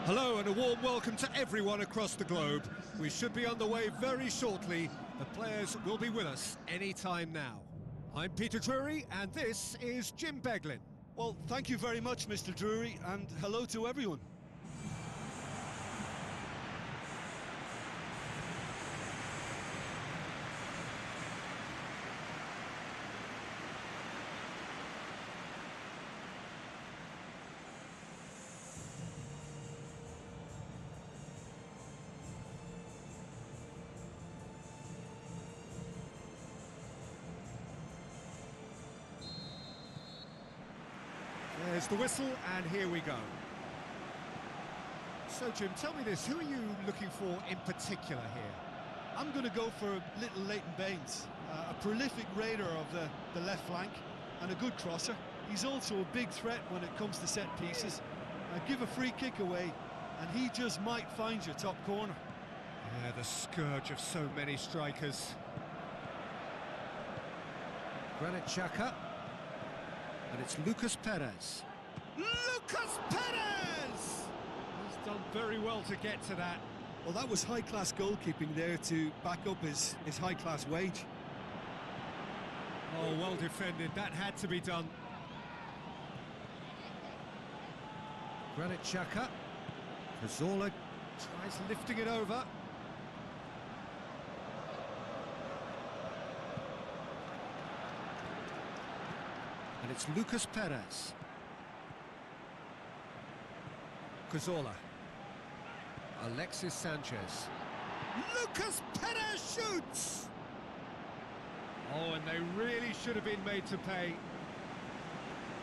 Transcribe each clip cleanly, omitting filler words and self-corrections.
Hello and a warm welcome to everyone across the globe. We should be on the way very shortly. The players will be with us any time now. I'm Peter Drury and this is Jim Beglin. Well, thank you very much, Mr. Drury, and hello to everyone. There's the whistle, and here we go. So, Jim, tell me this, who are you looking for in particular here? I'm going to go for little Leighton Baines, a prolific raider of the left flank and a good crosser. He's also a big threat when it comes to set pieces. Give a free kick away, and he just might find your top corner. Yeah, the scourge of so many strikers. Granit Xhaka. And it's Lucas Perez. Lucas Perez! He's done very well to get to that. Well, that was high-class goalkeeping there to back up his high-class wage. Oh, well defended. That had to be done. Granit Xhaka. Cazorla tries lifting it over. And it's Lucas Perez. Cazorla. Alexis Sanchez. Lucas Perez shoots! Oh, and they really should have been made to pay.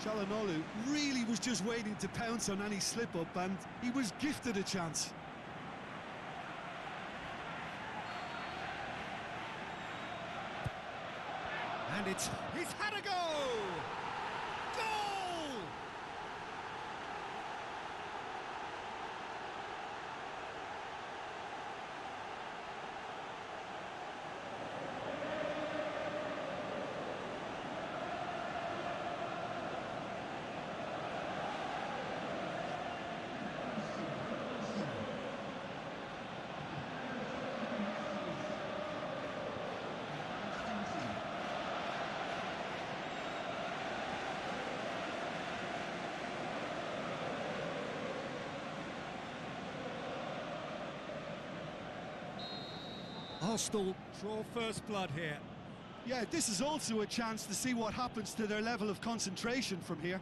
Çalhanoğlu really was just waiting to pounce on any slip-up, and he was gifted a chance. And he's had a go! Goal! Arsenal draw first blood here. Yeah, this is also a chance to see what happens to their level of concentration from here.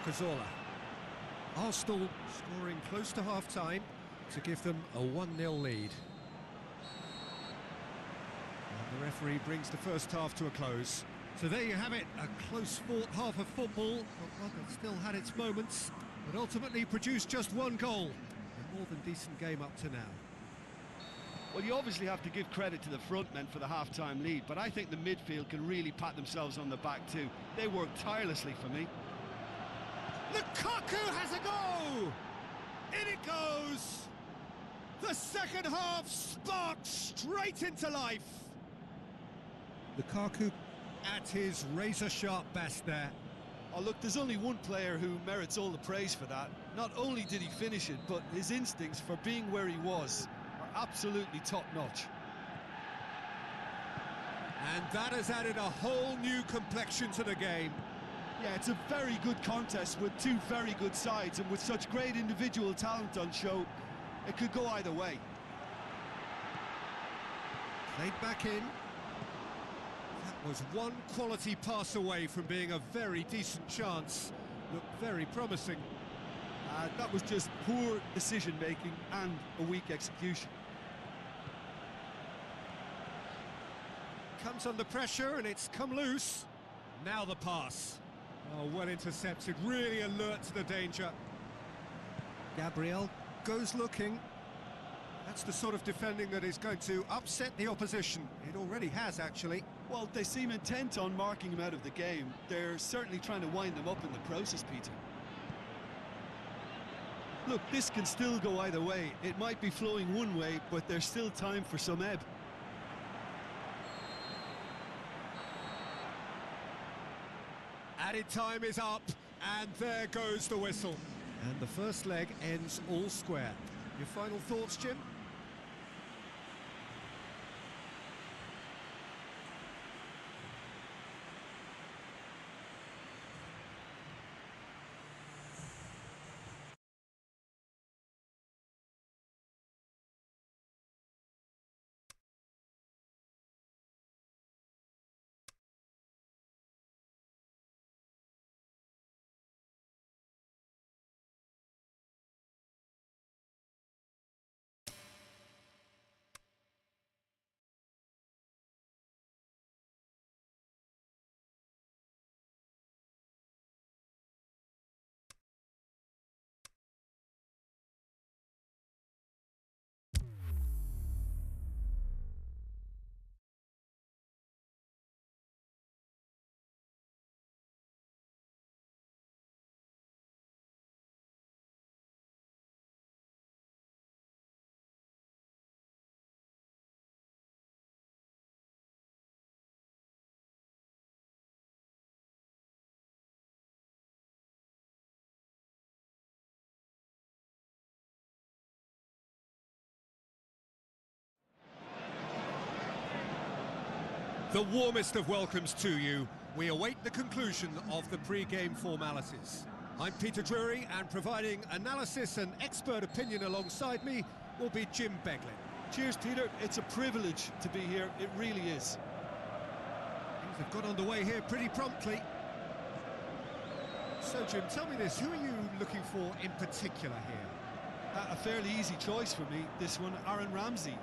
Cazorla. Arsenal scoring close to half-time to give them a 1-0 lead. And the referee brings the first half to a close. So there you have it, a close-fought half of football, but one that still had its moments, but ultimately produced just one goal. A more than decent game up to now. Well, you obviously have to give credit to the front men for the half-time lead, but I think the midfield can really pat themselves on the back too. They worked tirelessly for me. Lukaku has a go! In it goes! The second half sparked straight into life. Lukaku at his razor-sharp best there. Oh, look, there's only one player who merits all the praise for that. Not only did he finish it, but his instincts for being where he was are absolutely top-notch. And that has added a whole new complexion to the game. Yeah, it's a very good contest with two very good sides, and with such great individual talent on show, it could go either way. Played back in. That was one quality pass away from being a very decent chance. Looked very promising. That was just poor decision-making and a weak execution. Comes under pressure and it's come loose. Now the pass. Oh, well intercepted, really alert to the danger. Gabriel goes looking. That's the sort of defending that is going to upset the opposition. It already has, actually. Well, they seem intent on marking him out of the game. They're certainly trying to wind him up in the process, Peter. Look, this can still go either way. It might be flowing one way, but there's still time for some ebb. Added time is up, and there goes the whistle. And the first leg ends all square. Your final thoughts, Jim? The warmest of welcomes to you. We await the conclusion of the pre-game formalities. I'm Peter Drury, and providing analysis and expert opinion alongside me will be Jim Beglin. Cheers, Peter. It's a privilege to be here. It really is. Things have got underway here pretty promptly. So, Jim, tell me this. Who are you looking for in particular here? A fairly easy choice for me, this one, Aaron Ramsey.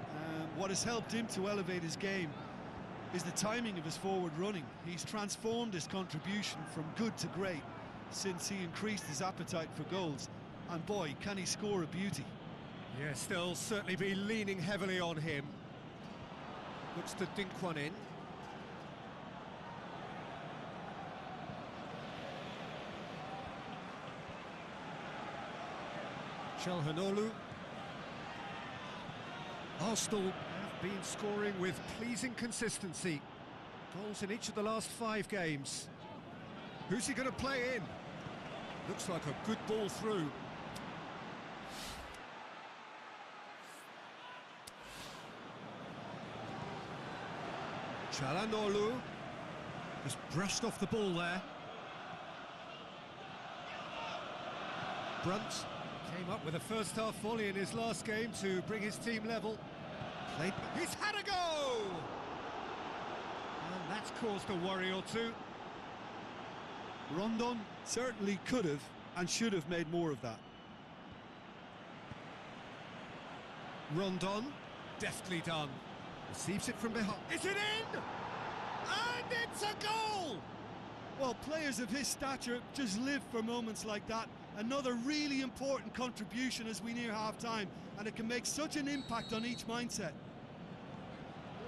What has helped him to elevate his game is the timing of his forward running. He's transformed his contribution from good to great since he increased his appetite for goals. And boy, can he score a beauty. Yeah, still certainly be leaning heavily on him. Looks to dink one in. Chelhanoglu. Arsenal have been scoring with pleasing consistency. Goals in each of the last 5 games. Who's he going to play in? Looks like a good ball through. Chelhanoglu just brushed off the ball there. Brunt came up with a first-half volley in his last game to bring his team level. He's had a go! And that's caused a worry or two. Rondon certainly could have and should have made more of that. Rondon, deftly done. Receives it from behind. Is it in? And it's a goal! Well, players of his stature just live for moments like that. Another really important contribution as we near half-time, and it can make such an impact on each mindset.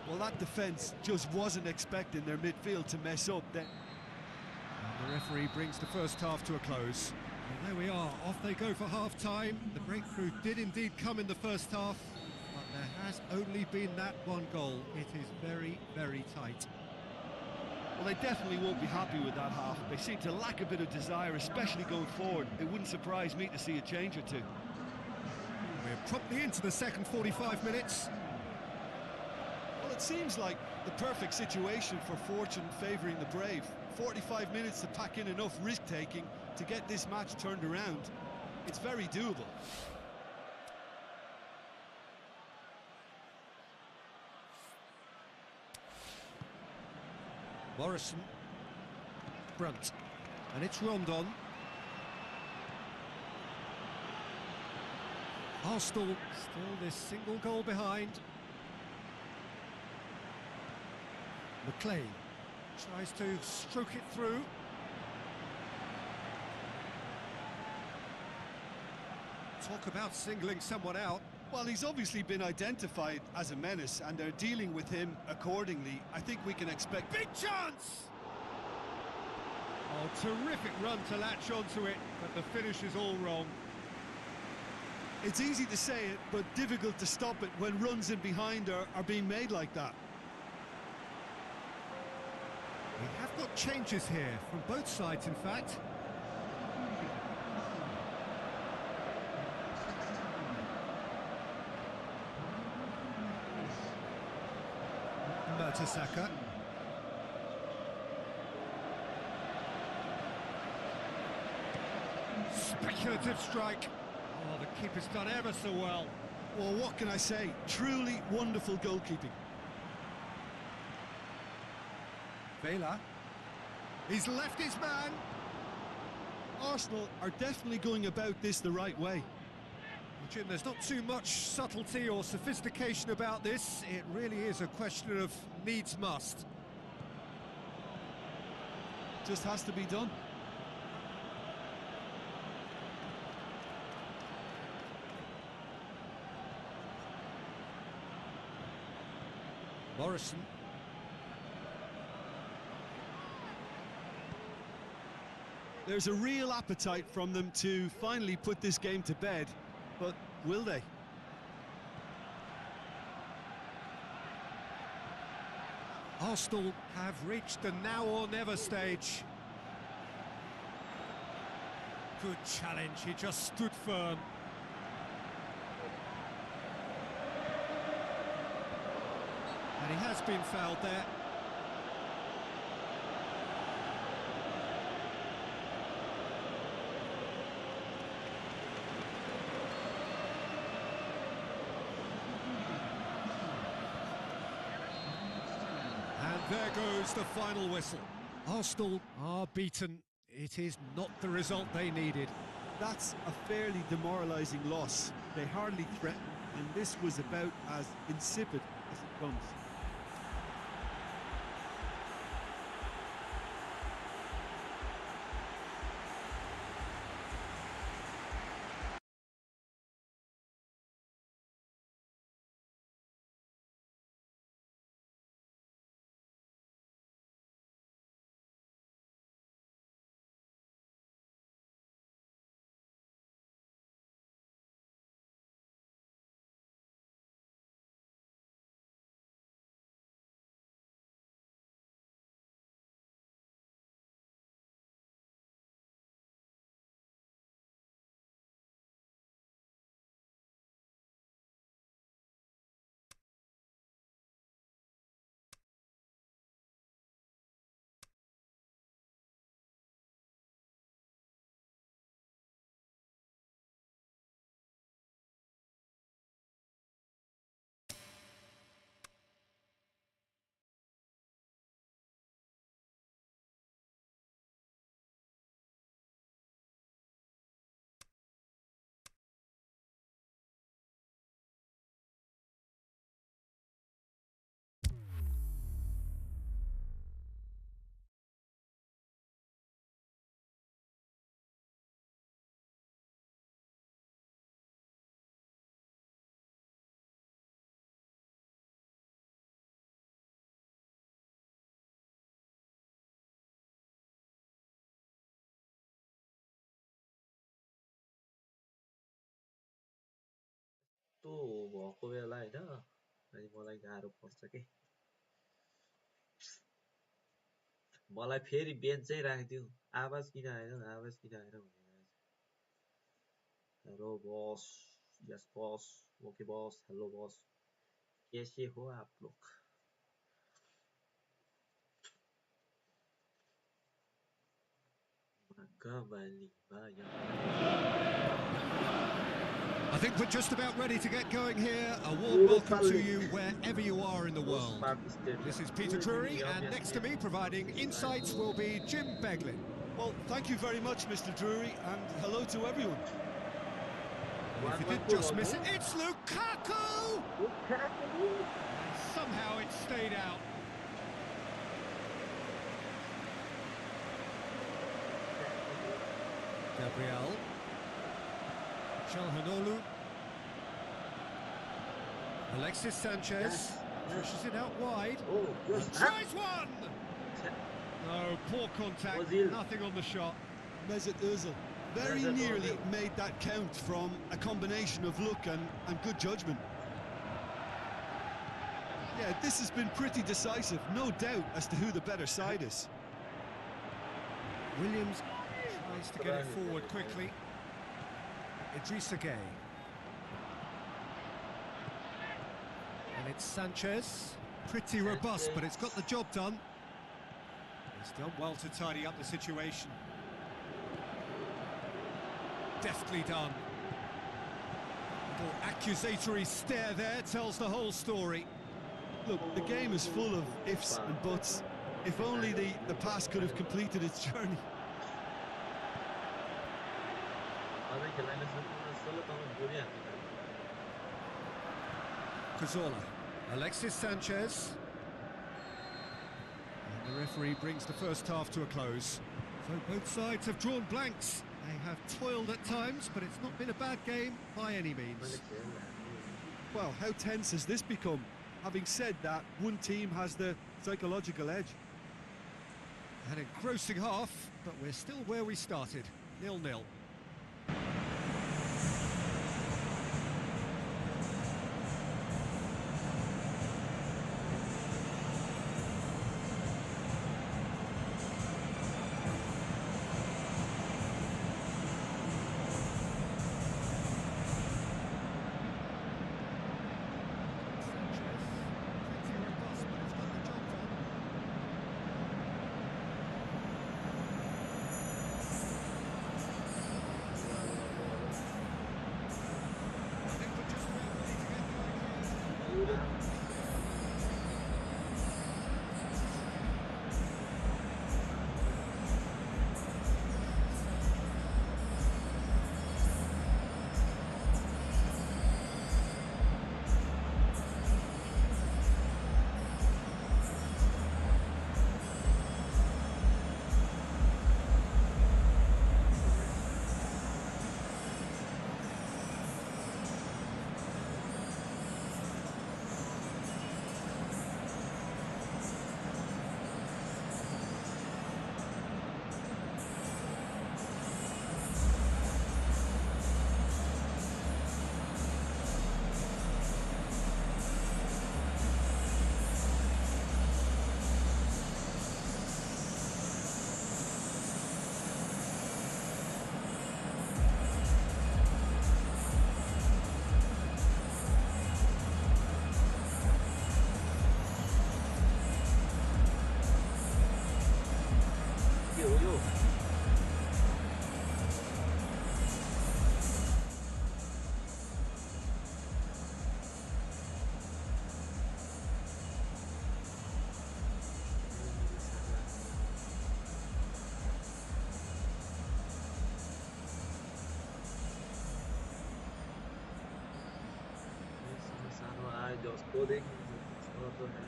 Well, that defence just wasn't expecting their midfield to mess up then. And the referee brings the first half to a close. And there we are, off they go for half-time. The breakthrough did indeed come in the first half, but there has only been that one goal. It is very, very tight. Well, they definitely won't be happy with that half. They seem to lack a bit of desire, especially going forward. It wouldn't surprise me to see a change or two. We're promptly into the second 45 minutes. Well, it seems like the perfect situation for fortune favouring the brave. 45 minutes to pack in enough risk-taking to get this match turned around. It's very doable. Morrison, Brunt, and it's Rondon. Arsenal still this single goal behind. McLean tries to stroke it through. Talk about singling someone out. Well, he's obviously been identified as a menace, and they're dealing with him accordingly. I think we can expect... Big chance! Oh, terrific run to latch onto it, but the finish is all wrong. It's easy to say it, but difficult to stop it when runs in behind are being made like that. We have got changes here, from both sides, in fact. Mertesacker. Speculative strike. Oh, the keeper's done ever so well. Well, what can I say? Truly wonderful goalkeeping. Vela. He's left his man. Arsenal are definitely going about this the right way. Well, Jim, there's not too much subtlety or sophistication about this. It really is a question of needs must. Just has to be done. Morrison. There's a real appetite from them to finally put this game to bed, but will they? Arsenal have reached the now or never stage. Good challenge, he just stood firm. And he has been fouled there. And there goes the final whistle. Arsenal are beaten. It is not the result they needed. That's a fairly demoralising loss. They hardly threatened, and this was about as insipid as it comes. भएको बेला हैन अनि मलाई गाह्रो पर्छ के मलाई फेरि बेन्चै राख्दिउ आवाज किन आएन भनेर hello boss yes boss okay boss hello boss कैसे हो आप लोग I think we're just about ready to get going here. A warm welcome to you wherever you are in the world. This is Peter Drury, and next to me providing insights will be Jim Beglin. Well, thank you very much, Mr. Drury, and hello to everyone. If you did just miss it, it's Lukaku! Somehow it stayed out. Gabriel. Çalhanoğlu. Alexis Sanchez pushes it out wide. Tries one! No, poor contact, nothing on the shot. Mesut Özil very nearly made that count from a combination of luck and good judgment. Yeah, this has been pretty decisive, no doubt as to who the better side is. Williams tries to get it forward quickly. Idrissa Gueye. And it's Sanchez. Pretty robust, but it's got the job done. He's done well to tidy up the situation. Deftly done. Little accusatory stare there tells the whole story. Look, the game is full of ifs and buts. If only the pass could have completed its journey. Cazorla, Alexis Sanchez. And the referee brings the first half to a close. So both sides have drawn blanks. They have toiled at times, but it's not been a bad game by any means. Well, how tense has this become? Having said that, one team has the psychological edge. An engrossing half, but we're still where we started, 0-0. Coding और तो है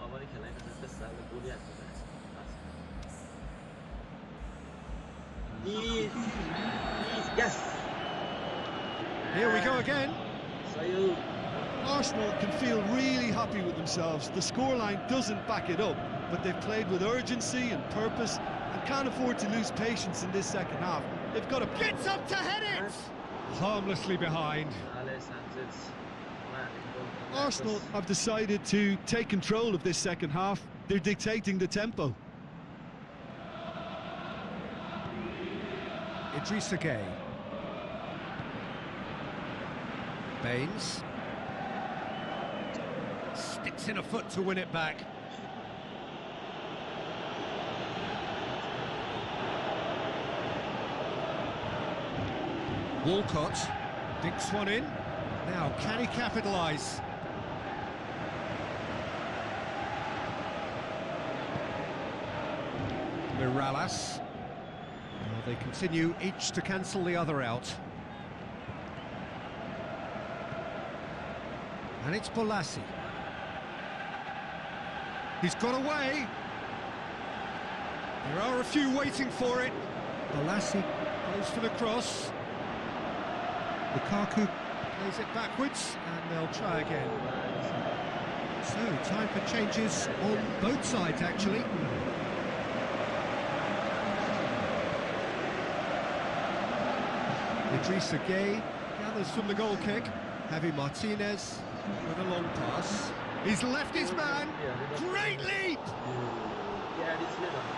हमारी खेलने का सबसे साल पूरी आती है yes here we go again. Arsenal can feel really happy with themselves. The scoreline doesn't back it up, but they've played with urgency and purpose and can't afford to lose patience in this second half. They've got to Gets up to head it! Harmlessly behind. Arsenal have decided to take control of this second half. They're dictating the tempo. Idrissa Gueye. Baines. Sticks in a foot to win it back. Walcott dinks one in. Now, can he capitalise? Mirallas. Well, they continue each to cancel the other out. And it's Bolasie. He's got away. There are a few waiting for it. Bolasie goes for the cross. Lukaku plays it backwards, and they'll try again. So, time for changes on both sides, actually. Idrissa Gueye gathers from the goal kick. Javi Martinez with a long pass. He's left his man. Great leap!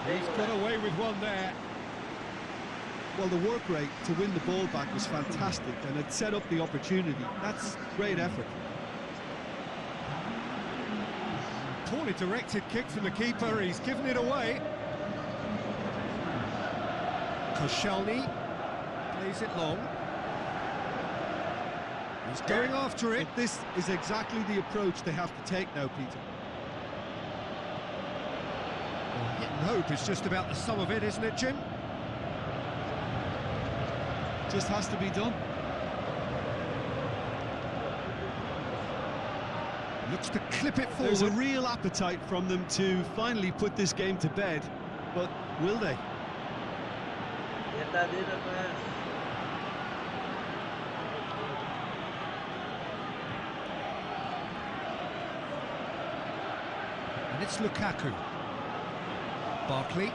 He's got away with one there. Well, the work rate to win the ball back was fantastic, and it set up the opportunity. That's great effort. Poorly directed kick from the keeper, he's given it away. Koscielny plays it long. He's going after it. But this is exactly the approach they have to take now, Peter. Well, hit and hope is just about the sum of it, isn't it, Jim? Just has to be done. Looks to clip it forward. There's a real appetite from them to finally put this game to bed, but will they? And it's Lukaku. Barkley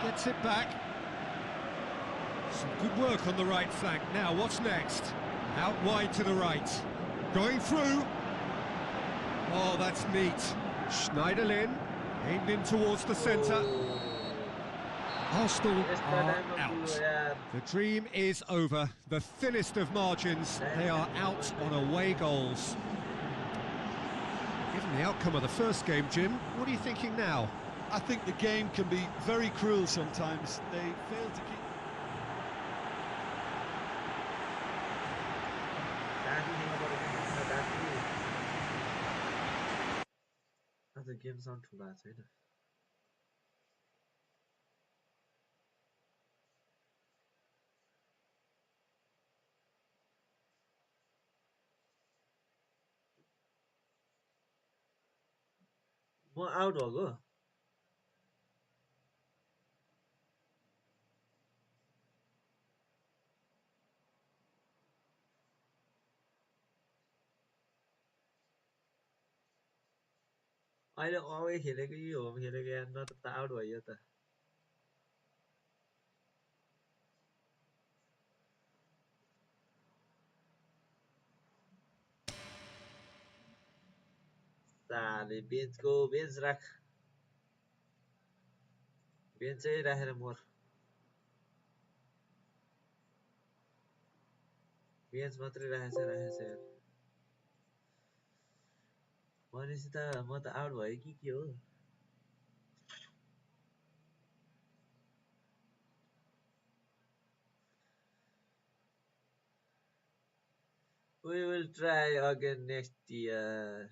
gets it back. Some good work on the right flank. Now, what's next? Out wide to the right. Going through. Oh, that's neat. Schneiderlin aimed in towards the centre. Arsenal are out. The dream is over. The thinnest of margins. They are out on away goals. Given the outcome of the first game, Jim, what are you thinking now? I think the game can be very cruel sometimes. They fail to keep... The game's on too last, right? म out भएको अहिले away खेलेको कि home खेलेको यार नत्र त out भयो त साले बेन्चको बेन्च राख बेन्चै राखेर मर बेन्च मात्रै राखेछ यार भनेपछि त म त आउट भयो कि के हो We will try again next year.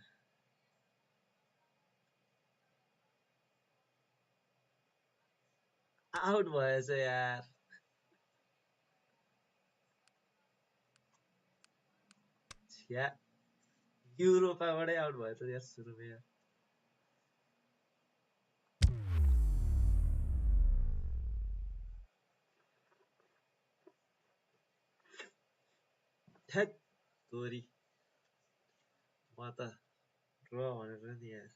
Out भएछ यार छ्या युरोपाबाटै आउट भएछ यार सुरुमा यार थ्याट तोरी म त ड्र भनेर नि यार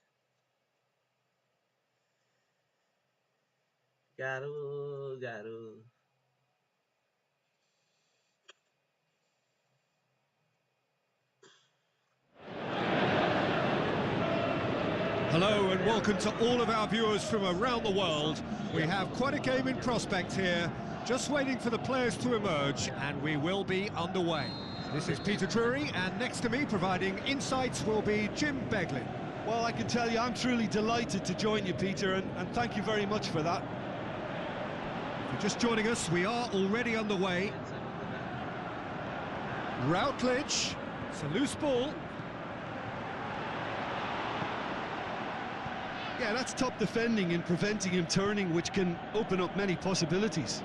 गाह्रो Hello and welcome to all of our viewers from around the world. We have quite a game in prospect here, just waiting for the players to emerge, and we will be underway. This is Peter Drury, and next to me providing insights will be Jim Beglin. Well, I can tell you I'm truly delighted to join you, Peter, and thank you very much for that. If you're just joining us, we are already underway. Routledge, it's a loose ball. Yeah, that's top defending and preventing him turning, which can open up many possibilities.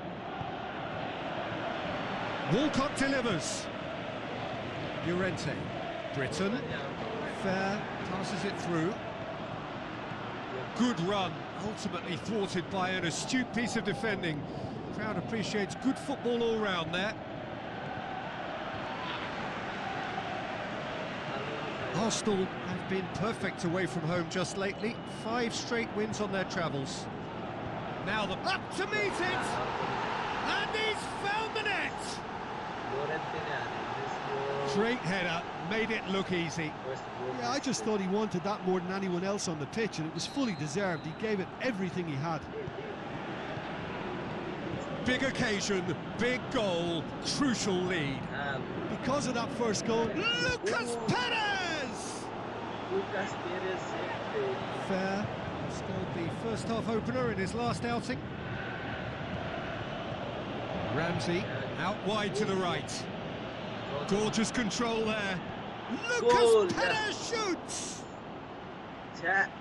Walcott delivers. Llorente, Britton, fair, passes it through. Good run, ultimately thwarted by an astute piece of defending. Crowd appreciates good football all round there. Arsenal have been perfect away from home just lately. 5 straight wins on their travels. Now the up to meet it, and he's found the net. Great header, made it look easy. Yeah, I just thought he wanted that more than anyone else on the pitch, and it was fully deserved. He gave it everything he had. Big occasion, big goal, crucial lead. Because of that first goal, Lucas Perez! Lucas Perez Fair. Scored the first half opener in his last outing. Ramsey out wide to the right. Gorgeous control there. Goal, Lucas Perez yes. shoots. Chat.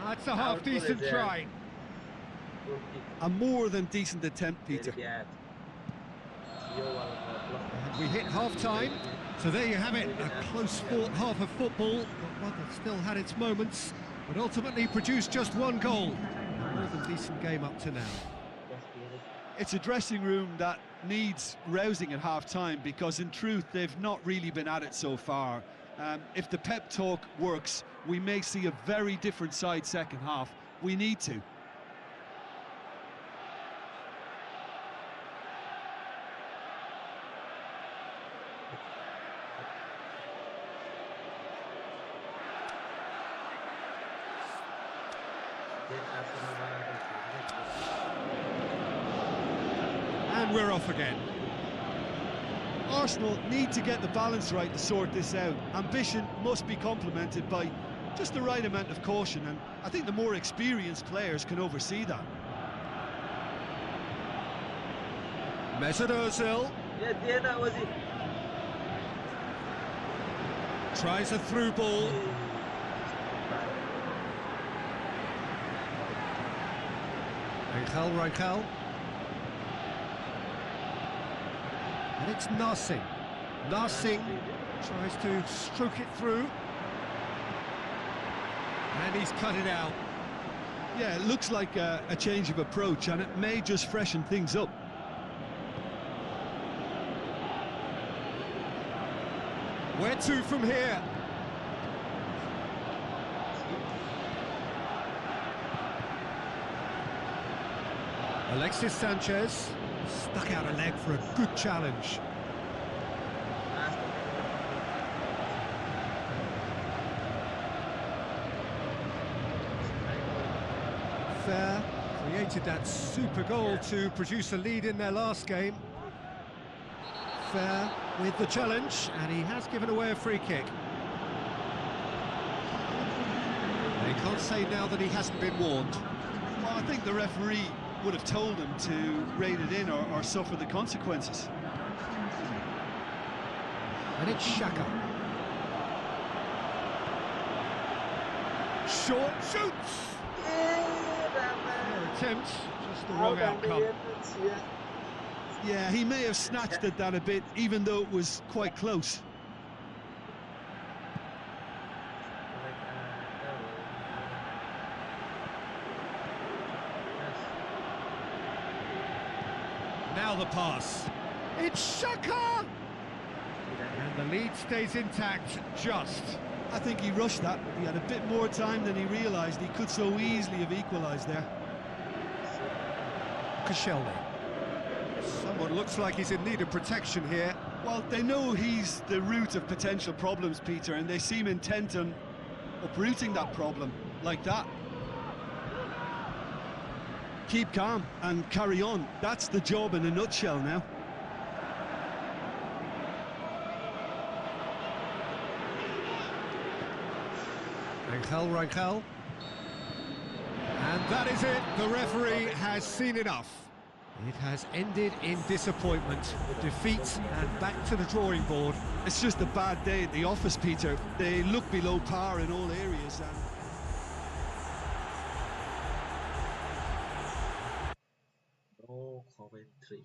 That's a half-decent try. A more than decent attempt, Peter. And we hit half-time. So there you have it, a close-fought half of football, but one that still had its moments, but ultimately produced just one goal. A more than decent game up to now. It's a dressing room that needs rousing at half-time because, in truth, they've not really been at it so far. If the pep talk works, we may see a very different side second half. We need to. And we're off again. Arsenal need to get the balance right to sort this out. Ambition must be complemented by just the right amount of caution, and I think the more experienced players can oversee that. Mesut Ozil tries a through ball. Raikal. And it's Narsing. Narsing tries to stroke it through. And he's cut it out. Yeah, it looks like a change of approach, and it may just freshen things up. Where to from here? Alexis Sanchez stuck out a leg for a good challenge. Fair created that super goal to produce a lead in their last game. Fair with the challenge, and he has given away a free kick. They can't say now that he hasn't been warned. Well, I think the referee would have told him to rein it in or suffer the consequences. And it's Xhaka. Short shoots! Fair attempt, just the wrong outcome. Yeah, he may have snatched at that a bit, even though it was quite close. Now the pass. It's Xhaka! And the lead stays intact, just. I think he rushed that. He had a bit more time than he realised. He could so easily have equalised there. Koscielny. Someone looks like he's in need of protection here. Well, they know he's the root of potential problems, Peter, and they seem intent on uprooting that problem, like that. Keep calm and carry on. That's the job in a nutshell now. Raikal. And that is it. The referee has seen enough. It has ended in disappointment, defeat, and back to the drawing board. It's just a bad day at the office, Peter. They look below par in all areas. No commentary.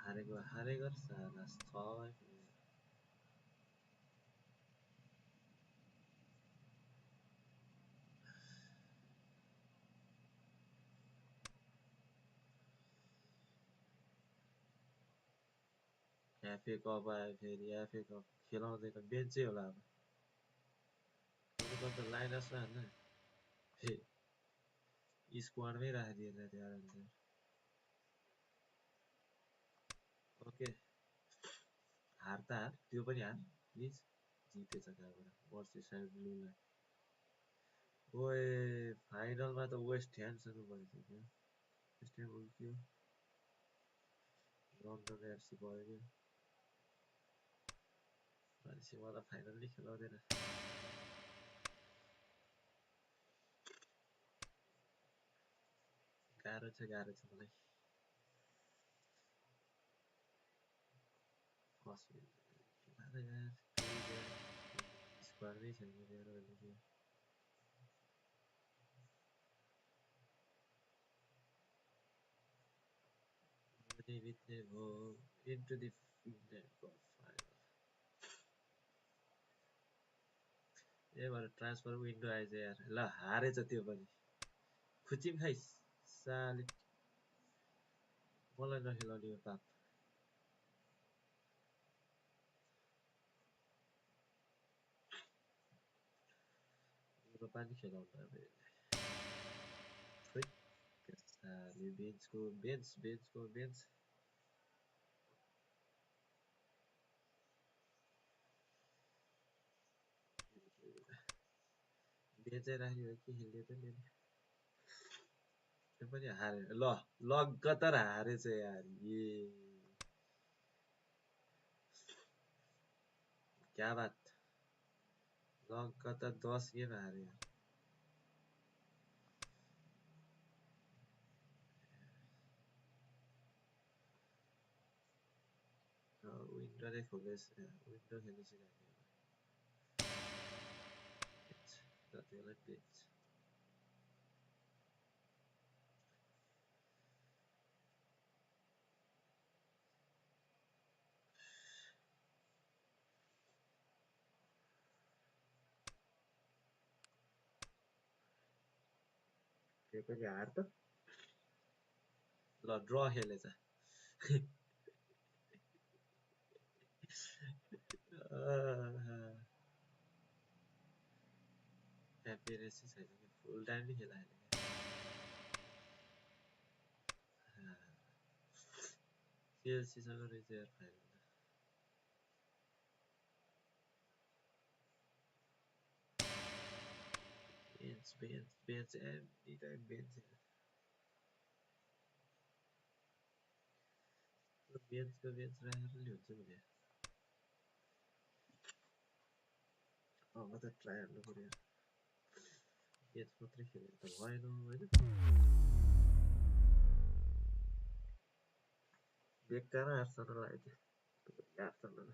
하레거 사라스 타임. FA cup आयो फेरि FA cup खेलाउँदै त बेन्चै होला अब त lines हैन स्क्वाडमै राखिदिएला त्यहाँ okay हार त हार त्यो पनि हार प्लिज जितेछ कहाँबाट मर्सिसाइड ब्लूलाई ओए फाइनलमा त वेस्ट ह्यामसँग परेछ क्या वेस्ट ह्याम उल्क्यो लन्डन एफसी भयो क्या मान्छे मलाई फाइनल्ली खेलाउँदैन गाह्रो छ मलाई स्क्वाडमै छैन मेरो अहिले के बित्ने भयो into the final ए भएर ट्रान्सफर विन्डो आएछ यार ल हारेछ त्यो पनि खुचिम खाइस साले मलाई नखेलाउने यो पाप पानी खेलाउनु अब खोइ साले बेन्चको बेन्च बेन्चै राख्यो कि खेल्यो त नि त्यो पनि हारे ल लगातार हारेछ यार ए क्या बात लगातार 10 गेम हारे यार विन्डो नै खोलेछ विन्डो खेल्नु सिकाइदियो जतिलाई बेन्च त्यो पनि हार त ल ड्र खेलेछ ह्याप्पीनेस छैन कि फुल टाइम नै खेला चेल्सीसँग रहेछ यार final bench any time bench बेन्चको बेन्च राखेर नि हुन्छ भने अब त ट्राई हाल्नु पर्यो बेन्च मात्रै खेलेर त भएन होइन बेकार आर्सेनल लाग्यो Arsenal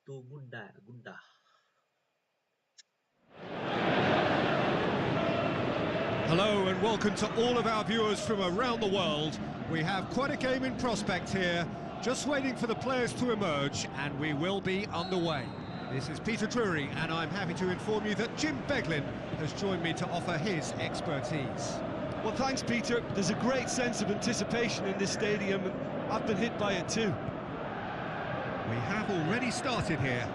tu gunda Hello and welcome to all of our viewers from around the world. We have quite a game in prospect here, just waiting for the players to emerge, and we will be underway. This is Peter Drury, and I'm happy to inform you that Jim Beglin has joined me to offer his expertise. Well, thanks, Peter. There's a great sense of anticipation in this stadium, and I've been hit by it too. We have already started here.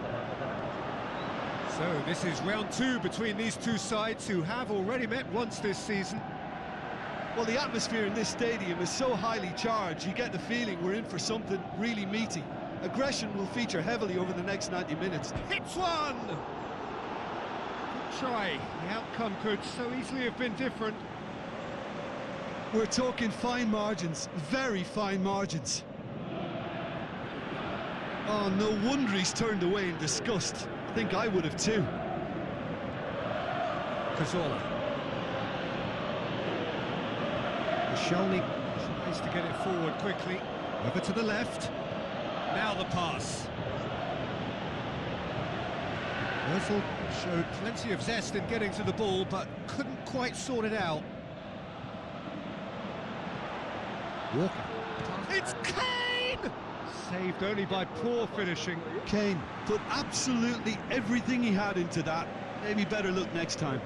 So this is round 2 between these two sides who have already met once this season. Well, the atmosphere in this stadium is so highly charged, you get the feeling we're in for something really meaty. Aggression will feature heavily over the next 90 minutes. Hits one! Good try. The outcome could so easily have been different. We're talking fine margins, very fine margins. Oh, no wonder he's turned away in disgust. I think I would have too. Cazorla. Shelny tries to get it forward quickly. Over to the left. Now the pass. Ozil showed plenty of zest in getting to the ball, but couldn't quite sort it out. Walker. It's Kane! Saved only by poor finishing. Kane put absolutely everything he had into that. Maybe better look next time.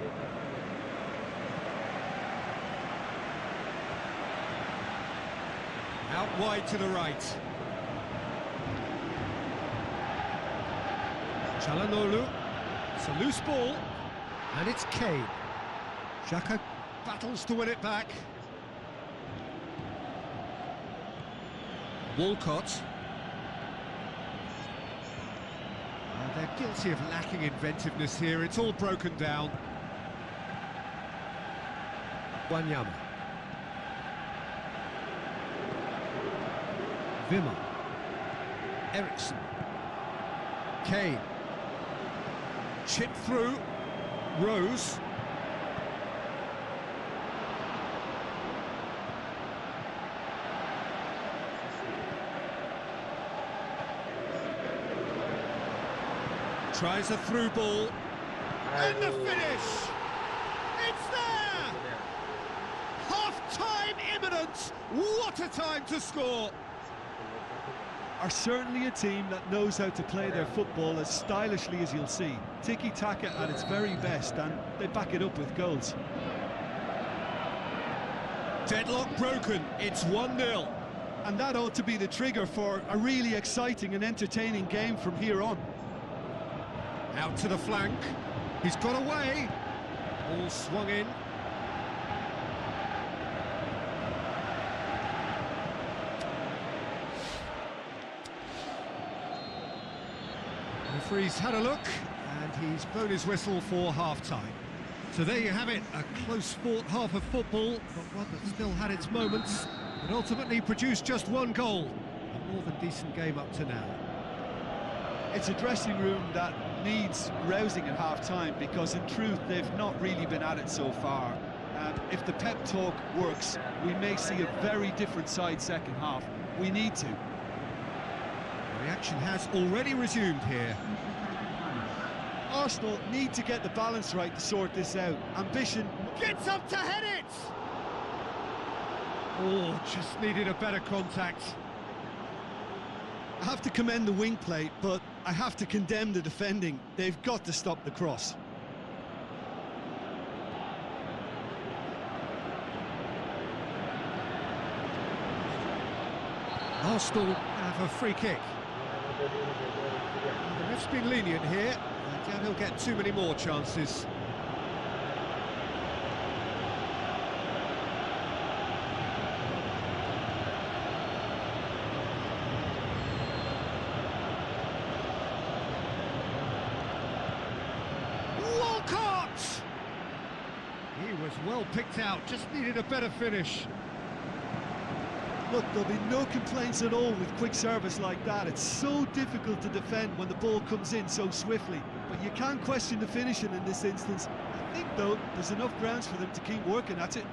Out wide to the right. Çalhanoğlu. It's a loose ball. And it's Kane. Xhaka battles to win it back. Walcott. They're guilty of lacking inventiveness here. It's all broken down. Wanyama. Wimmer. Eriksson. Kane. Chip through. Rose. Tries a through ball. And the finish! It's there! Half-time imminent! What a time to score! Are certainly a team that knows how to play their football as stylishly as you'll see. Tiki-taka at its very best, and they back it up with goals. Deadlock broken, it's 1-0. And that ought to be the trigger for a really exciting and entertaining game from here on. Out to the flank, he's got away. Ball swung in. Referee's had a look, and he's blown his whistle for half-time. So there you have it, a close-fought half of football, but one that still had its moments, but ultimately produced just one goal. A more than decent game up to now. It's a dressing room that needs rousing at half-time, because in truth they've not really been at it so far. If the pep talk works, we may see a very different side second half. We need to. The action has already resumed here. Arsenal need to get the balance right to sort this out. Ambition Gets up to head it! Oh, just needed a better contact. I have to commend the wing play, but I have to condemn the defending. They've got to stop the cross. Arsenal have a free kick. The ref's been lenient here. I doubt he'll get too many more chances. He was well picked out, just needed a better finish. Look, there'll be no complaints at all with quick service like that. It's so difficult to defend when the ball comes in so swiftly. But you can't question the finishing in this instance. I think, though, there's enough grounds for them to keep working at it.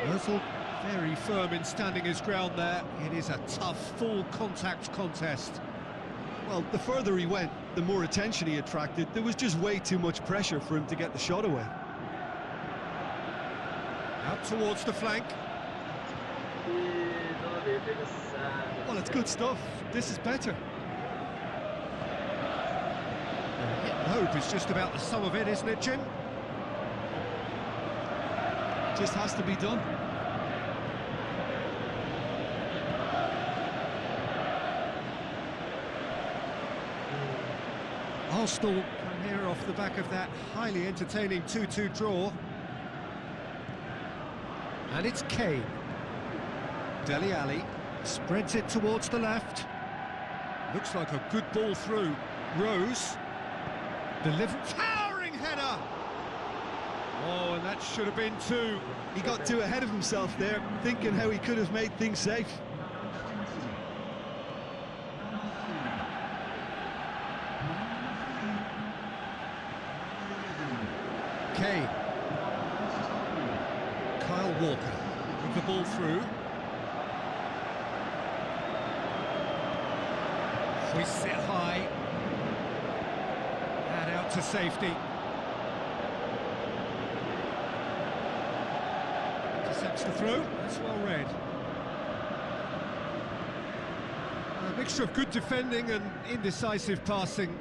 Ozil very firm in standing his ground there. It is a tough, full-contact contest. Well, the further he went, the more attention he attracted. There was just way too much pressure for him to get the shot away. Out towards the flank. Well, it's good stuff. This is better. The hit and hope is just about the sum of it, isn't it, Jim? Just has to be done. Arsenal come here off the back of that highly entertaining 2-2 draw. And it's Kane. Dele Alli spreads it towards the left. Looks like a good ball through. Rose. Delivered. Towering header! Oh, and that should have been two. He got too ahead of himself there, thinking how he could have made things safe. Kane. Kyle Walker with the ball through. Hoists it high. And out to safety. Intercepts the throw. That's well read. A mixture of good defending and indecisive passing.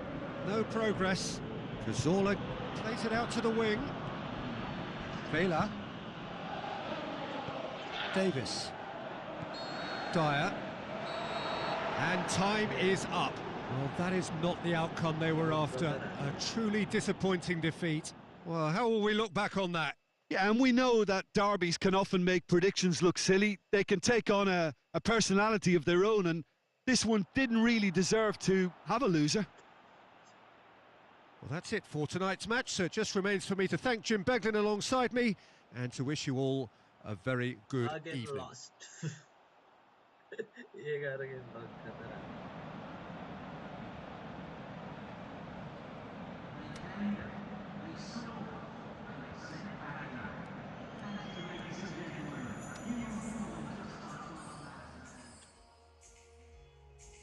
No progress. Cazorla plays it out to the wing. Vela. Davis. Dyer. And time is up. Well, that is not the outcome they were after. A truly disappointing defeat. Well, how will we look back on that? Yeah, and we know that derbies can often make predictions look silly. They can take on a personality of their own, and This one didn't really deserve to have a loser. Well, that's it for tonight's match, so it just remains for me to thank Jim Beglin alongside me and to wish you all a very good Again evening. lost. 11 game luck खतरा.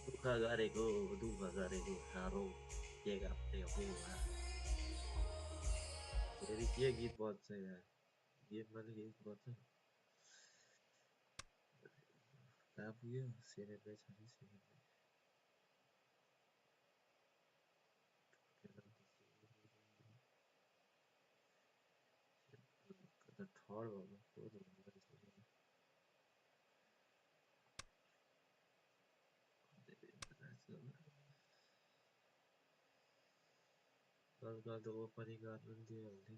दुःख गरेको साह्रो के गर्ने हो यार. फेरि के गीत बज्छ यार. गेममा नि गीत बज्छ. कहाँ पुग्यो? सेकेन्डमै छ नि सेकेन्डमै. कता थर्ड भयो फोर्थ हुनु रहेछ. गर्दा त ओपनिङ गर्नु नि दियो भने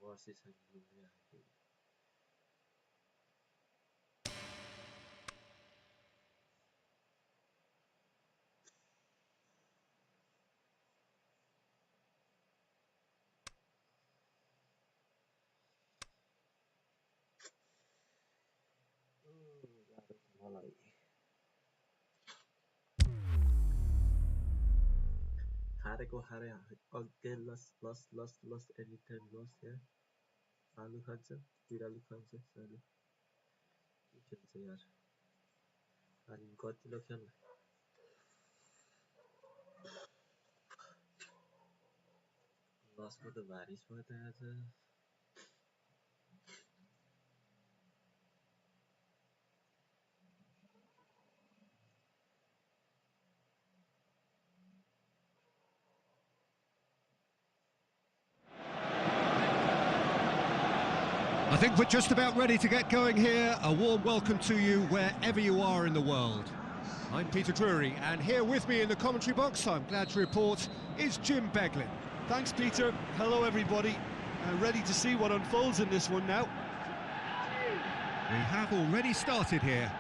वर्षीसँग लुल्ने आएको. मलाई हारेको हारे अगेन लस लस लस लस एनी टाइम लस यार. आलु खान्छ बिरालु खान्छ सालु के खेल्छ यार. अनि गतिलो खेल. लसको त भारी छ त आज. I think we're just about ready to get going here. A warm welcome to you wherever you are in the world. I'm Peter Drury, and here with me in the commentary box, I'm glad to report, is Jim Beglin. Thanks, Peter. Hello, everybody. Ready to see what unfolds in this one now. We have already started here.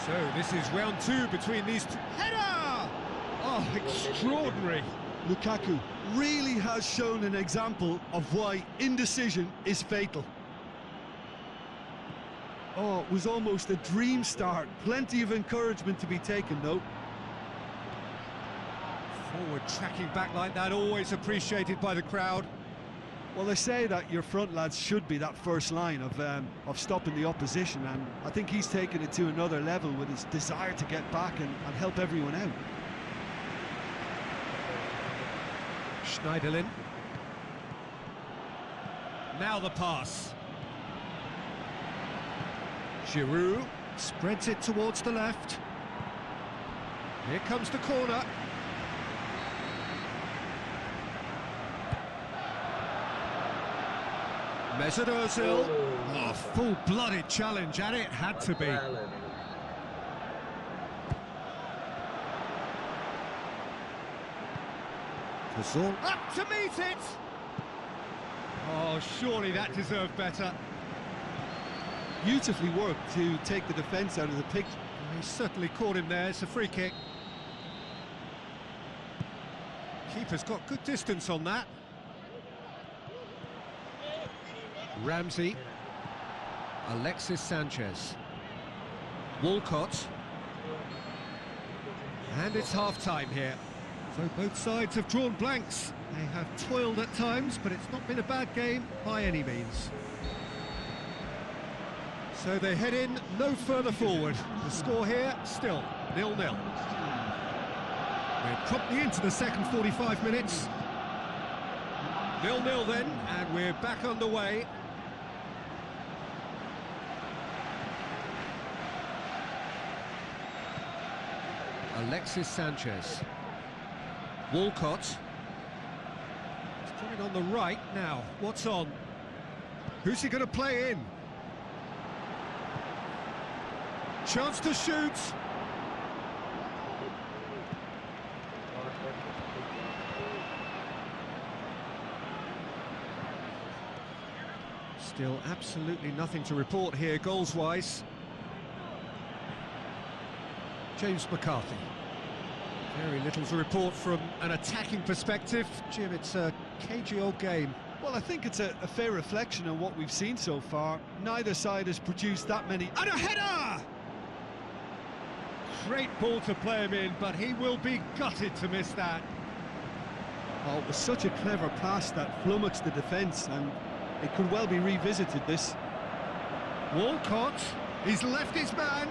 So this is round two between these two. Header! Oh, extraordinary. Lukaku really has shown an example of why indecision is fatal. Oh, it was almost a dream start. Plenty of encouragement to be taken, though. Forward tracking back like that, always appreciated by the crowd. Well, they say that your front lads should be that first line of stopping the opposition, and I think he's taken it to another level with his desire to get back and help everyone out. Schneiderlin. Now the pass. Giroud spreads it towards the left. Here comes the corner. Mesut Ozil. Oh, full-blooded challenge, and it had to be. Ozil up to meet it. Oh, surely that deserved better. Beautifully worked to take the defence out of the picture. He certainly caught him there. It's a free kick. Keeper's got good distance on that. Ramsey. Alexis Sanchez. Walcott. And it's half-time here. So both sides have drawn blanks. They have toiled at times, but it's not been a bad game by any means. So they head in no further forward. The score here, still 0-0. We're promptly into the second 45 minutes. 0-0 then, and we're back underway. Alexis Sanchez. Walcott. He's putting on the right now. What's on? Who's he going to play in? Chance to shoot. Still absolutely nothing to report here goals-wise. James McCarthy. Very little to report from an attacking perspective. Jim, it's a cagey old game. Well, I think it's a fair reflection on what we've seen so far. Neither side has produced that many. And a header! Great ball to play him in, but he will be gutted to miss that. Oh, it was such a clever pass that flummoxed the defence, and it could well be revisited, this. Walcott, he's left his man.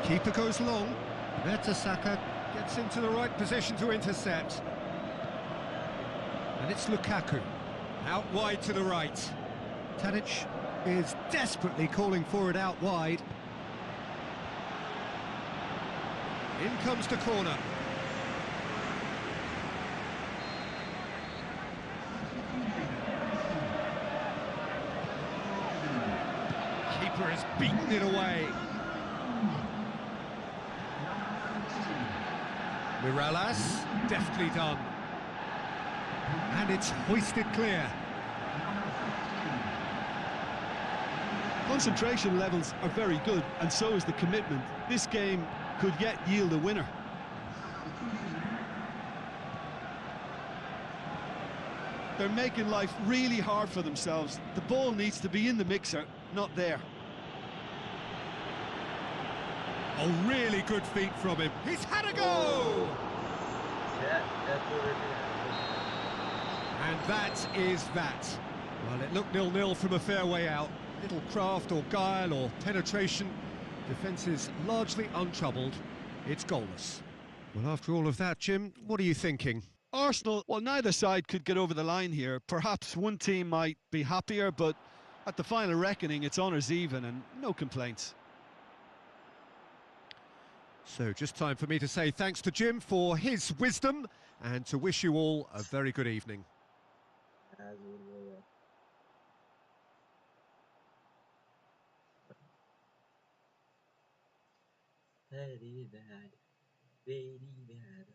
Keeper goes long. Mertesacker gets into the right position to intercept. And it's Lukaku, out wide to the right. Tadic is desperately calling for it out wide. In comes the corner. Keeper has beaten it away. Mirallas, deftly done. And it's hoisted clear. Concentration levels are very good, and so is the commitment. This game could yet yield a winner. They're making life really hard for themselves. The ball needs to be in the mixer, not there. Oh, really good feet from him. He's had a go! And that is that. Well, it looked 0-0 from a fair way out. Little craft or guile or penetration. Defence is largely untroubled. It's goalless. Well, after all of that, Jim, what are you thinking? Arsenal, well, neither side could get over the line here. Perhaps one team might be happier, but at the final reckoning, it's honours even and no complaints. So just time for me to say thanks to Jim for his wisdom and to wish you all a very good evening. Very bad. Very bad.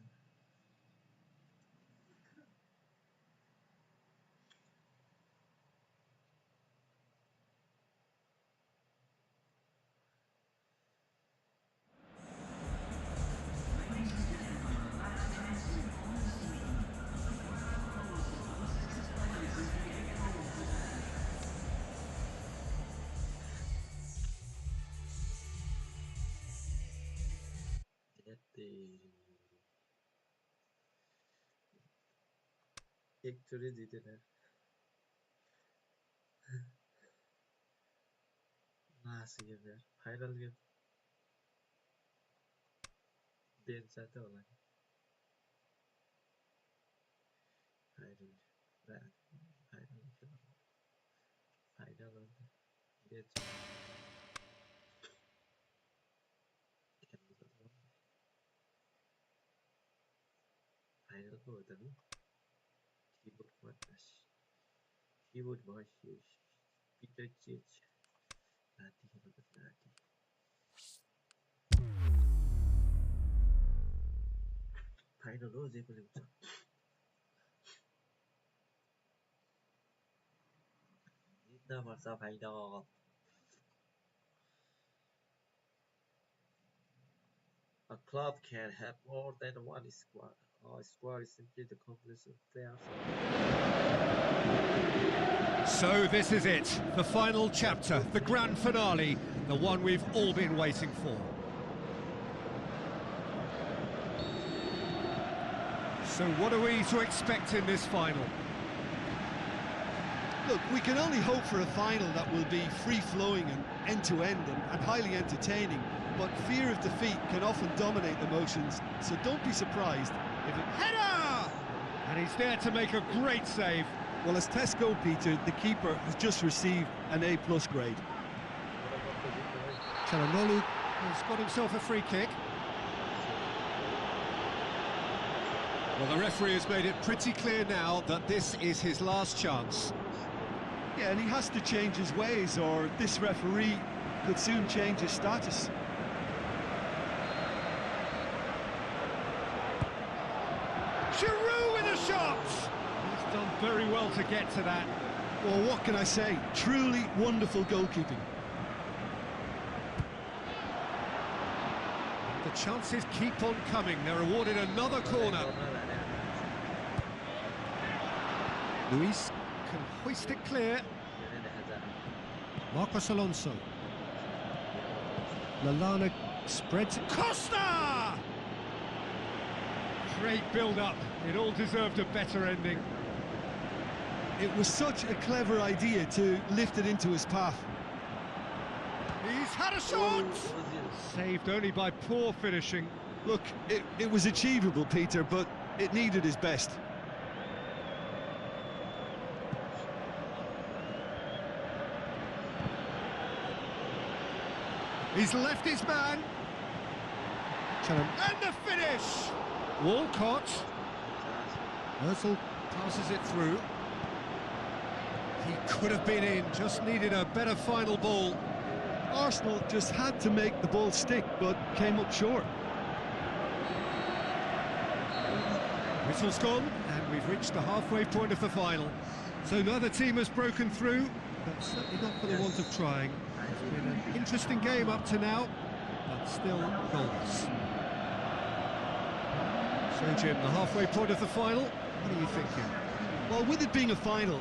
एकचोटि Jiten last game यार final game bench जाते होला नि final final final bench final को हो त नि Keyboard voice speaker change. Final हो जे पनि हुन्छ जित्न पर्छ final A club can have more than one squad. A squad is simply the combination of players. So this is it, the final chapter, the grand finale, the one we've all been waiting for. So what are we to expect in this final? Look, we can only hope for a final that will be free-flowing and end-to-end and highly entertaining, but fear of defeat can often dominate emotions, so don't be surprised if it... Header! And he's there to make a great save. Well, as tests go, Peter, the keeper has just received an A+ grade. Çalhanoğlu has got himself a free kick. Well, the referee has made it pretty clear now that this is his last chance. Yeah, and he has to change his ways, or this referee could soon change his status. Giroud with a shot! He's done very well to get to that. Well, what can I say? Truly wonderful goalkeeping. chances keep on coming. They're awarded another corner. Luis can hoist it clear. Marcos Alonso. Lallana spreads it. Costa! Great build-up. It all deserved a better ending. It was such a clever idea to lift it into his path. He's had a shot! Saved only by poor finishing. Look, it was achievable, Peter, but it needed his best. He's left his man. And the finish! Walcott. Ozil passes it through. He could have been in, just needed a better final ball. Arsenal just had to make the ball stick, but came up short. Whistle's gone, and we've reached the halfway point of the final. So neither team has broken through, but certainly not for the want of trying. It's been an interesting game up to now, but still goals. So Jim, the halfway point of the final, what are you thinking? Well, with it being a final,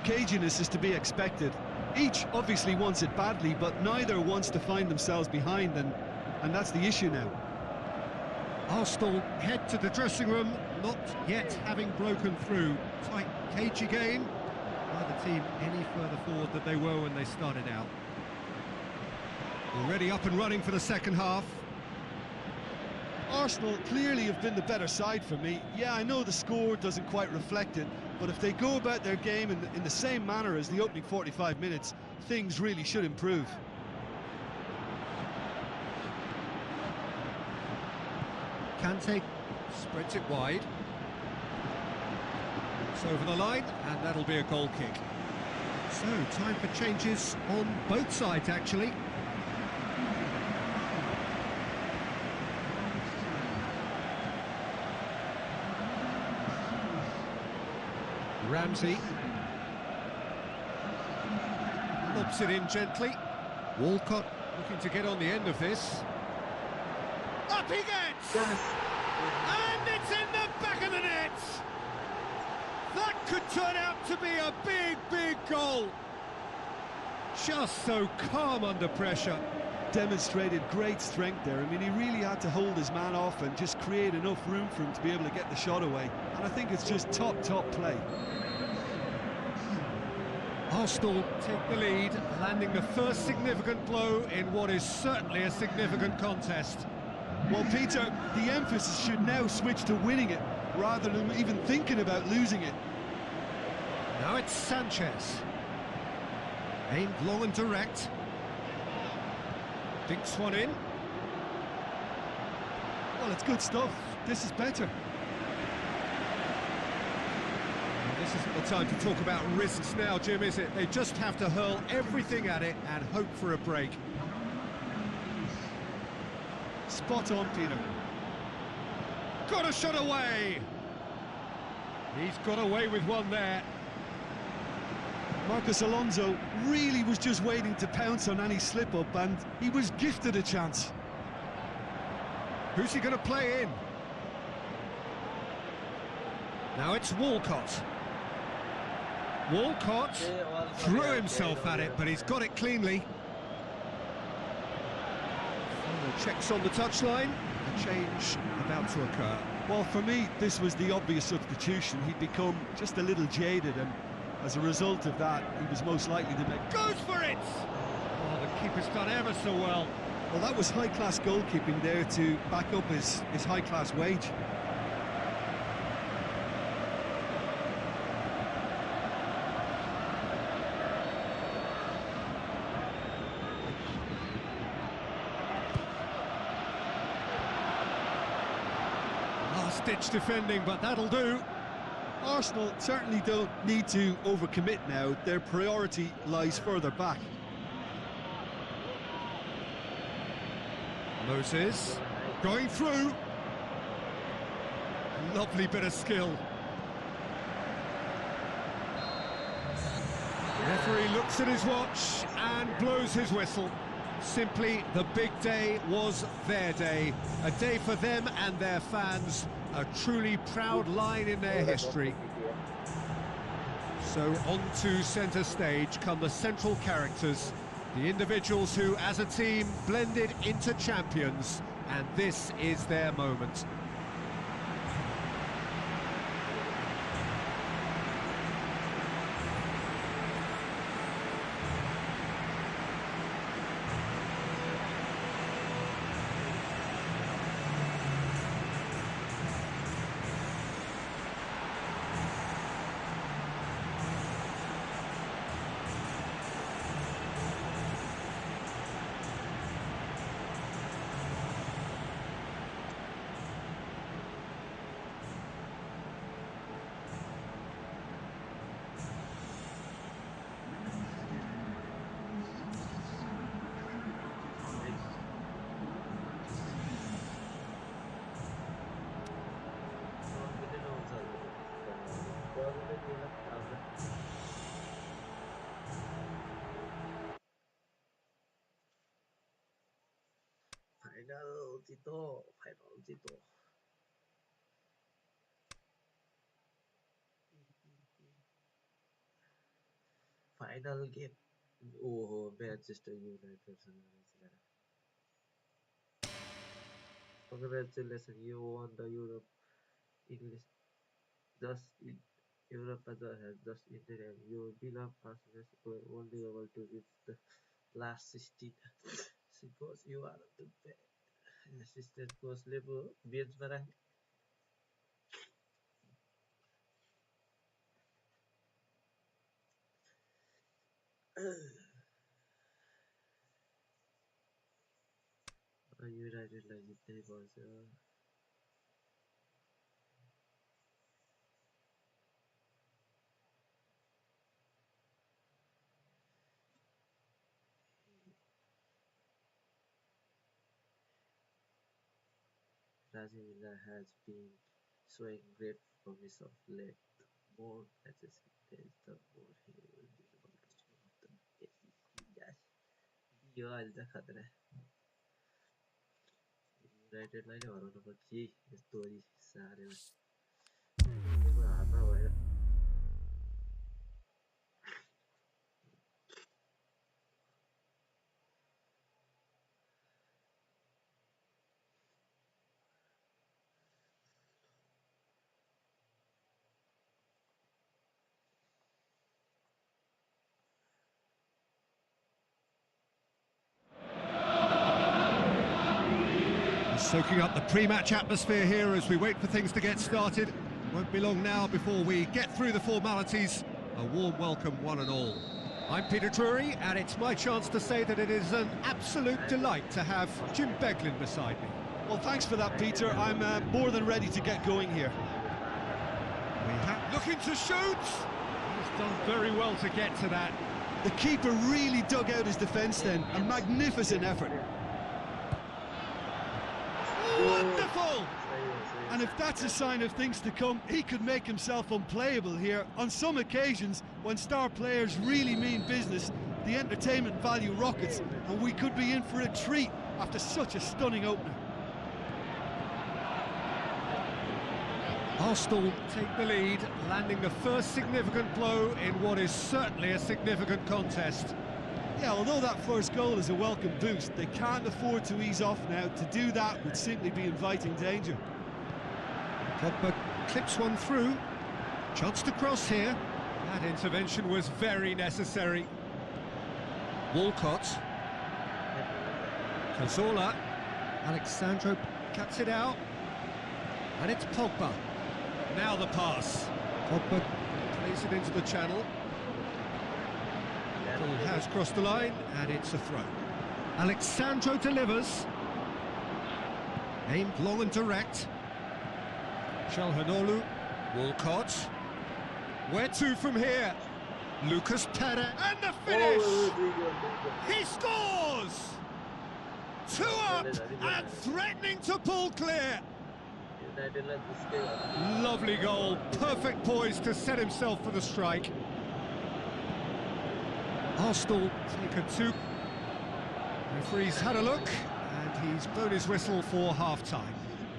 caginess is to be expected. Each obviously wants it badly, but neither wants to find themselves behind, and that's the issue now. Arsenal head to the dressing room, not yet having broken through. Tight, cagey game. Neither team any further forward than they were when they started out. Already up and running for the second half. Arsenal clearly have been the better side for me. Yeah, I know the score doesn't quite reflect it, but if they go about their game in the same manner as the opening 45 minutes, things really should improve. Kante spreads it wide. It's over the line, and that'll be a goal kick. So, time for changes on both sides, actually. Ramsey lobs it in gently. Walcott looking to get on the end of this. Up he gets! And it's in the back of the net! That could turn out to be a big, big goal. Just so calm under pressure. Demonstrated great strength there. I mean, he really had to hold his man off and just create enough room for him to be able to get the shot away. And I think it's just top play. Arsenal take the lead, landing the first significant blow in what is certainly a significant contest. Well, Peter, the emphasis should now switch to winning it, rather than even thinking about losing it. Now it's Sanchez. Aimed long and direct. Dinks one in. Well, it's good stuff. This is better. This isn't the time to talk about risks now, Jim, is it? They just have to hurl everything at it and hope for a break. Spot on, Peter. Got a shot away! He's got away with one there. Marcos Alonso really was just waiting to pounce on any slip-up, and he was gifted a chance. Who's he going to play in? Now it's Walcott. Walcott threw himself at it, but he's got it cleanly. Final checks on the touchline. A change about to occur. Well, for me, this was the obvious substitution. He'd become just a little jaded, and as a result of that, he was most likely to make... Goes for it! Oh, the keeper's done ever so well. Well, that was high-class goalkeeping there to back up his high-class wage. Last-ditch defending, but that'll do. Arsenal certainly don't need to overcommit now. Their priority lies further back. Moses going through. Lovely bit of skill. The referee looks at his watch and blows his whistle. Simply, the big day was their day. A day for them and their fans. A truly proud line in their history. So on to centre stage come the central characters. The individuals who, as a team, blended into champions. And this is their moment. Final Tito. Final game. Oh, Manchester United. Congratulations, you won the Europe English. Just in Europe has just ended, and you belong as were only able to reach the last 16. Suppose you are the assistant coach level bench barang. United like जितने balls Brazil has been showing great promise of late. The more matches he plays, the more he will be able to show the ACC dash. यो अहिले त खतरा युनाइटेडलाई नै हराउनु पर्छ यस्तो सारेमा हातमा भएर Soaking up the pre-match atmosphere here as we wait for things to get started. Won't be long now before we get through the formalities. A warm welcome, one and all. I'm Peter Drury, and it's my chance to say that it is an absolute delight to have Jim Beglin beside me. Well, thanks for that, Peter. I'm more than ready to get going here. Looking to shoot! He's done very well to get to that. The keeper really dug out his defence then. A magnificent effort. Wonderful! And if that's a sign of things to come, he could make himself unplayable here. On some occasions, when star players really mean business, the entertainment value rockets, and we could be in for a treat after such a stunning opener. Arsenal take the lead, landing the first significant blow in what is certainly a significant contest. Yeah, although that first goal is a welcome boost, they can't afford to ease off now. To do that would simply be inviting danger. Pogba clips one through. Chance to cross here. That intervention was very necessary. Walcott. Cazorla. Alexandro cuts it out. And it's Pogba. Now the pass. Pogba plays it into the channel. Ball has crossed the line, and it's a throw. Alexandro delivers. Aimed long and direct. Çalhanoğlu. Walcott. Where to from here? Lucas Perez. And the finish! He scores! 2 up and threatening to pull clear. Lovely goal. Perfect poise to set himself for the strike. Arsenal take a 2. Referee's had a look, and he's blown his whistle for half-time.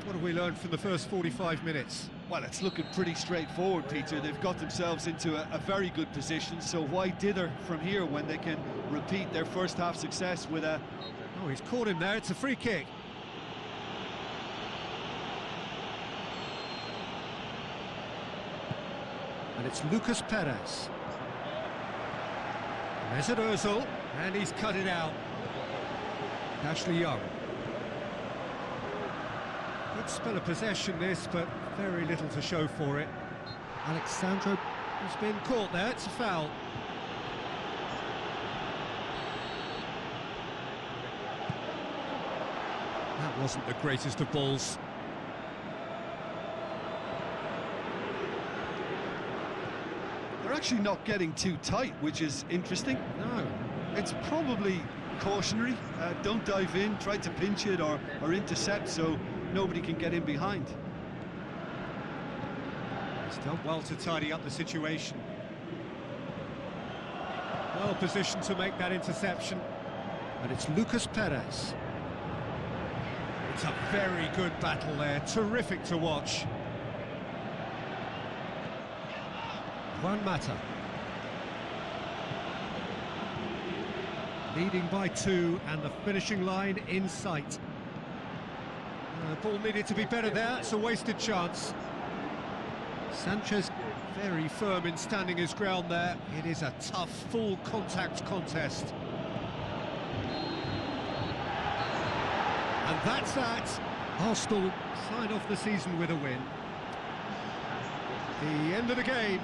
What have we learned from the first 45 minutes? Well, it's looking pretty straightforward, Peter. They've got themselves into a very good position, so why dither from here when they can repeat their first half success with a... Oh, he's caught him there, it's a free kick. And it's Lucas Perez. Mesut Ozil, and he's cut it out. Ashley Young. Good spell of possession this, but very little to show for it. Alexandro has been caught there, it's a foul. That wasn't the greatest of balls. They're actually not getting too tight, which is interesting. No. It's probably cautionary. Don't dive in, try to pinch it or intercept so nobody can get in behind. He's done well to tidy up the situation. Well positioned to make that interception. And it's Lucas Perez. It's a very good battle there, terrific to watch. Juan Mata. Leading by 2 and the finishing line in sight. The ball needed to be better there, it's a wasted chance. Sanchez very firm in standing his ground there. It is a tough, full contact contest. And that's that. Arsenal sign off the season with a win. The end of the game.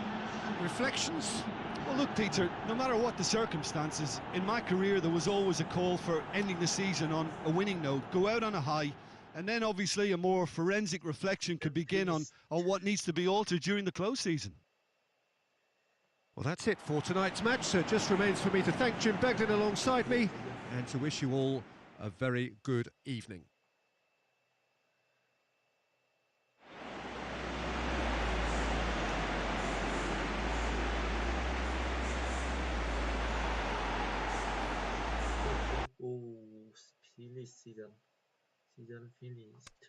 Reflections? Well, look, Peter, no matter what the circumstances, in my career there was always a call for ending the season on a winning note, go out on a high, and then obviously a more forensic reflection could begin on what needs to be altered during the close season. Well, that's it for tonight's match, so it just remains for me to thank Jim Begden alongside me and to wish you all a very good evening. Oh, finished season finished.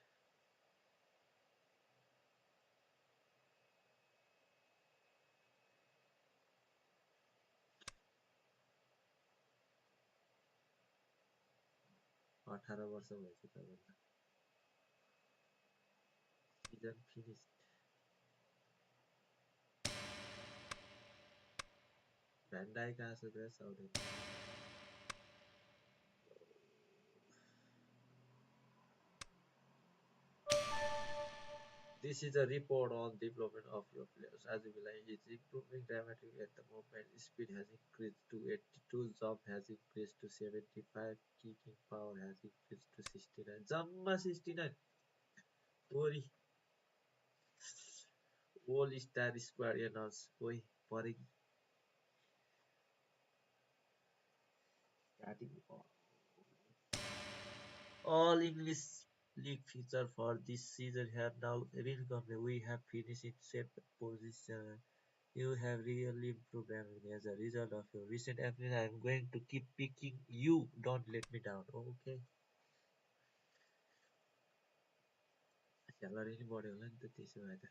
अठार वर्ष भएछ तपाईलाई season finished. Van Dijk कहाँ छ त south This is a report on development of your players. As you like, it's improving dramatically at the moment. Speed has increased to 82, jump has increased to 75, kicking power has increased to 69. Jamma 69. Ori. All star squad announced. Oi, pari. Starting all English League feature for this season have now been confirmed. We have finished in 7th position. You have really improved as a result of your recent efforts. I am going to keep picking you. Don't let me down. Okay. Salary ni बढ्यो होला नि त त्यसो भए त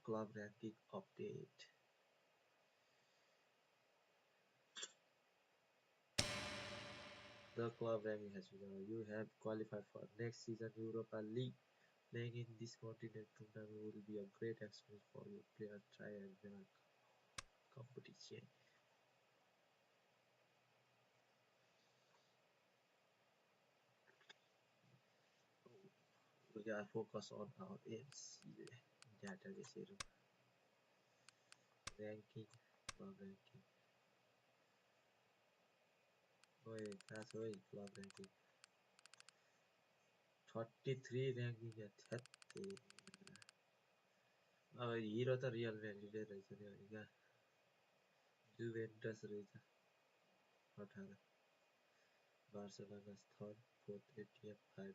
club ranking update. The club ranking has been you have qualified for next season Europa League. Playing in this continent tournament will be a great experience for your players. Try and win competition. We are focused on our MC database ranking, club ranking. Wait, that's why club ranking. 33 ranking at अब हिरो त real Madrid रहेछ नि अनि कहाँ Juventus रहेछ 18 Barcelona 3rd 4th ATM 5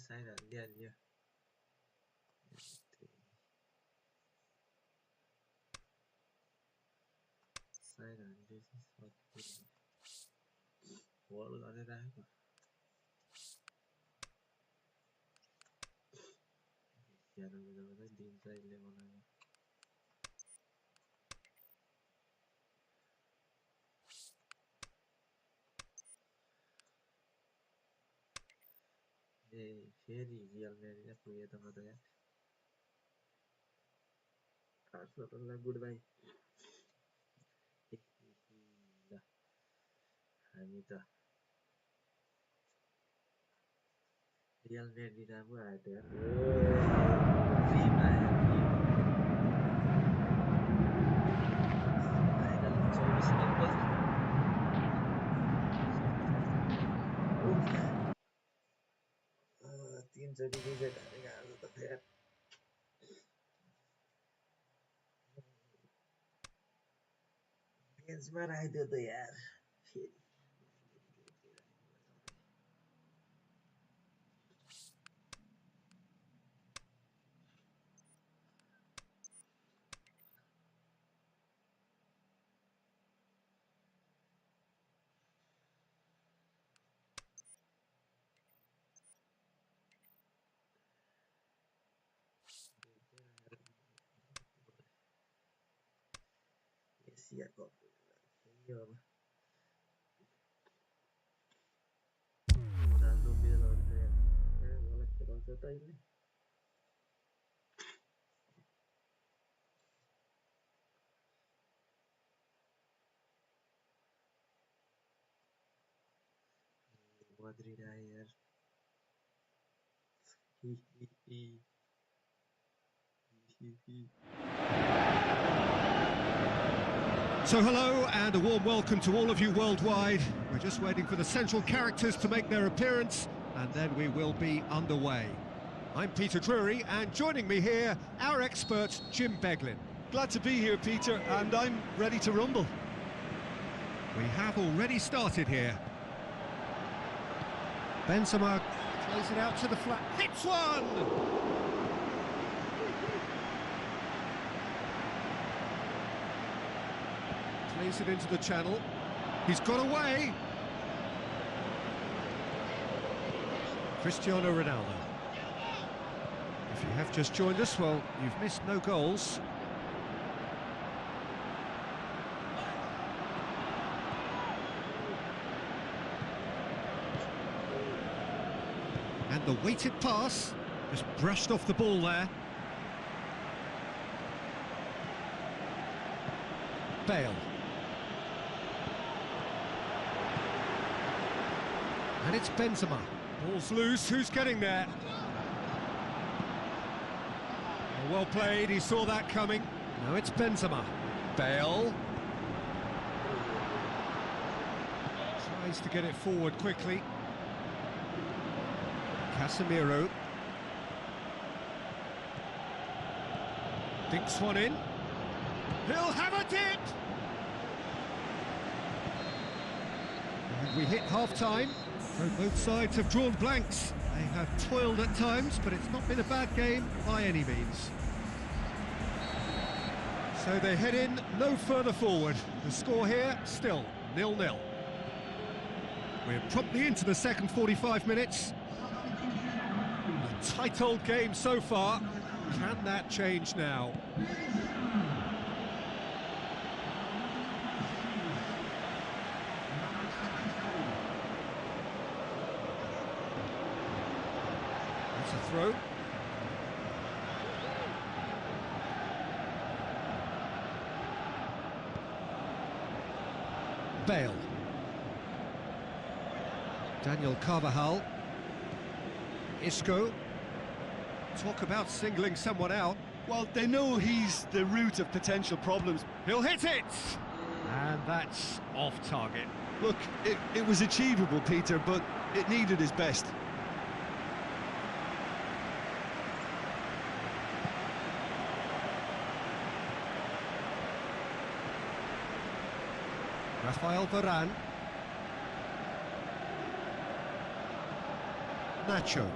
sign हालिहाल्यो sign हालिदिएपछि सक्यो होल्ड गरेर राखेको ज्यादा बेला दिन्छ यसले बनाएको ए फेरि रियल म्याड्रिड पुगे त म त यार आर्सेनललाई गुड बाई ल हामी त रियल म्याड्रिड आफू आयो त यार फ्रीमा आयो फाइनल 24 नम्बर तीनचोटि रिजेक्ट हारेको आज त यार बेन्चमा राखिदियो त यार फेरि एसिया कप खेल्यो अब राम्रो बेलहरू त यार मलाई खेलाउँछ त अहिले मद्रिड आयो यार So hello and a warm welcome to all of you worldwide. We're just waiting for the central characters to make their appearance and then we will be underway. I'm Peter Drury and joining me here, our expert Jim Beglin. Glad to be here, Peter, and I'm ready to rumble. We have already started here. Benzema plays it out to the flat, hits one! Plays it into the channel. He's got away. Cristiano Ronaldo. If you have just joined us, well, you've missed no goals. And the weighted pass just brushed off the ball there. Bale. And it's Benzema. Ball's loose, who's getting there? Well played, he saw that coming. Now it's Benzema. Bale. Tries to get it forward quickly. Casemiro. Dinks one in. He'll have a dip! And we hit half-time. So both sides have drawn blanks. They have toiled at times, but it's not been a bad game by any means. So they head in no further forward. The score here, still 0-0. We're promptly into the second 45 minutes. A tight old game so far. Can that change now? That's a throw. Bale. Daniel Carvajal. Isco. Talk about singling someone out. Well, they know he's the root of potential problems. He'll hit it! And that's off target. Look, it was achievable, Peter, but it needed his best. Rafael Varane. Nacho.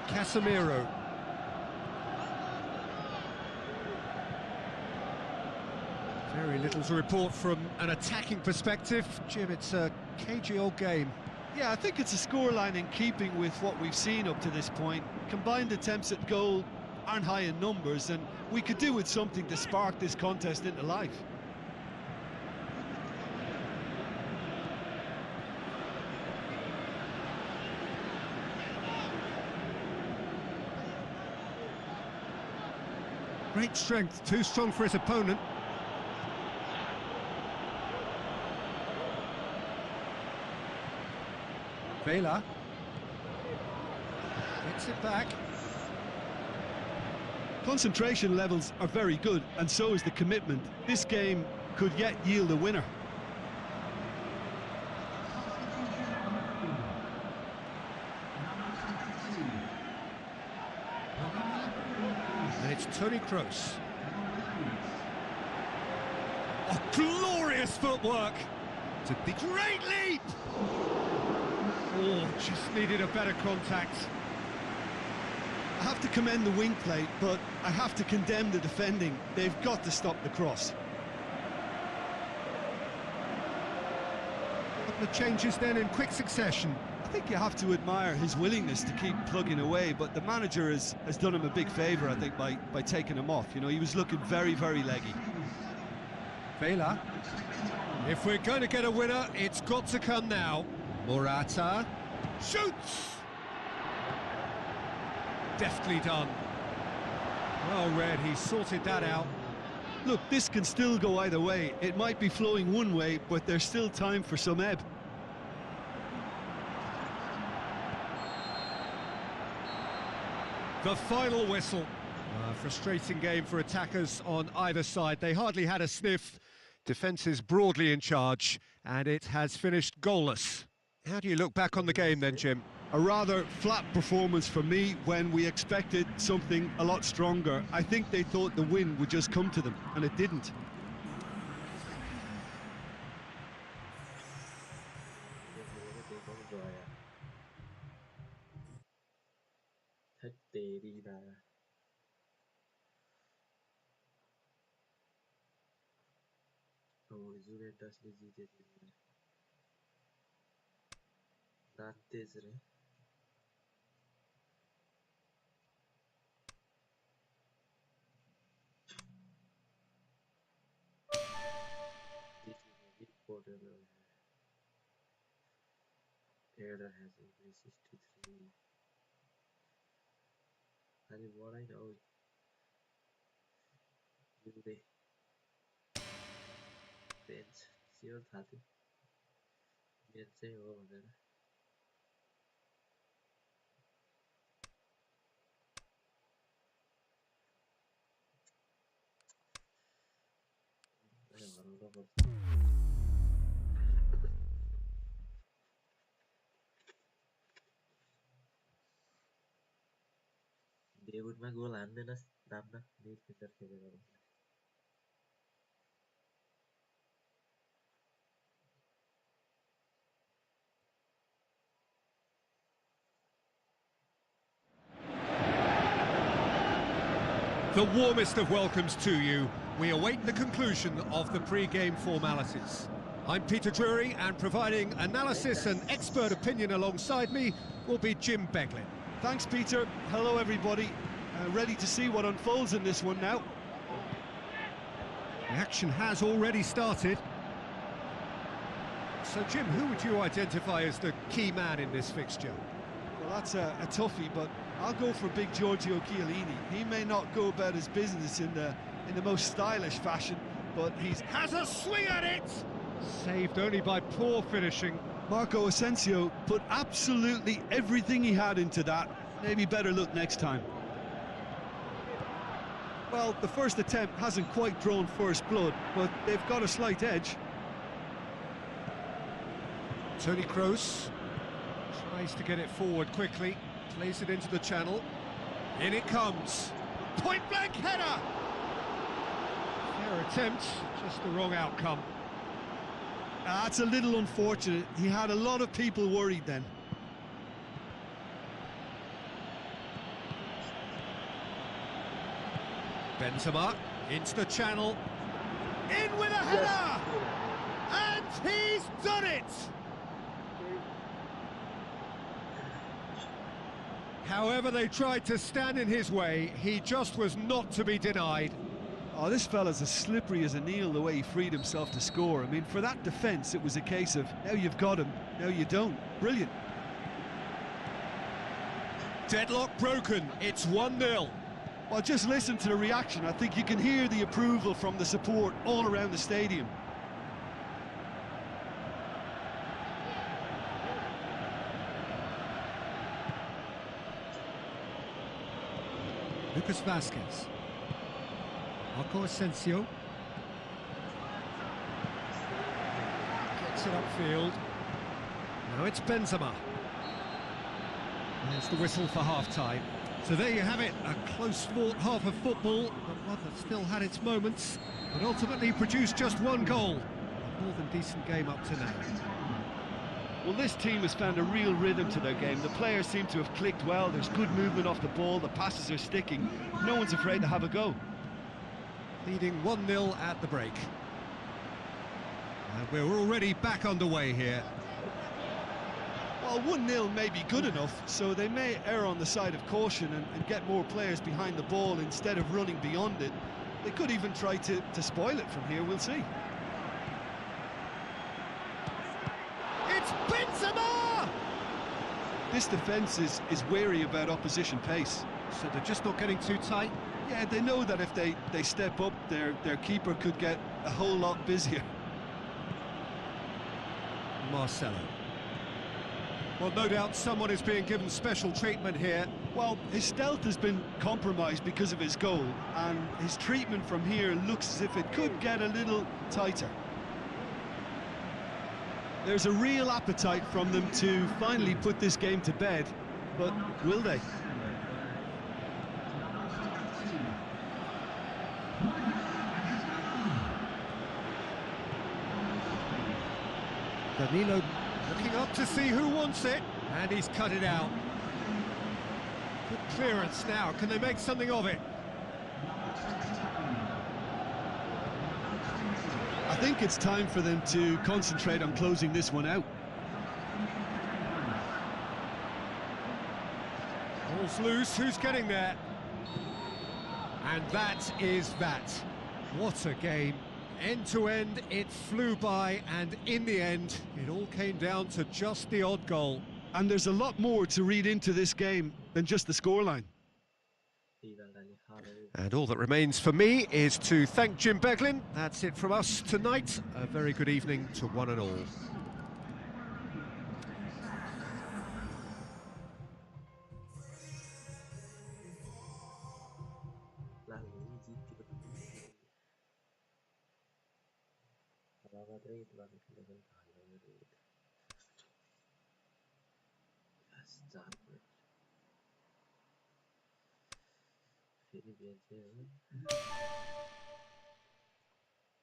Casemiro. Very little to report from an attacking perspective. Jim, it's a cagey old game. Yeah, I think it's a scoreline in keeping with what we've seen up to this point. Combined attempts at goal aren't high in numbers, and we could do with something to spark this contest into life. Great strength, too strong for his opponent. Vela gets it back. Concentration levels are very good, and so is the commitment. This game could yet yield a winner. And it's Toni Kroos. Oh, glorious footwork! To the great leap! Oh, just needed a better contact. I have to commend the wing play, but I have to condemn the defending. They've got to stop the cross. A couple of changes then in quick succession. I think you have to admire his willingness to keep plugging away, but the manager has done him a big favour, I think, by taking him off. You know, he was looking very, very leggy. Vela. If we're going to get a winner, it's got to come now. Morata shoots! Deftly done. Well read, he sorted that out. Look, this can still go either way. It might be flowing one way, but there's still time for some ebb. The final whistle. A frustrating game for attackers on either side. They hardly had a sniff. Defence is broadly in charge, and it has finished goalless. How do you look back on the game then, Jim? A rather flat performance for me when we expected something a lot stronger. I think they thought the win would just come to them, and it didn't. तेज रे Error has increased 63. And what I know, you the bench, zero 30. Bench say over there. डेब्युटमा गोल हान्दैन राम्रो midfielder खेलेर हुन्छ The warmest of welcomes to you. We await the conclusion of the pre-game formalities. I'm Peter Drury, and providing analysis and expert opinion alongside me will be Jim Beglin. Thanks, Peter. Hello, everybody. Ready to see what unfolds in this one now. The action has already started. So, Jim, who would you identify as the key man in this fixture? Well, that's a toughie, but I'll go for big Giorgio Chiellini. He may not go about his business in the most stylish fashion, but he has a swing at it! Saved only by poor finishing. Marco Asensio put absolutely everything he had into that. Maybe better look next time. Well, the first attempt hasn't quite drawn first blood, but they've got a slight edge. Toni Kroos tries to get it forward quickly, plays it into the channel. In it comes. Point-blank header! Fair attempt, just the wrong outcome. That's a little unfortunate. He had a lot of people worried then. Benzema into the channel. In with a header! And he's done it! However they tried to stand in his way, he just was not to be denied. Oh, this fella's as slippery as an eel the way he freed himself to score. I mean, for that defence, it was a case of, now you've got him, now you don't. Brilliant. Deadlock broken, it's 1-0. Well, just listen to the reaction. I think you can hear the approval from the support all around the stadium. Lucas Vasquez. Marco Asensio. Gets it upfield. Now it's Benzema. There's the whistle for half-time. So there you have it, a close-fought half of football, but one that still had its moments, but ultimately produced just one goal. A more than decent game up to now. Well, this team has found a real rhythm to their game. The players seem to have clicked well. There's good movement off the ball. The passes are sticking. No one's afraid to have a go. Leading 1-0 at the break. And we're already back underway here. Well, 1-0 may be good enough, so they may err on the side of caution and get more players behind the ball instead of running beyond it. They could even try to spoil it from here, we'll see. It's Benzema! This defence is wary about opposition pace. So they're just not getting too tight? Yeah, they know that if they step up, their keeper could get a whole lot busier. Marcelo. Well, no doubt someone is being given special treatment here. Well, his stealth has been compromised because of his goal, and his treatment from here looks as if it could get a little tighter. There's a real appetite from them to finally put this game to bed, but will they? Danilo looking up to see who wants it, and he's cut it out. Good clearance now, can they make something of it? I think it's time for them to concentrate on closing this one out. Ball's loose, who's getting there? And that is that. What a game. End to end, it flew by, and in the end, it all came down to just the odd goal. And there's a lot more to read into this game than just the scoreline. And all that remains for me is to thank Jim Beglin. That's it from us tonight. A very good evening to one and all.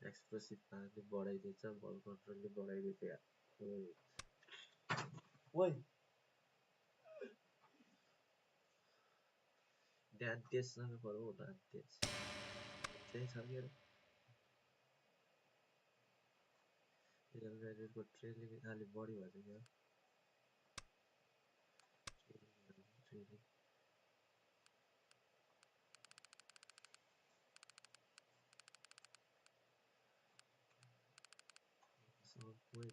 Expressive पाराले बढाइदिन्छ बल कन्ट्रोलले बढाइदिन्छ यार ओइ ध्यान त्यससँग पर्यो ध्यान त्यस चाहिँ छ के रियल म्याड्रिडको ट्रेनिङ अलि बढी भन्छ क्या training point.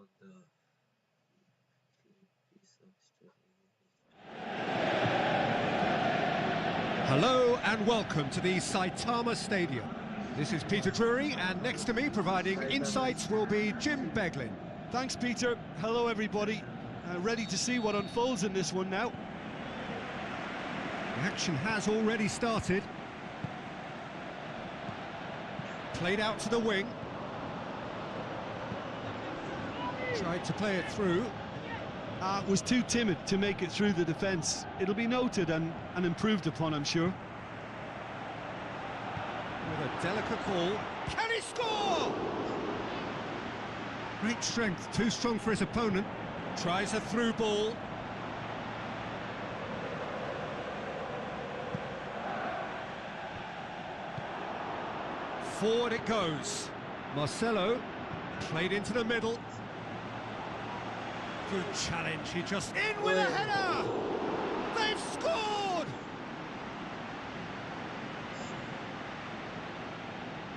on the piece of story. Hello and welcome to the Saitama Stadium. This is Peter Drury, and next to me providing insights will be Jim Beglin. Thanks, Peter. Hello, everybody. Ready to see what unfolds in this one now. The action has already started. Played out to the wing. Tried to play it through. Was too timid to make it through the defence. It'll be noted and improved upon, I'm sure. With a delicate ball. Can he score? Great strength, too strong for his opponent. Tries a through ball. Forward it goes. Marcelo played into the middle. Good challenge, he just in with a header! They've scored!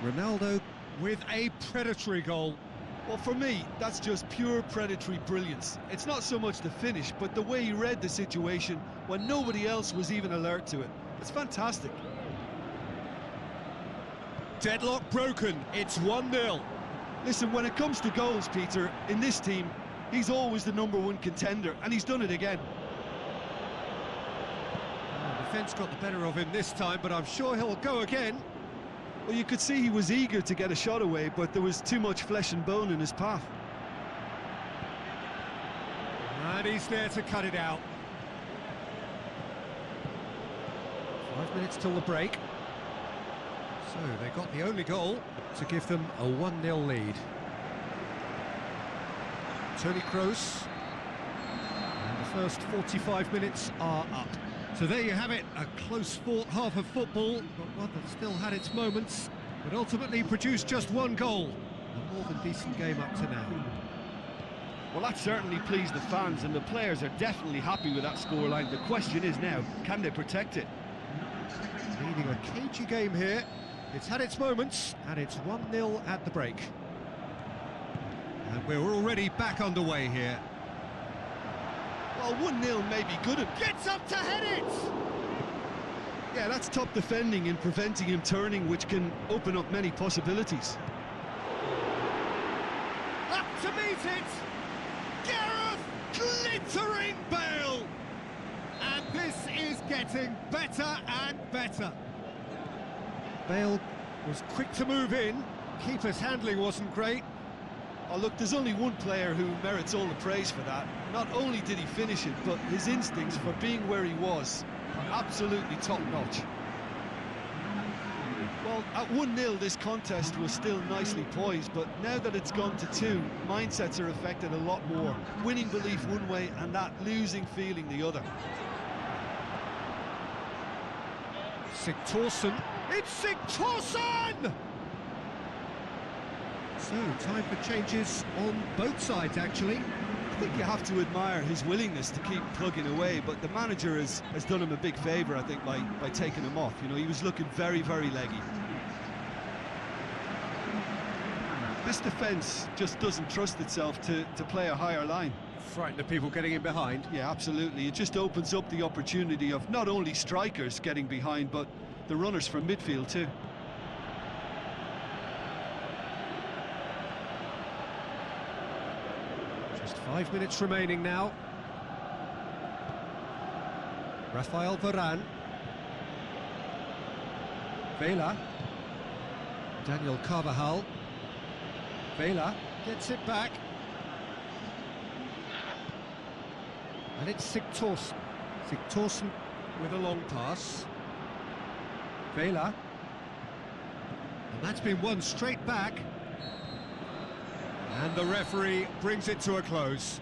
Ronaldo with a predatory goal. Well, for me, that's just pure predatory brilliance. It's not so much the finish, but the way he read the situation when nobody else was even alert to it. It's fantastic. Deadlock broken, it's 1-0. Listen, when it comes to goals, Peter, in this team, he's always the #1 contender, and he's done it again. Defence got the better of him this time, but I'm sure he'll go again. Well, you could see he was eager to get a shot away, but there was too much flesh and bone in his path. And he's there to cut it out. 5 minutes till the break. So they got the only goal to give them a 1-0 lead. Toni Kroos. And the first 45 minutes are up. So there you have it, a close-fought half of football, but one that still had its moments, but ultimately produced just one goal. A more than decent game up to now. Well, that certainly pleased the fans, and the players are definitely happy with that scoreline. The question is now, can they protect it? Leading a cagey game here. It's had its moments, and it's 1-0 at the break. And we're already back underway here. Well, 1-0 may be good. Gets up to head it! Yeah, that's top defending and preventing him turning, which can open up many possibilities. Up to meet it! Gareth glittering Bale! And this is getting better and better. Bale was quick to move in. Keeper's handling wasn't great. Oh, look, there's only one player who merits all the praise for that. Not only did he finish it, but his instincts for being where he was are absolutely top-notch. Well, at 1-0, this contest was still nicely poised, but now that it's gone to 2, mindsets are affected a lot more. Winning belief one way and that losing feeling the other. Sigthorsson. It's Sigthorsson! So, time for changes on both sides, actually. I think you have to admire his willingness to keep plugging away, but the manager has done him a big favour, I think, by taking him off. You know, he was looking very, very leggy. This defence just doesn't trust itself to play a higher line. Frightened of people getting in behind. Yeah, absolutely. It just opens up the opportunity of not only strikers getting behind, but the runners from midfield too. Just 5 minutes remaining now. Rafael Varane. Vela. Daniel Carvajal. Vela gets it back. And it's Sigthorsson. Sigthorsson with a long pass. Vela. And that's been won straight back. And the referee brings it to a close.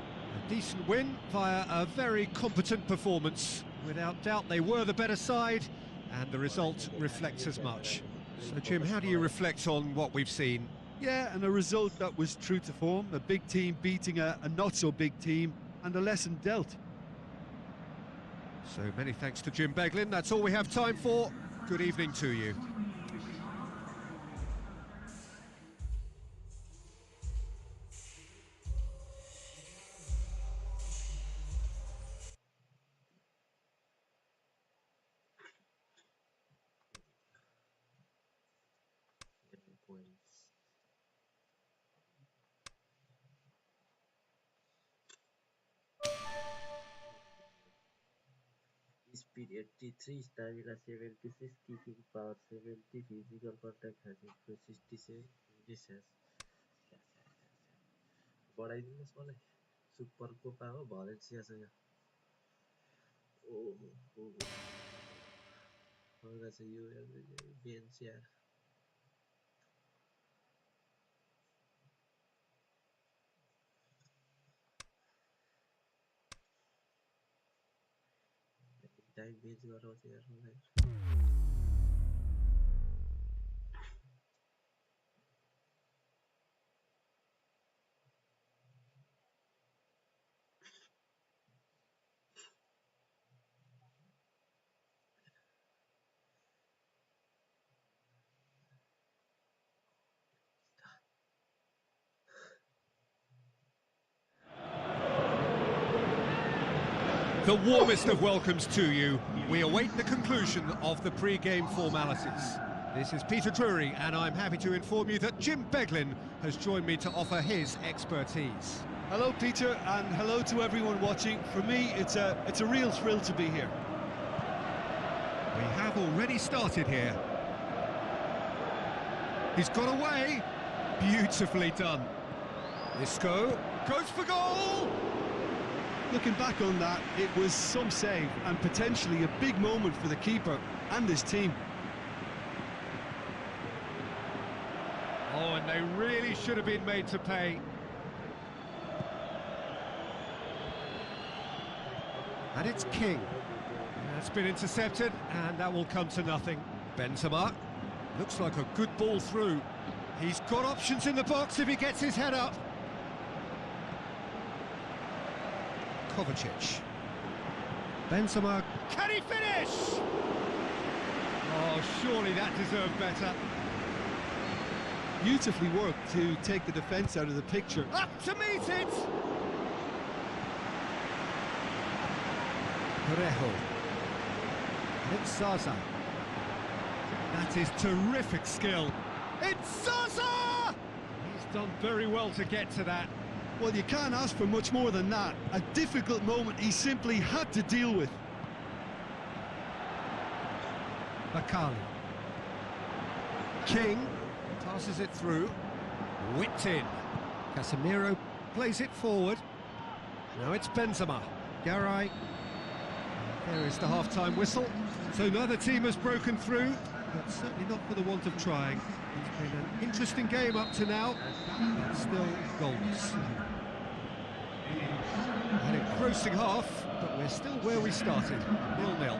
A decent win via a very competent performance. Without doubt, they were the better side, and the result reflects as much. So, Jim, how do you reflect on what we've seen? Yeah, and a result that was true to form. A big team beating a not-so-big team, and a lesson dealt. So many thanks to Jim Beglin. That's all we have time for. Good evening to you. points. Speed 83, stamina 76, kicking power 70, physical contact has improved 67, finishes. बढाइदिनुहोस् मलाई super Copa हो भलेन्सिया छ यो ओहो हल्का छ यो bench यार time bench गराउँछ यार मलाई The warmest of welcomes to you. We await the conclusion of the pre-game formalities. This is Peter Drury, and I'm happy to inform you that Jim Beglin has joined me to offer his expertise. Hello, Peter, and hello to everyone watching. For me, it's a real thrill to be here. We have already started here. He's got away. Beautifully done. Isco goes for goal. Looking back on that, it was some save and potentially a big moment for the keeper and his team. Oh, and they really should have been made to pay. And it's King. That's been intercepted, and that will come to nothing. Benzema looks like a good ball through. He's got options in the box if he gets his head up. Kovacic. Benzema, can he finish? Oh, surely that deserved better. Beautifully worked to take the defence out of the picture. Up to meet it! Parejo. And it's Zaza. That is terrific skill. It's Zaza! He's done very well to get to that. Well, you can't ask for much more than that. A difficult moment he simply had to deal with. Bakali. King passes it through. Whipped in. Casemiro plays it forward. Now it's Benzema. Garay. There is the half-time whistle. So neither team has broken through, but certainly not for the want of trying. It's been an interesting game up to now, but still goalless. An engrossing half, but we're still where we started, 0-0.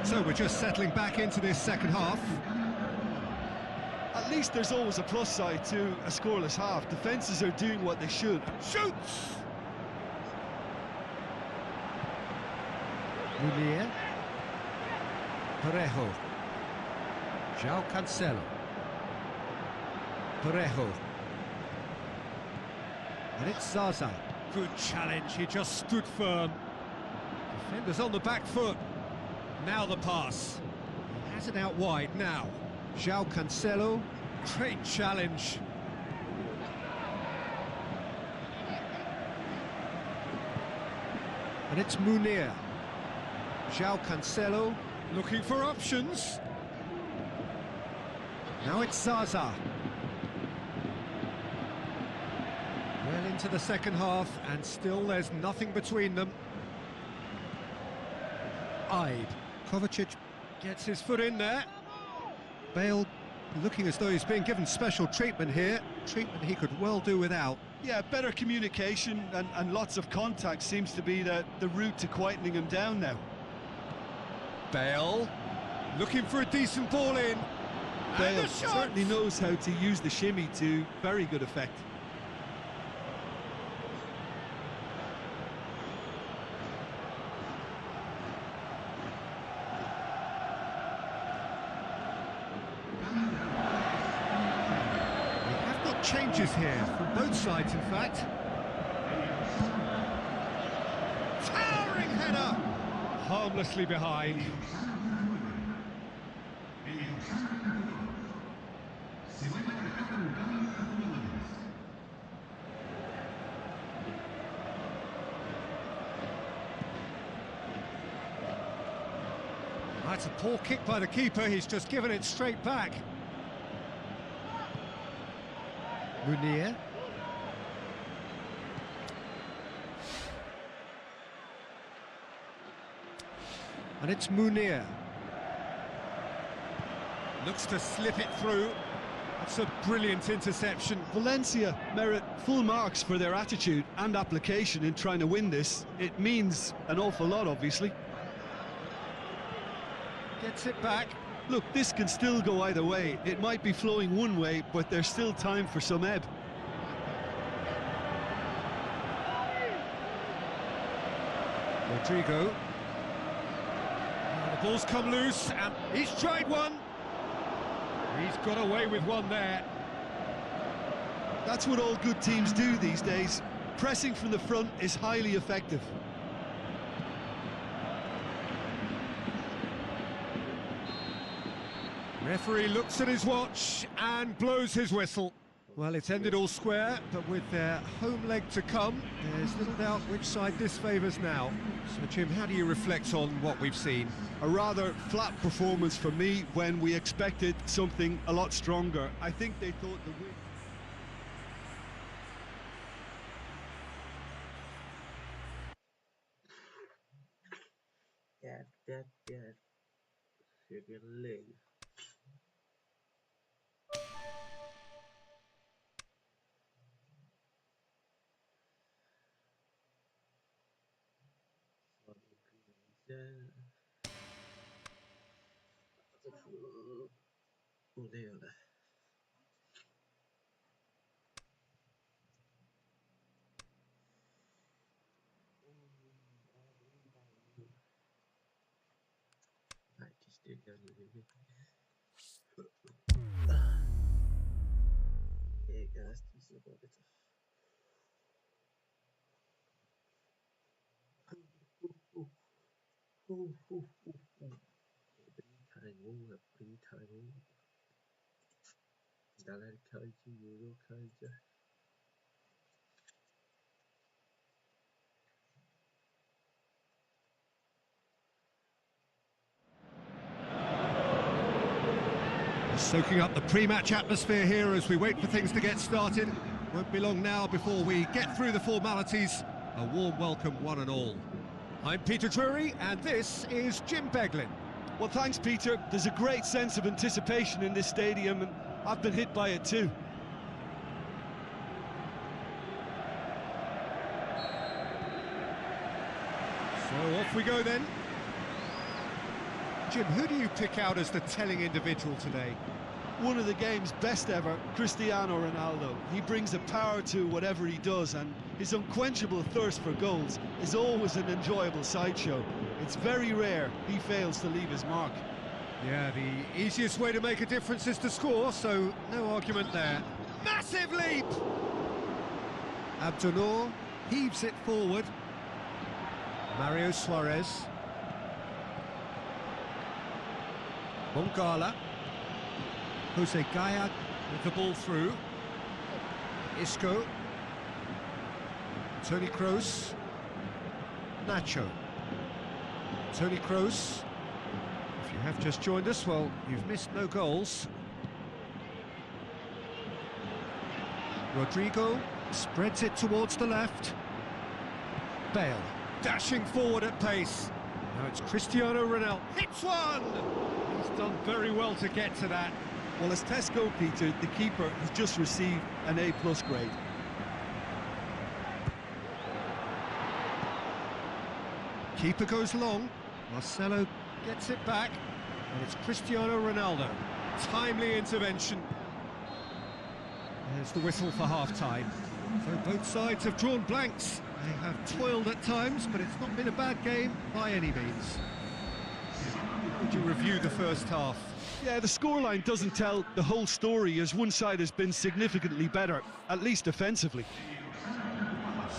So we're just settling back into this second half. At least there's always a plus side to a scoreless half. Defences are doing what they should. Shoots! Munier. Parejo. João Cancelo. Parejo. And it's Zaza. Good challenge, he just stood firm. Defenders on the back foot. Now the pass. He has it out wide now. João Cancelo. Great challenge. And it's Munier. João Cancelo looking for options. Now it's Zaza. Well into the second half, and still there's nothing between them. Ide. Kovacic gets his foot in there. Bale looking as though he's being given special treatment here. Treatment he could well do without. Yeah, better communication and lots of contact seems to be the route to quietening him down now. Bale looking for a decent ball in. Bale certainly knows how to use the shimmy to very good effect. We have got changes here from both sides, in fact. Towering header! Harmlessly behind. That's a poor kick by the keeper, he's just given it straight back. Munir. And it's Munir. Looks to slip it through. That's a brilliant interception. Valencia merit full marks for their attitude and application in trying to win this. It means an awful lot, obviously. Gets it back. Look, this can still go either way. It might be flowing one way, but there's still time for some ebb. Rodrigo. The ball's come loose, and he's tried one. He's got away with one there. That's what all good teams do these days. Pressing from the front is highly effective. Referee looks at his watch and blows his whistle. Well, it's ended all square, but with their home leg to come, there's little doubt which side this favours now. So, Jim, how do you reflect on what we've seen? A rather flat performance for me when we expected something a lot stronger. I think they thought the win... That second leg. Soaking up the pre-match atmosphere here as we wait for things to get started. Won't be long now before we get through the formalities. A warm welcome, one and all. I'm Peter Drury, and this is Jim Beglin. Well, thanks, Peter. There's a great sense of anticipation in this stadium, and I've been hit by it too. So off we go then. Jim, who do you pick out as the telling individual today? One of the game's best ever, Cristiano Ronaldo. He brings a power to whatever he does, and his unquenchable thirst for goals is always an enjoyable sideshow. It's very rare he fails to leave his mark. Yeah, the easiest way to make a difference is to score, so no argument there. Massive leap! Abdunor heaves it forward. Mario Suarez. Bongala. Jose Gaya with the ball through. Isco. Toni Kroos. Nacho. Toni Kroos. If you have just joined us, well, you've missed no goals. Rodrigo spreads it towards the left. Bale dashing forward at pace. Now it's Cristiano Ronaldo. Hits one! He's done very well to get to that. Well, as tests go, Peter, the keeper has just received an A+ grade. Keeper goes long. Marcelo gets it back. And it's Cristiano Ronaldo. Timely intervention. There's the whistle for half-time. So both sides have drawn blanks. They have toiled at times, but it's not been a bad game by any means. Would you review the first half? Yeah, the scoreline doesn't tell the whole story, as one side has been significantly better, at least offensively.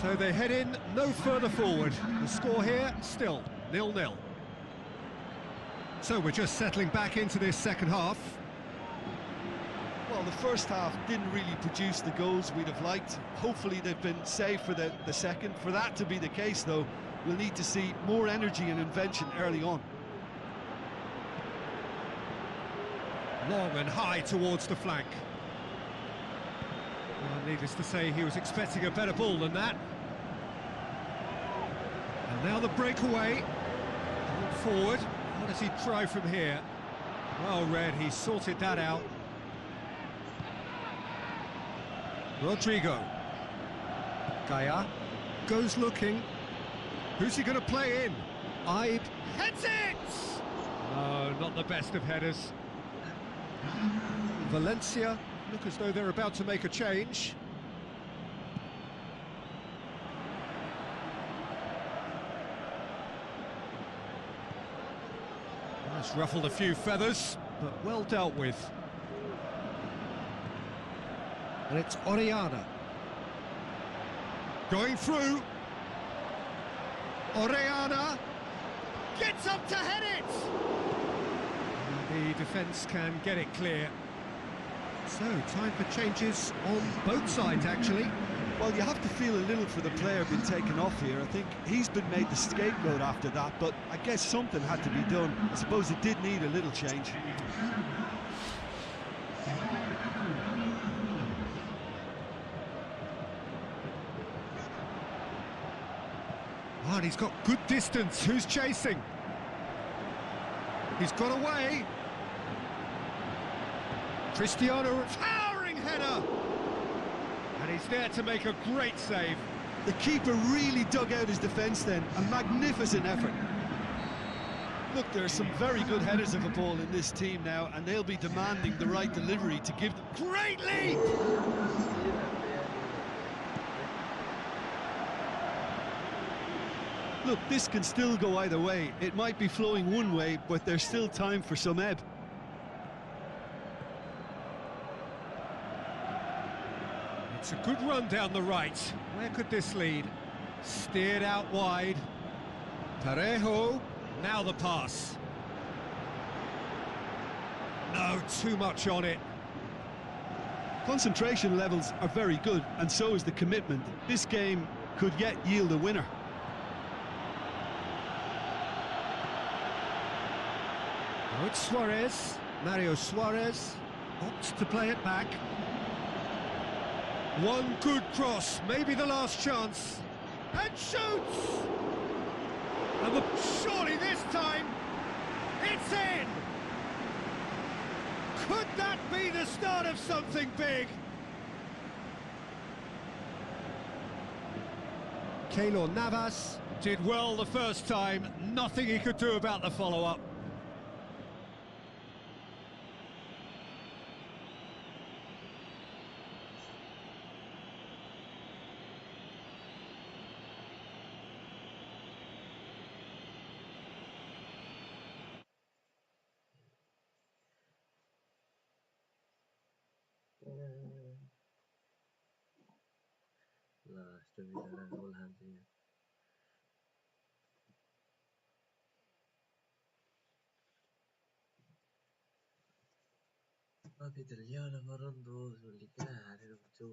So they head in no further forward. The score here, still 0-0. So we're just settling back into this second half. Well, the first half didn't really produce the goals we'd have liked. Hopefully they've been saved for the second. For that to be the case, though, we'll need to see more energy and invention early on. Long and high towards the flank. Well, needless to say, he was expecting a better ball than that. And now the breakaway. Going forward. What does he try from here? Well read, he sorted that out. Rodrigo. Gaia goes looking. Who's he going to play in? Ibe heads it! No, not the best of headers. Valencia look as though they're about to make a change. That's ruffled a few feathers, but well dealt with. And it's Orellana. Going through. Orellana gets up to head it! And the defence can get it clear. So, time for changes on both sides, actually. Well, you have to feel a little for the player being taken off here. I think he's been made the scapegoat after that, but I guess something had to be done. I suppose it did need a little change. Oh, and he's got good distance. Who's chasing? He's got away. Cristiano, towering header! And he's there to make a great save. The keeper really dug out his defence then. A magnificent effort. Look, there are some very good headers of a ball in this team now, and they'll be demanding the right delivery to give them... Great lead! Look, this can still go either way. It might be flowing one way, but there's still time for some ebb. It's a good run down the right. Where could this lead? Steered out wide. Parejo. Now the pass. No, too much on it. Concentration levels are very good, and so is the commitment. This game could yet yield a winner. Oh, it's Suarez. Mario Suarez opts to play it back. One good cross, maybe the last chance. And shoots! And surely this time, it's in! Could that be the start of something big? Keylor Navas did well the first time, nothing he could do about the follow-up. Last bicara goal hasil. Tapi terlihat orang tu sulit lah, ada lucu.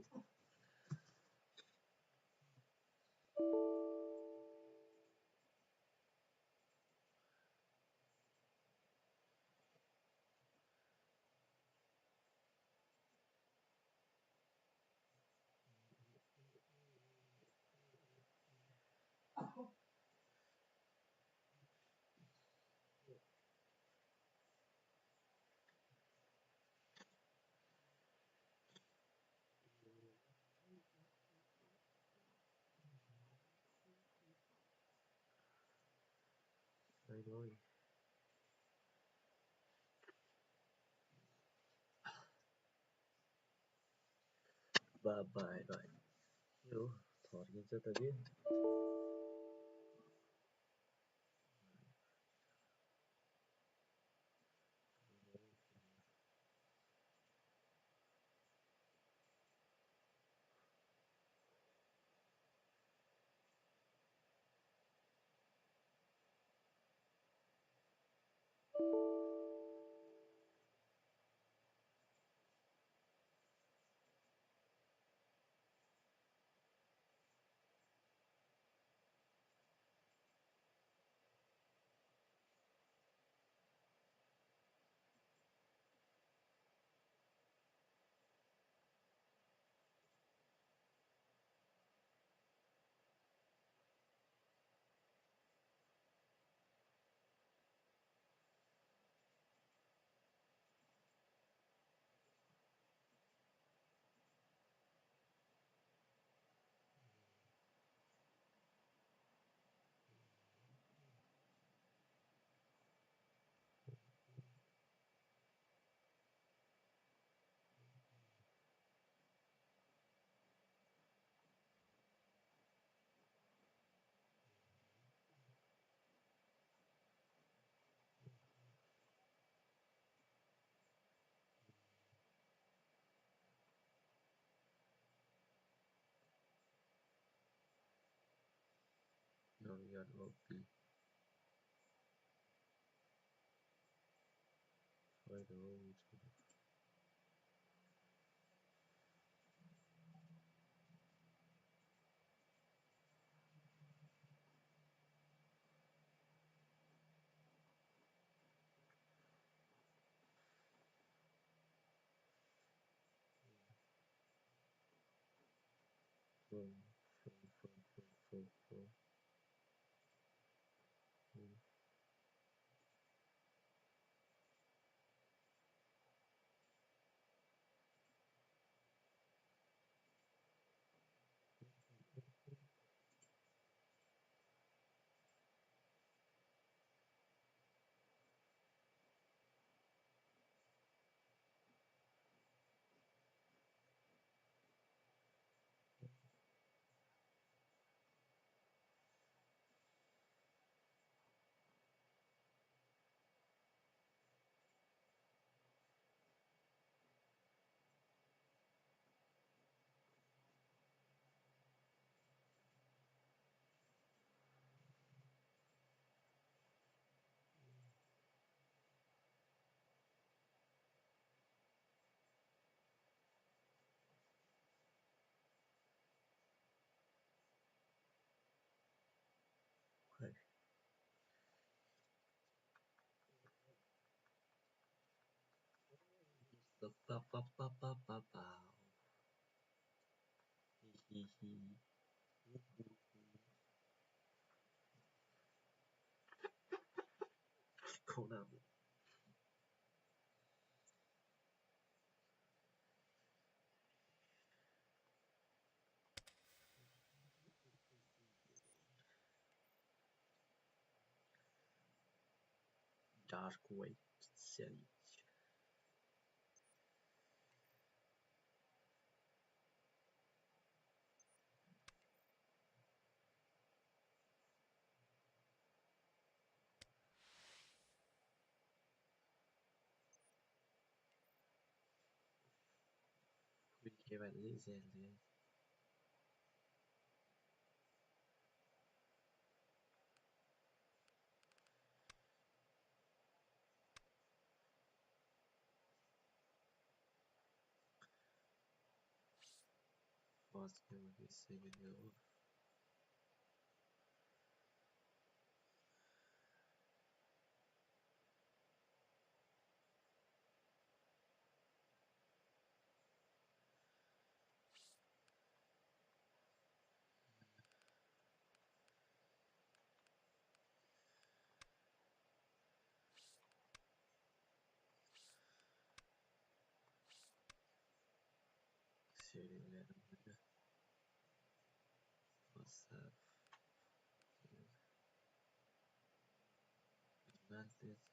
Rồi. Bye bye rồi. Yo, thọt cái cho ta biết. You're OP. Why the hell? Full. Konami. Dark Weight Series. Quickie và Legend. First game is second game. Series 11. First half. Advantage.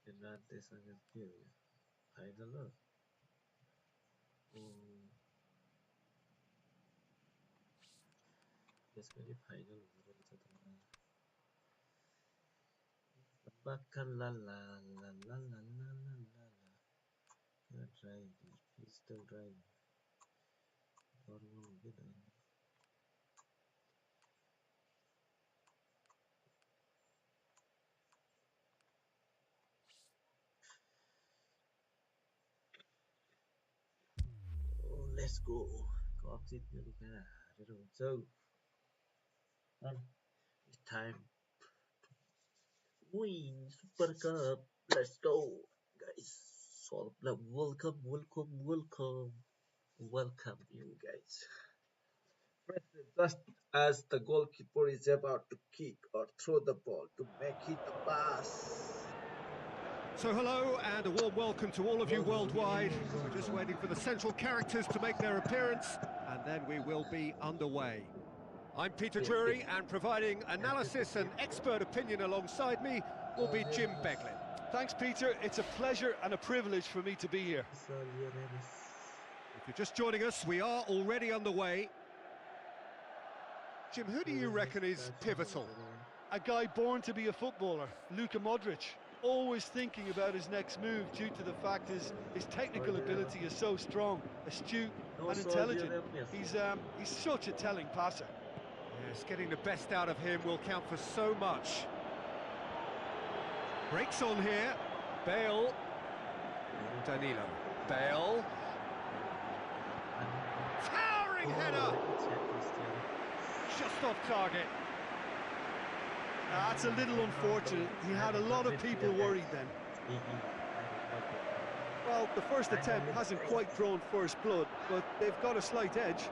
Advantage against you. Final. Oh. Basically final. Bakal la la la la la la la la la. You're trying this. He's still trying. Normal good. Oh, let's go. Có opposite nữa đi cả. Để rồi chơi. It's time. Win Super Cup. Let's go, guys. Welcome you guys. Just as the goalkeeper is about to kick or throw the ball to make it a pass. So hello and a warm welcome to all of you worldwide. We're just waiting for the central characters to make their appearance and then we will be underway. I'm Peter Drury and providing analysis and expert opinion alongside me will be Jim Beglin. Thanks, Peter. It's a pleasure and a privilege for me to be here. If you're just joining us, we are already underway. Jim, who do you reckon is pivotal? A guy born to be a footballer, Luka Modric. Always thinking about his next move due to the fact his technical ability is so strong, astute and intelligent. He's such a telling passer. Yes, getting the best out of him will count for so much. Breaks on here. Bale. Danilo. Bale. Towering header! Just off target. That's a little unfortunate. He had a lot of people worried then. Well, the first attempt hasn't quite drawn first blood, but they've got a slight edge.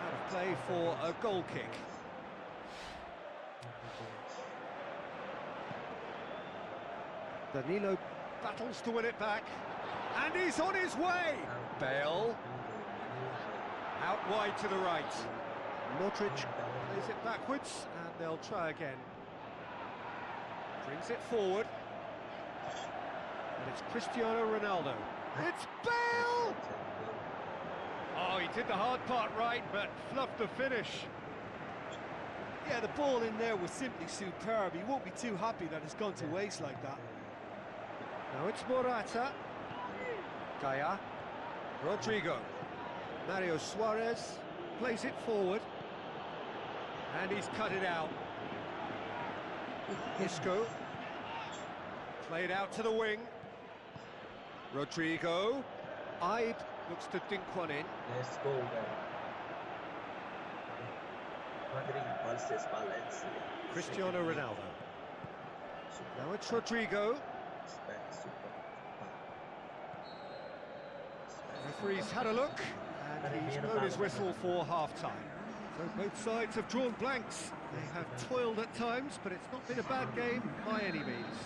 Out of play for a goal kick. Danilo battles to win it back. And he's on his way! Bale. Out wide to the right. Modric plays it backwards, and they'll try again. Brings it forward. And it's Cristiano Ronaldo. It's Bale! Oh, he did the hard part right, but fluffed the finish. Yeah, the ball in there was simply superb. He won't be too happy that it's gone to waste like that. Now it's Morata. Kaya. Rodrigo. Mario Suarez plays it forward. And he's cut it out. Isco. Played out to the wing. Rodrigo. Ibe looks to dink one in. Let's go then. Cristiano Ronaldo. Now it's Rodrigo. Referee's had a look, and he's blown his whistle for half-time. So both sides have drawn blanks. They have toiled at times, but it's not been a bad game by any means.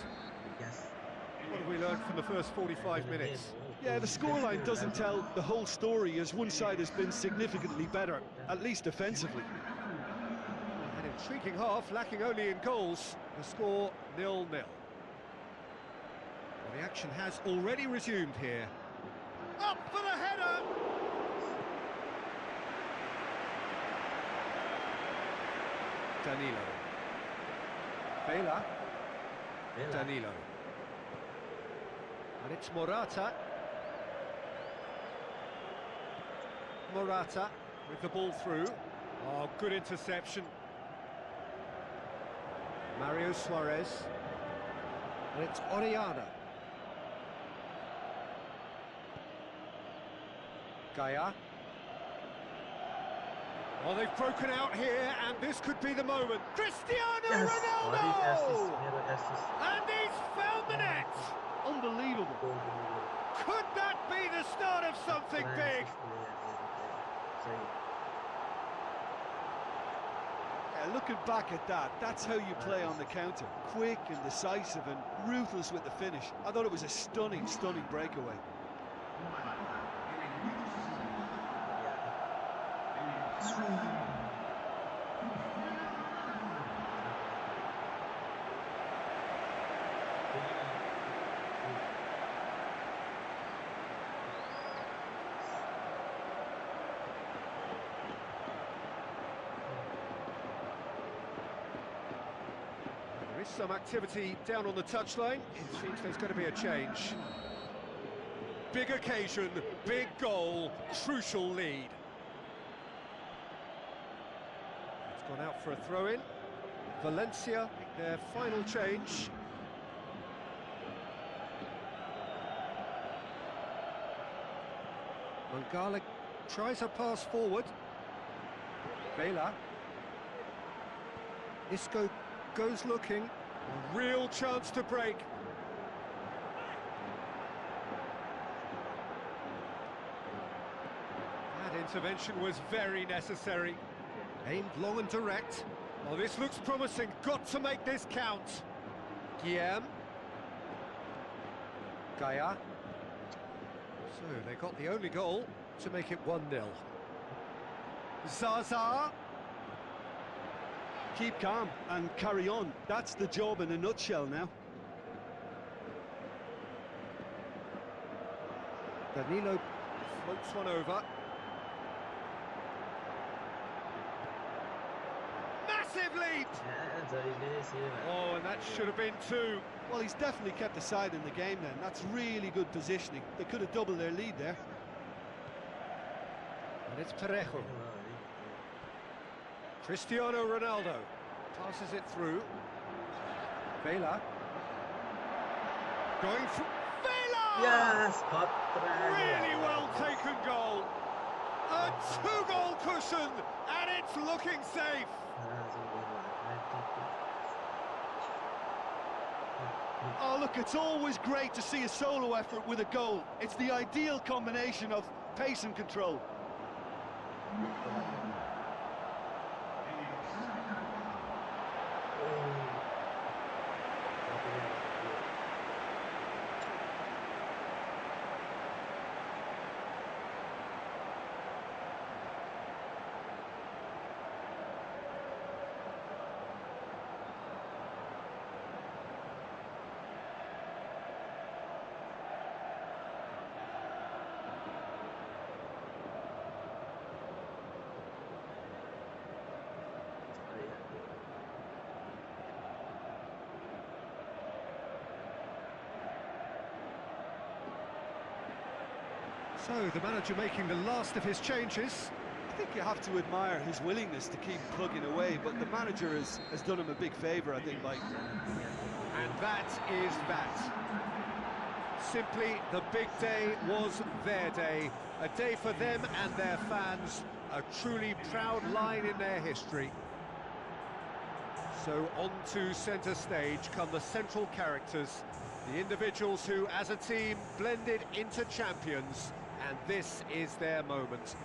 What have we learned from the first 45 minutes? Yeah, the scoreline doesn't tell the whole story, as one side has been significantly better, at least defensively. An intriguing half, lacking only in goals. The score 0-0. Well, the action has already resumed here. Up for the header! Danilo. Vela. Danilo. And it's Morata. Morata with the ball through. Oh, good interception. Mario Suarez. And it's Oriana. Gaia. Oh, they've broken out here, and this could be the moment. Cristiano Ronaldo! And he's found the net! Unbelievable. Could that be the start of something big? Yeah, looking back at that, that's how you play on the counter. Quick and decisive and ruthless with the finish. I thought it was a stunning, stunning breakaway. There is some activity down on the touchline. It seems there's going to be a change. Big occasion, big goal, crucial lead. It's gone out for a throw-in. Valencia, their final change. Mangala tries a pass forward. Vela. Isco goes looking. A real chance to break. That intervention was very necessary. Aimed long and direct. Oh, this looks promising. Got to make this count. Guillaume. Gaia. So they got the only goal to make it 1-0. Zaza. Keep calm and carry on. That's the job in a nutshell now. Danilo floats one over. Massive massive lead. Oh, and that should have been two. Well, he's definitely kept the side in the game then. That's really good positioning. They could have doubled their lead there. And it's Parejo. Cristiano Ronaldo passes it through. Vela. Going for Vela! Yes, Really well taken goal. A two-goal cushion, and it's looking safe. Oh, look, it's always great to see a solo effort with a goal. It's the ideal combination of pace and control. So, the manager making the last of his changes. I think you have to admire his willingness to keep plugging away, but the manager has done him a big favour, I think, Mike. And that is that. Simply, the big day was their day. A day for them and their fans. A truly proud line in their history. So, on to centre stage come the central characters. The individuals who, as a team, blended into champions. And this is their moment.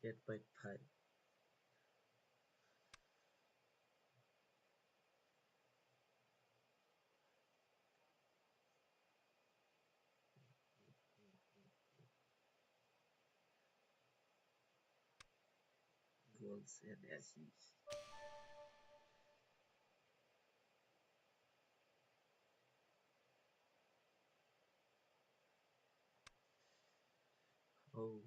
Get by 5. Goals and assists. Oh.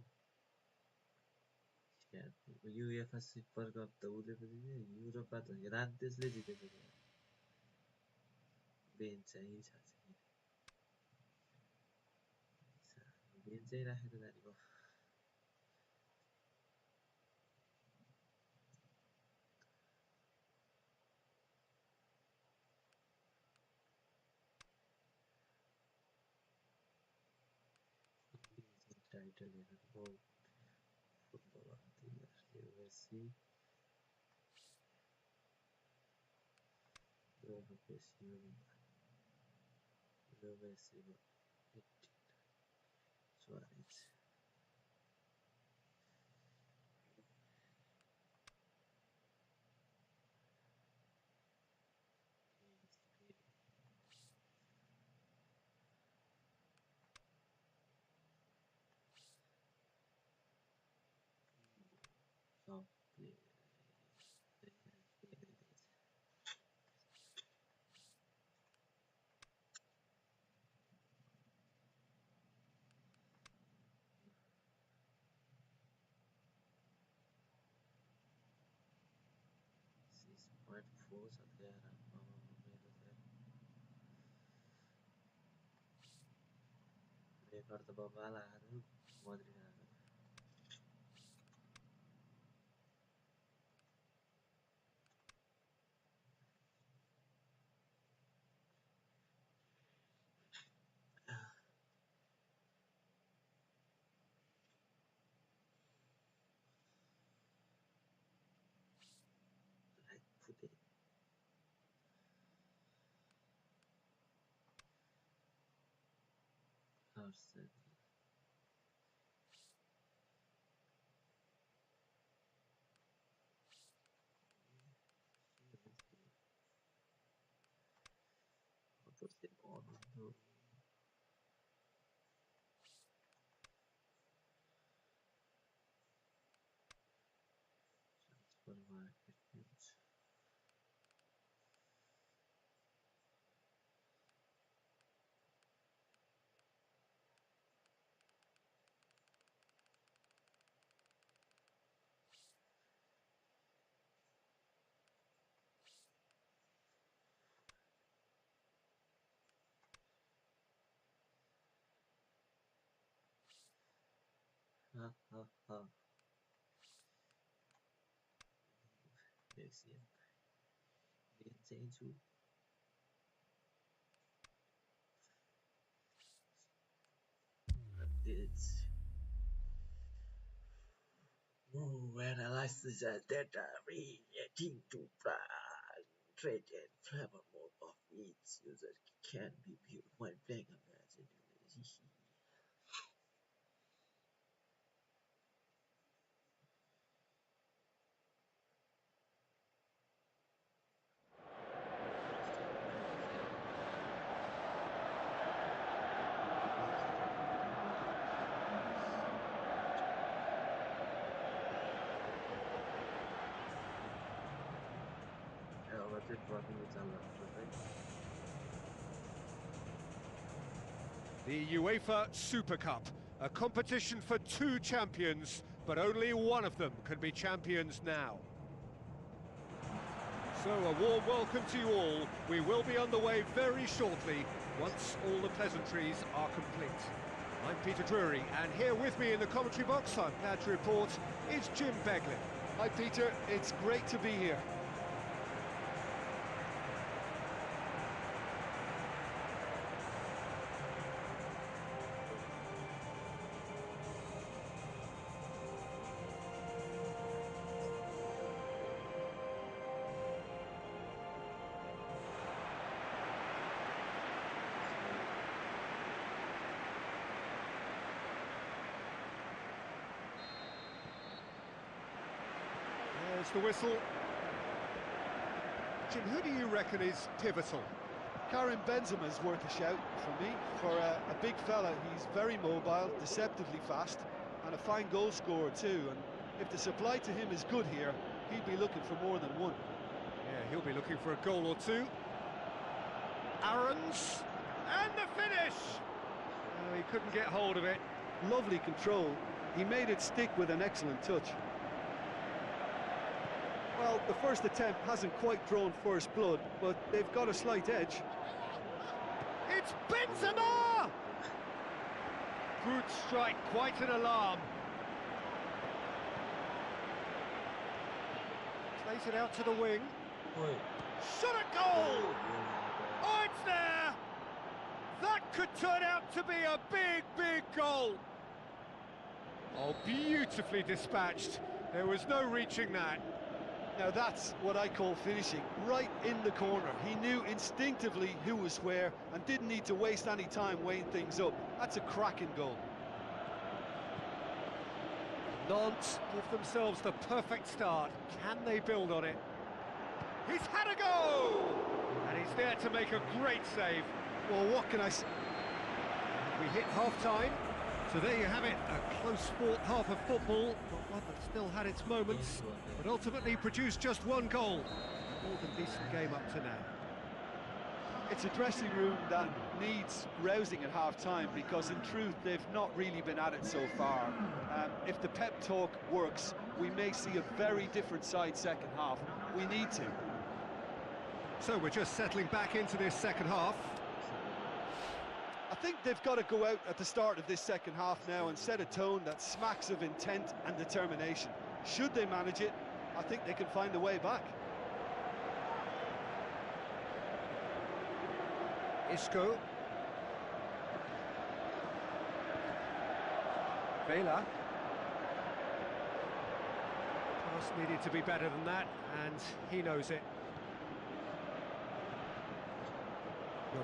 UEFA super cup त उसले पनि युरोपमा त रान्तेसले जितेको थियो Ben चाहिँ छ Ben चाहिँ राखेर जाने भयो title hereर World Football of the Year Messi Messi 18 Suarez top player 6.4 छ त यार मेरो त रेकर्ड त बबाल आयो मद्रिन Arsenal. Potosí on the transfer market news. Ha ha ha. Excellent. Change to this. Analyze the data relating to brand, trade, and flavor mode of each user can be viewed when playing a match. The UEFA Super Cup, a competition for two champions, but only one of them can be champions now. So a warm welcome to you all. We will be underway very shortly, once all the pleasantries are complete. I'm Peter Drury, and here with me in the commentary box, I'm glad to report, is Jim Beglin. Hi Peter, it's great to be here. There's the whistle. Jim, who do you reckon is pivotal? Karim Benzema's worth a shout for me. For a big fella, he's very mobile, deceptively fast, and a fine goal scorer too. And if the supply to him is good here, he'll be looking for more than one. Yeah, he'll be looking for a goal or two. Aarons, and the finish! Oh, he couldn't get hold of it. Lovely control. He made it stick with an excellent touch. Well, the first attempt hasn't quite drawn first blood, but they've got a slight edge. It's Benzema! Good strike, quite an alarm. Plays it out to the wing. Shot a goal! Oh, it's there! That could turn out to be a big, big goal. Oh, beautifully dispatched. There was no reaching that. Now that's what I call finishing, right in the corner. He knew instinctively who was where and didn't need to waste any time weighing things up. That's a cracking goal. Nantes give themselves the perfect start. Can they build on it? He's had a go! And he's there to make a great save. Well, what can I say? We hit half-time. So there you have it, a close-fought half of football, but one that still had its moments, but ultimately produced just one goal. More than decent game up to now. It's a dressing room that needs rousing at half-time because in truth they've not really been at it so far. If the pep talk works, we may see a very different side second half. We need to. So we're just settling back into this second half. I think they've got to go out at the start of this second half now and set a tone that smacks of intent and determination. Should they manage it, I think they can find a way back. Isco. Vela. Pass needed to be better than that, and he knows it.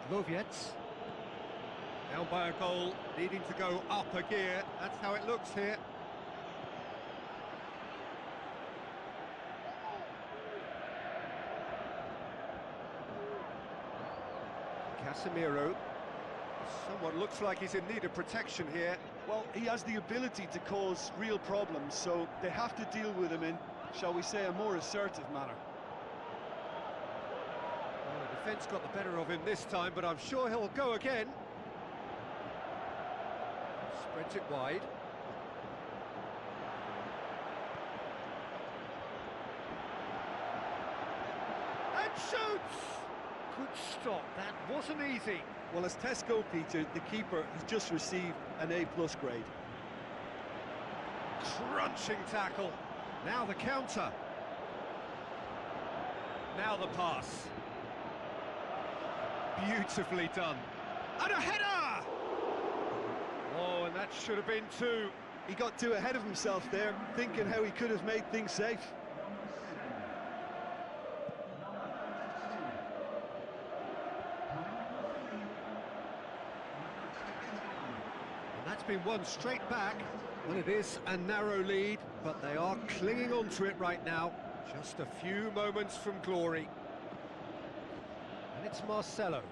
Godloviec. Down by a goal, needing to go up a gear. That's how it looks here. Casemiro. Someone looks like he's in need of protection here. Well, he has the ability to cause real problems, so they have to deal with him in, shall we say, a more assertive manner. Well, the defence got the better of him this time, but I'm sure he'll go again. Spreads it wide. And shoots! Good stop, that wasn't easy. Well, as test goalkeeper, the keeper has just received an A+ grade. Crunching tackle. Now the counter. Now the pass. Beautifully done. And a header! Oh, and that should have been two. He got too ahead of himself there, thinking how he could have made things safe. And that's been won straight back. Well, it is a narrow lead, but they are clinging on to it right now. Just a few moments from glory. And it's Marcelo.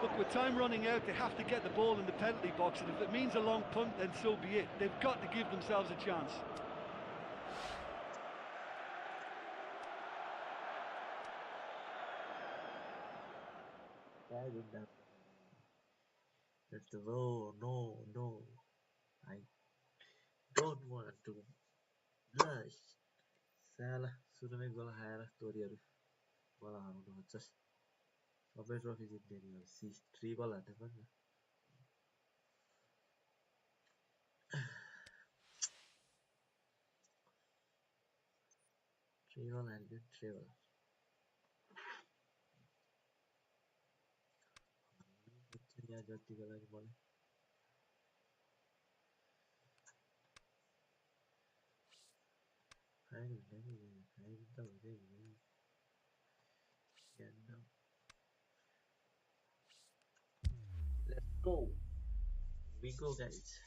Look, with time running out, they have to get the ball in the penalty box, and if it means a long punt, then so be it. They've got to give themselves a chance. Let's go. No. I don't want to blush. Salah, सुरुमै गोल खाएर तोरीहरु बल हार्नु खोज्छस् सबै trophy जित्ने नि हो C triple हान्ने पनि triple हान्ने ट्रिपल यहाँ जतिको लागि मलाई Let's go. We go, guys.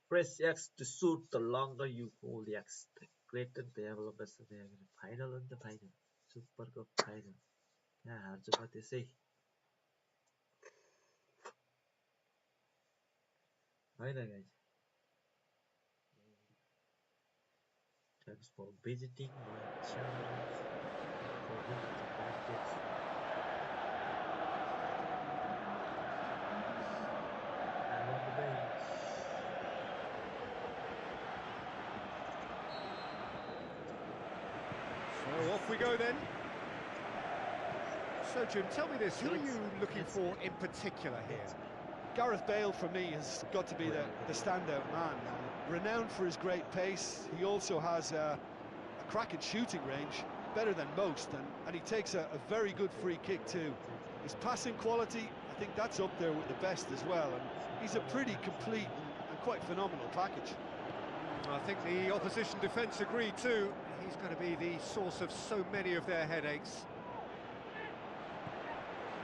Press X to shoot. The longer you hold X, the greater the developers of the final and the final. Super Cup final. Yeah, hard to what they say. Final, guys. Thanks for visiting my channel. For visiting my kids. So off we go then. So Jim, tell me this, who are you looking for in particular here? Gareth Bale, for me, has got to be the standout man. Renowned for his great pace, he also has a cracking shooting range, better than most, and he takes a very good free kick too. His passing quality, I think that's up there with the best as well, and he's a pretty complete and quite phenomenal package. I think the opposition defence agree too. He's going to be the source of so many of their headaches.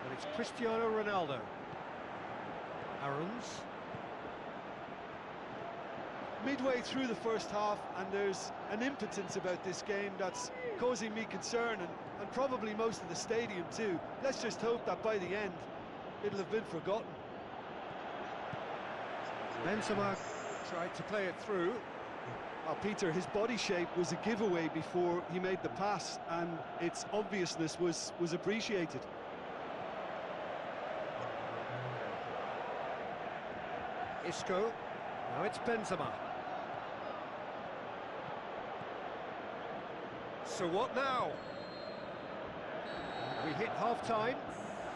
And it's Cristiano Ronaldo. Aarons. Midway through the first half, and there's an impotence about this game that's causing me concern, and probably most of the stadium too. Let's just hope that by the end it'll have been forgotten. Benzema tried to play it through. Well, Peter, his body shape was a giveaway before he made the pass, and its obviousness was appreciated. Isco. Now it's Benzema. So what now? We hit half-time,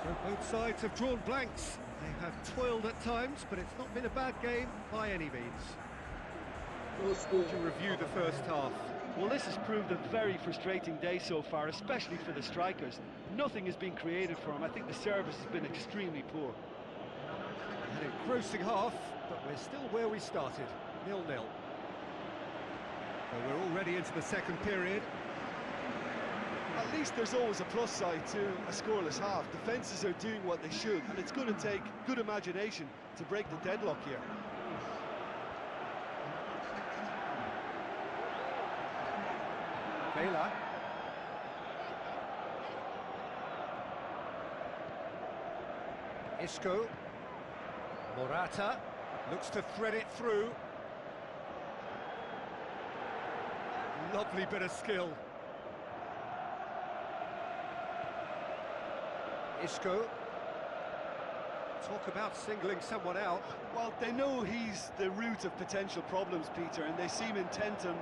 so both sides have drawn blanks. They have toiled at times, but it's not been a bad game by any means. To review the first half. Well, this has proved a very frustrating day so far, especially for the strikers. Nothing has been created for them. I think the service has been extremely poor. An engrossing half, but we're still where we started, 0-0. So we're already into the second period. At least there's always a plus side to a scoreless half. Defences are doing what they should, and it's going to take good imagination to break the deadlock here. Vela. Isco. Morata looks to thread it through. Lovely bit of skill. Isco. Talk about singling someone out. Well, they know he's the root of potential problems, Peter, and they seem intent on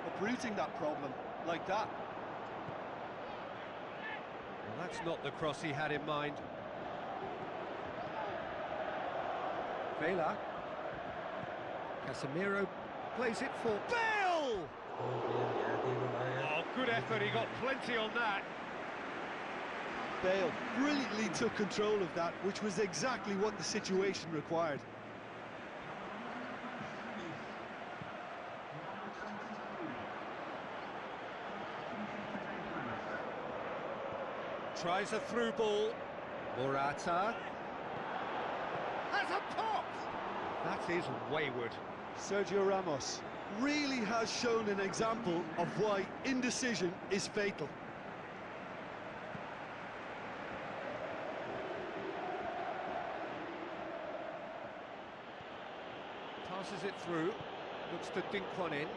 uprooting that problem like that. Well, that's not the cross he had in mind. Vela. Casemiro plays it for Bale! Oh, good effort, he got plenty on that. Bale brilliantly took control of that, which was exactly what the situation required. Tries a through ball. Morata. Has a pop! That is wayward. Sergio Ramos really has shown an example of why indecision is fatal. Passes it through. Looks to dink one in.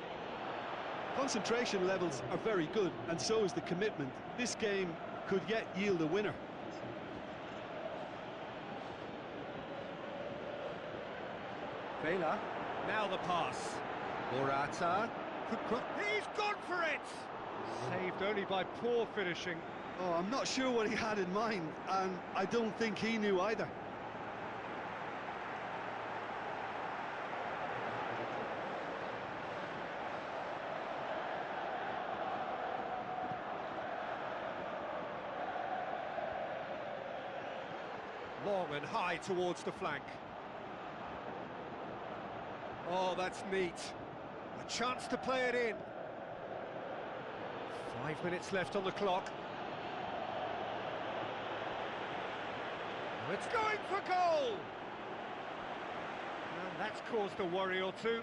Concentration levels are very good, and so is the commitment. This game could yet yield a winner. Vela. Now the pass. Morata. He's gone for it! Saved only by poor finishing. Oh, I'm not sure what he had in mind, and I don't think he knew either. Long and high towards the flank. Oh, that's neat. A chance to play it in. 5 minutes left on the clock. It's going for goal! And that's caused a worry or two.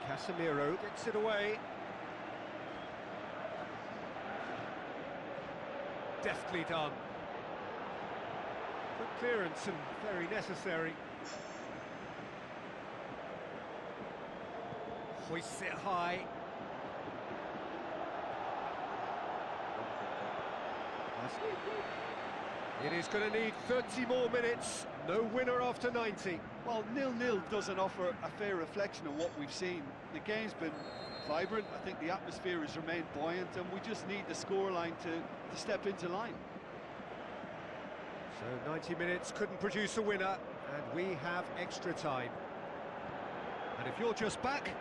Casemiro gets it away. Deftly done. Good clearance and very necessary. Hoists it high. It is going to need 30 more minutes. No winner after 90. Well, 0-0 doesn't offer a fair reflection of what we've seen. The game's been vibrant. I think the atmosphere has remained buoyant, and we just need the scoreline to step into line. So 90 minutes couldn't produce a winner, and we have extra time. And if you're just back,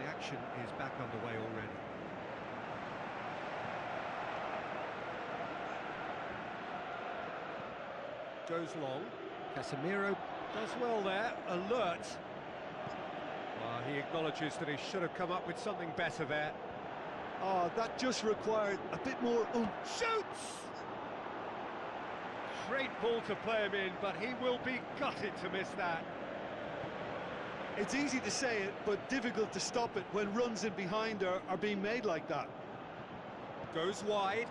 the action is back underway already. Goes long. Casemiro does well there, alert. He acknowledges that he should have come up with something better there. Oh, that just required a bit more oomph. Shoots! Great ball to play him in, but he will be gutted to miss that. It's easy to say it, but difficult to stop it when runs in behind are being made like that. Goes wide.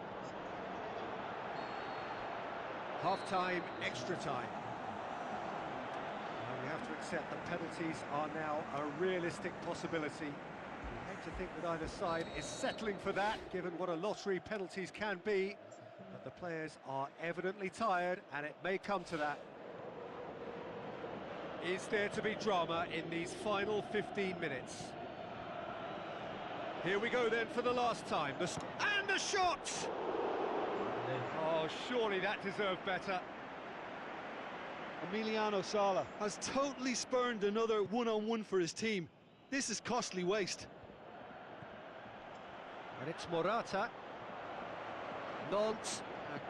Half-time, extra time. We have to accept that penalties are now a realistic possibility. I hate to think that either side is settling for that, given what a lottery penalties can be. But the players are evidently tired, and it may come to that. Is there to be drama in these final 15 minutes? Here we go then for the last time. And the shot! Oh, surely that deserved better. Emiliano Sala has totally spurned another one-on-one for his team. This is costly waste. And it's Morata. Nantes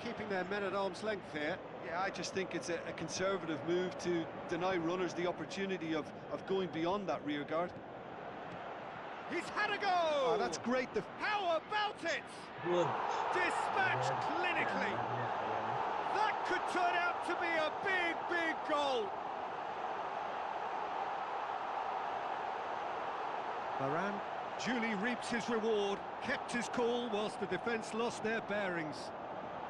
keeping their men at arm's length here. Yeah, I just think it's a conservative move to deny runners the opportunity of going beyond that rear guard. He's had a go! Oh, that's great. How about it? Good. Dispatched clinically. That could turn out to be a big, big goal. Varane duly reaps his reward, kept his cool whilst the defence lost their bearings.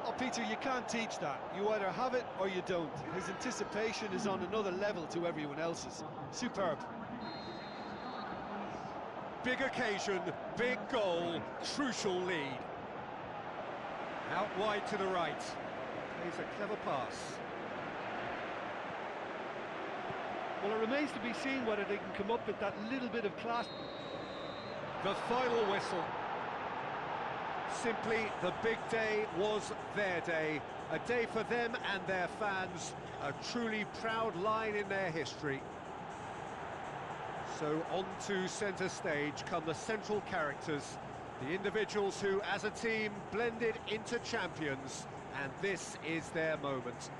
Oh, Peter, you can't teach that. You either have it or you don't. His anticipation is on another level to everyone else's. Superb. Big occasion, big goal, crucial lead. Out wide to the right. Plays a clever pass. Well, it remains to be seen whether they can come up with that little bit of class. The final whistle. Simply, the big day was their day. A day for them and their fans. A truly proud line in their history. So on to centre stage come the central characters, the individuals who, as a team, blended into champions, and this is their moment.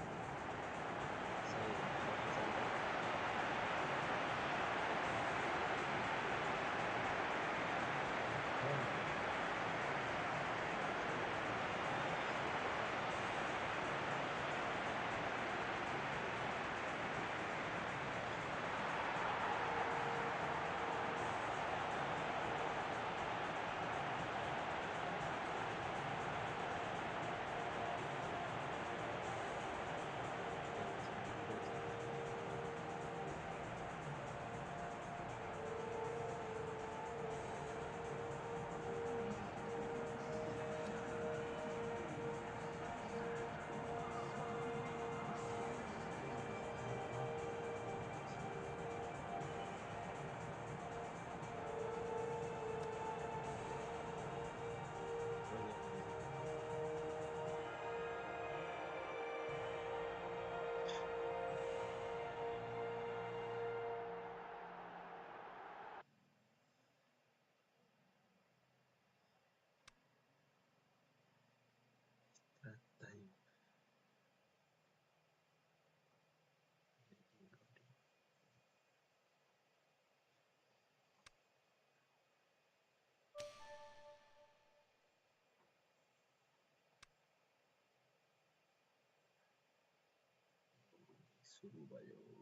सुरु भयो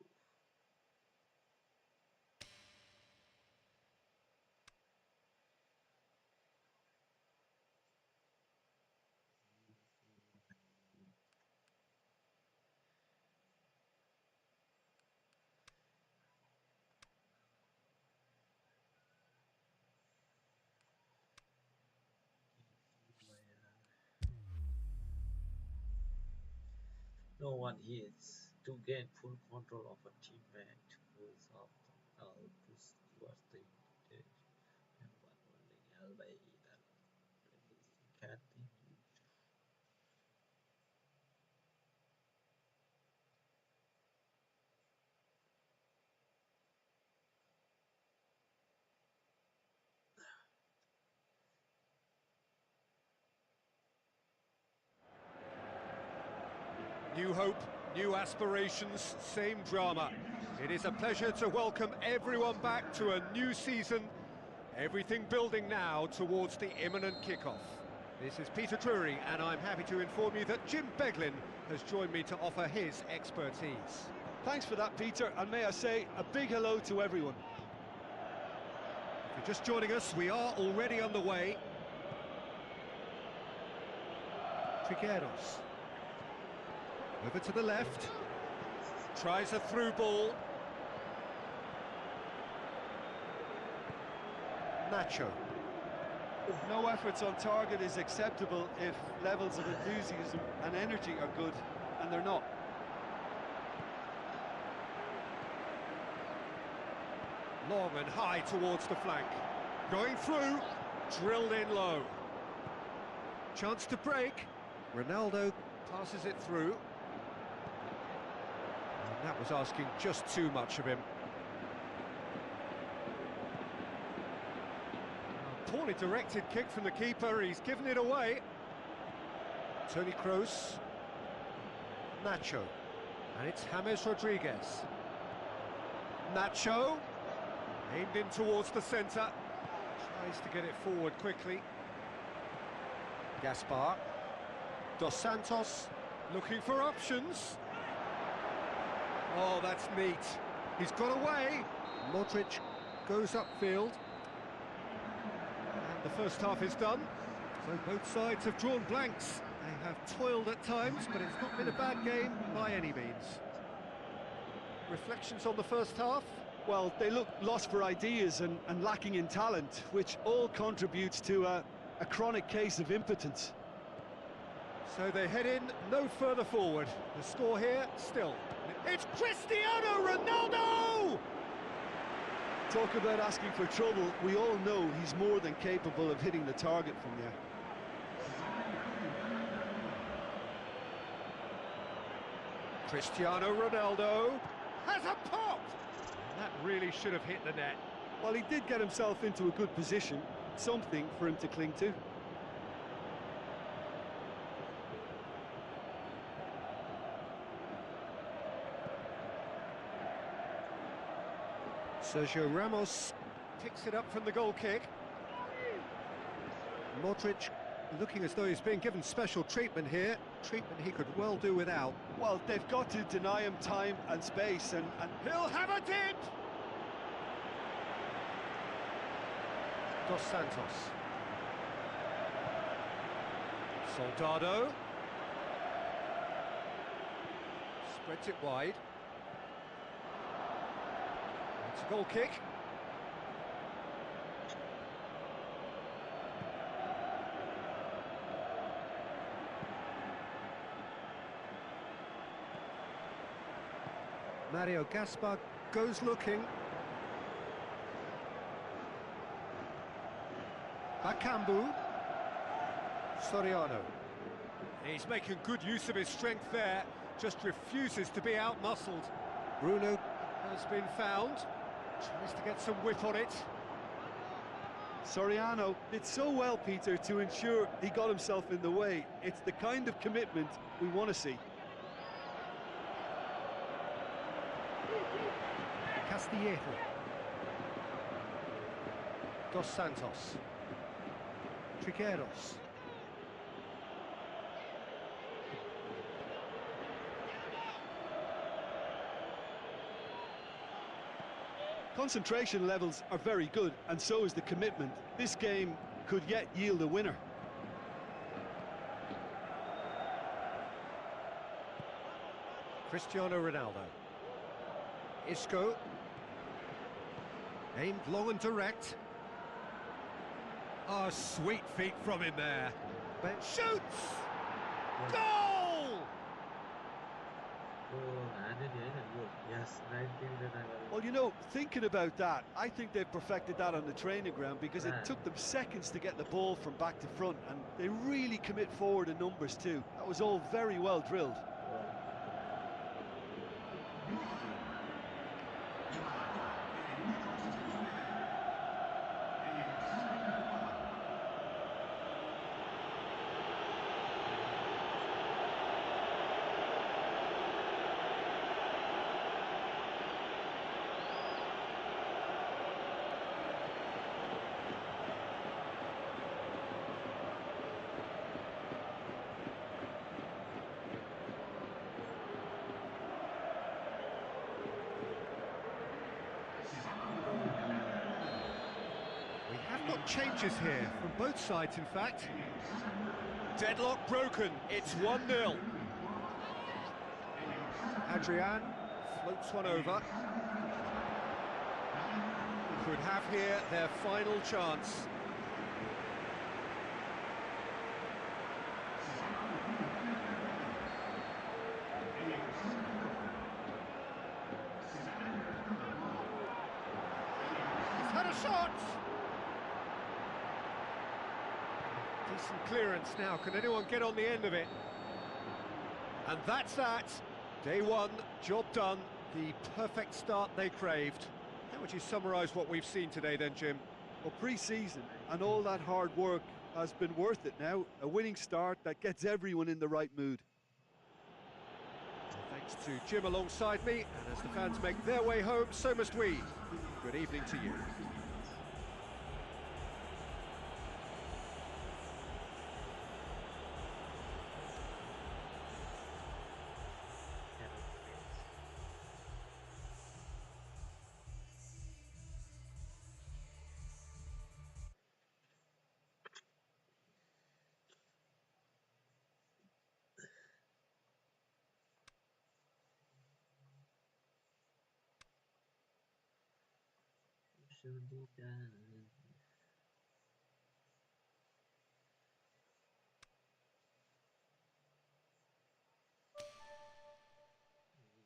No one hits to gain full control of a teammate who is off the ball, push towards the edge, and one holding elbow either releasing can be used. New hope, new aspirations, same drama. It is a pleasure to welcome everyone back to a new season. Everything building now towards the imminent kickoff. This is Peter Drury, and I'm happy to inform you that Jim Beglin has joined me to offer his expertise. Thanks for that, Peter, and may I say a big hello to everyone. If you're just joining us, we are already underway. Trigueros. Over to the left. Tries a through ball. Nacho. No efforts on target is acceptable if levels of enthusiasm and energy are good, and they're not. Long and high towards the flank. Going through. Drilled in low. Chance to break. Ronaldo passes it through. And that was asking just too much of him. Poorly directed kick from the keeper, he's given it away. Toni Kroos. Nacho. And it's James Rodriguez. Nacho. Aimed in towards the centre. Tries to get it forward quickly. Gaspar. Dos Santos. Looking for options. Oh, that's neat. He's got away. Modric goes upfield. And the first half is done. So both sides have drawn blanks. They have toiled at times, but it's not been a bad game by any means. Reflections on the first half? Well, they look lost for ideas and lacking in talent, which all contributes to a chronic case of impotence. So they head in no further forward. The score here, still. It's Cristiano Ronaldo! Talk about asking for trouble. We all know he's more than capable of hitting the target from there. Cristiano Ronaldo has a pop! That really should have hit the net. Well, he did get himself into a good position, something for him to cling to. Sergio Ramos picks it up from the goal kick. Modric looking as though he's being given special treatment here. Treatment he could well do without. Well, they've got to deny him time and space, and he'll have a dip! Dos Santos. Soldado. Spreads it wide. It's a goal kick. Mario Gaspar goes looking. Bakambu. Soriano. He's making good use of his strength there, just refuses to be out-muscled. Bruno has been found. Tries to get some whip on it. Soriano did so well, Peter, to ensure he got himself in the way. It's the kind of commitment we want to see. Castillejo. Dos Santos. Trigueros. Concentration levels are very good, and so is the commitment. This game could yet yield a winner. Cristiano Ronaldo. Isco. Aimed long and direct. Oh, sweet feet from him there. Ben shoots! Goal! Yes, 19 Well, you know, thinking about that, I think they've perfected that on the training ground, because it took them seconds to get the ball from back to front, and they really commit forward in numbers too. That was all very well drilled. Changes here from both sides, in fact. Deadlock broken, it's 1-0. Adrian floats one over. Could have here their final chance. He's had a shot! Decent clearance now. Can anyone get on the end of it? And that's that. Day one, job done. The perfect start they craved. How would you summarise what we've seen today then, Jim? Well, pre-season and all that hard work has been worth it now. A winning start that gets everyone in the right mood. chance to gym alongside me, and as the fans make their way home, so must we. Good evening to you.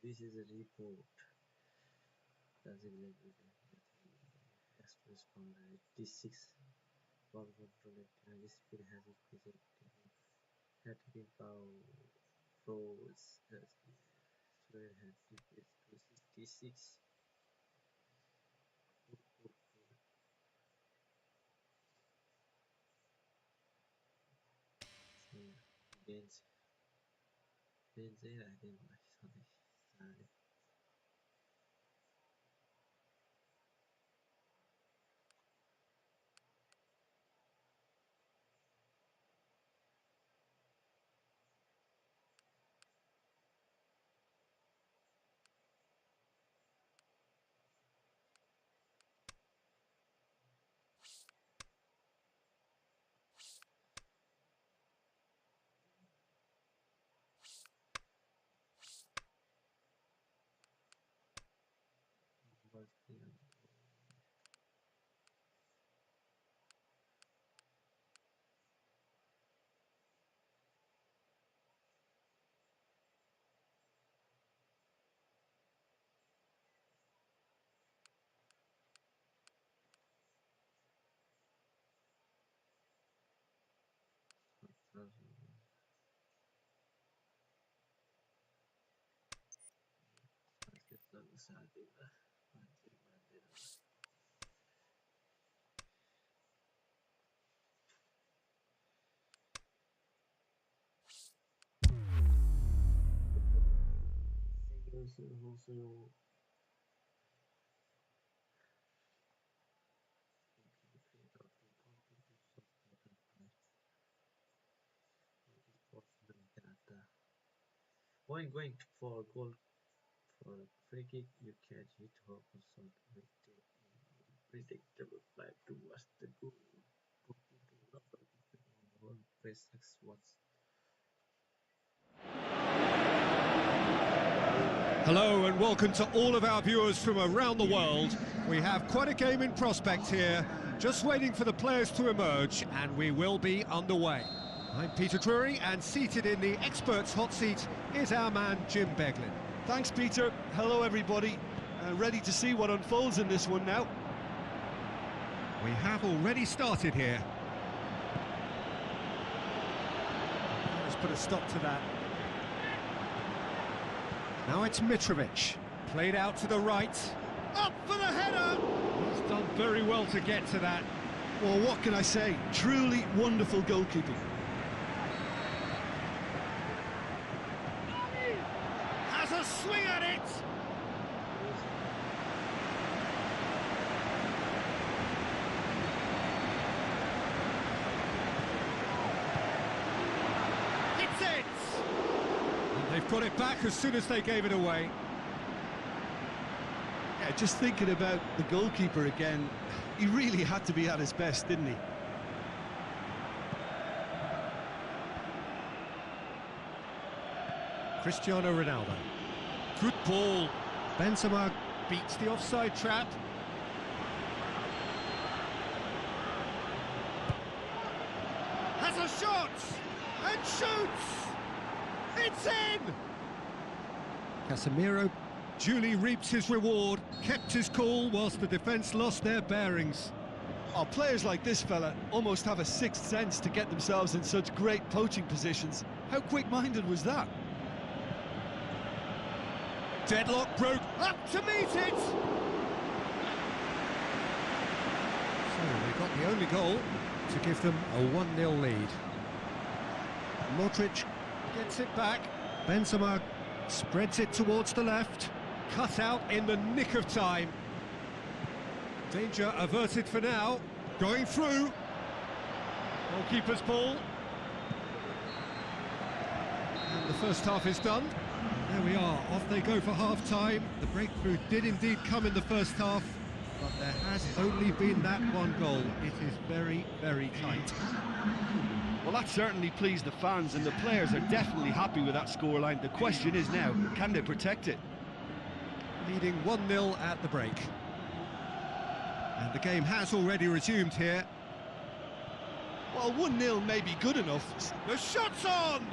This is a report. Express from the 86 ball control and speed has increased. Had been froze as speed has increased to 66. Bench I think sorry. Going for goal for free kick, you catch it or shot with predictable fly towards the goal. Press X once. Hello and welcome to all of our viewers from around the world. We have quite a game in prospect here, just waiting for the players to emerge, and we will be underway. I'm Peter Drury, and seated in the experts' hot seat is our man Jim Beglin. Thanks, Peter. Hello, everybody. Ready to see what unfolds in this one now. We have already started here. Let's put a stop to that. Now it's Mitrovic, played out to the right. Up for the header! He's done very well to get to that. Well, what can I say? Truly wonderful goalkeeping. Has a swing at it! Hits it! And they've got it back as soon as they gave it away. Yeah, just thinking about the goalkeeper again, he really had to be at his best, didn't he? Cristiano Ronaldo. Good ball. Benzema beats the offside trap. Has a shot! And shoots! It's in! Casemiro duly reaps his reward, kept his cool whilst the defence lost their bearings. Oh, players like this fella almost have a sixth sense to get themselves in such great poaching positions. How quick-minded was that? Deadlock broke, up to meet it! So they got the only goal to give them a 1-0 lead. Modric gets it back. Benzema Spreads it towards the left. Cut out in the nick of time. Danger averted for now. Going through. Goalkeeper's ball. And the first half is done. There we are, off they go for half-time. The breakthrough did indeed come in the first half, but there has only been that one goal. It is very, very tight. Well, that certainly pleased the fans, and the players are definitely happy with that scoreline. The question is now, can they protect it? Leading 1-0 at the break. And the game has already resumed here. Well, 1-0 may be good enough. The shot's on!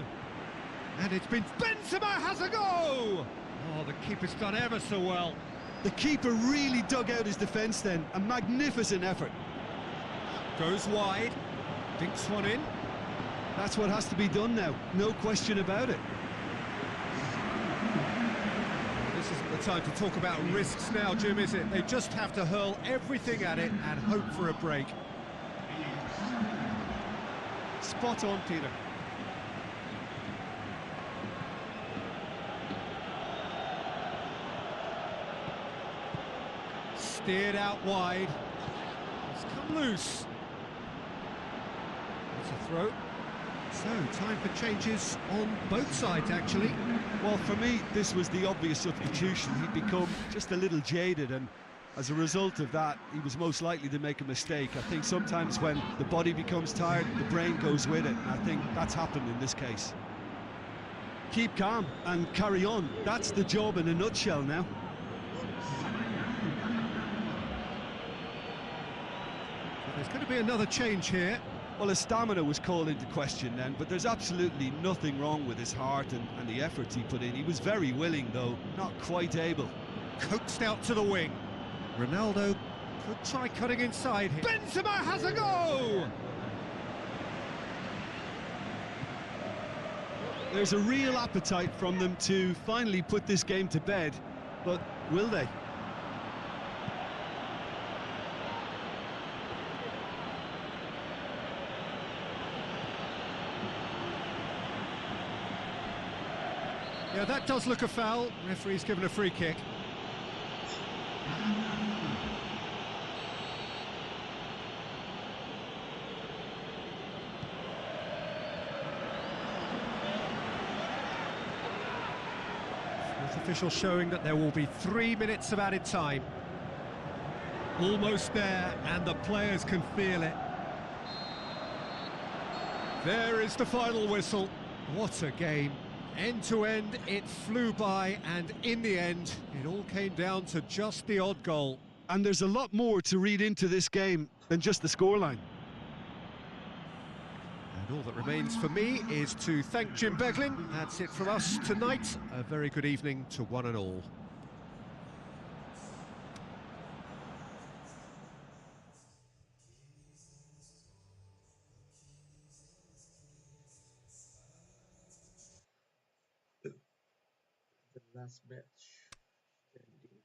And it's been... Benzema has a go! Oh, the keeper's done ever so well. The keeper really dug out his defence then. A magnificent effort. Goes wide. Dinks one in. That's what has to be done now. No question about it. This isn't the time to talk about risks now, Jim, is it? They just have to hurl everything at it and hope for a break. Spot on, Peter. Steered out wide. It's come loose. It's a throw. So, time for changes on both sides, actually. Well, for me, this was the obvious substitution. He'd become just a little jaded, and as a result of that, he was most likely to make a mistake. I think sometimes when the body becomes tired, the brain goes with it. I think that's happened in this case. Keep calm and carry on. That's the job in a nutshell now. There's going to be another change here. Well, his stamina was called into question then, but there's absolutely nothing wrong with his heart and the efforts he put in. He was very willing, though, not quite able. Coaxed out to the wing. Ronaldo could try cutting inside here. Benzema has a go! There's a real appetite from them to finally put this game to bed, but will they? Yeah, that does look a foul. Referee's given a free kick. Fourth official showing that there will be 3 minutes of added time. Almost there, and the players can feel it. There is the final whistle. What a game. End to end, it flew by, and in the end, it all came down to just the odd goal. And there's a lot more to read into this game than just the scoreline. And all that remains for me is to thank Jim Beglin. That's it from us tonight. A very good evening to one and all. The last match ending.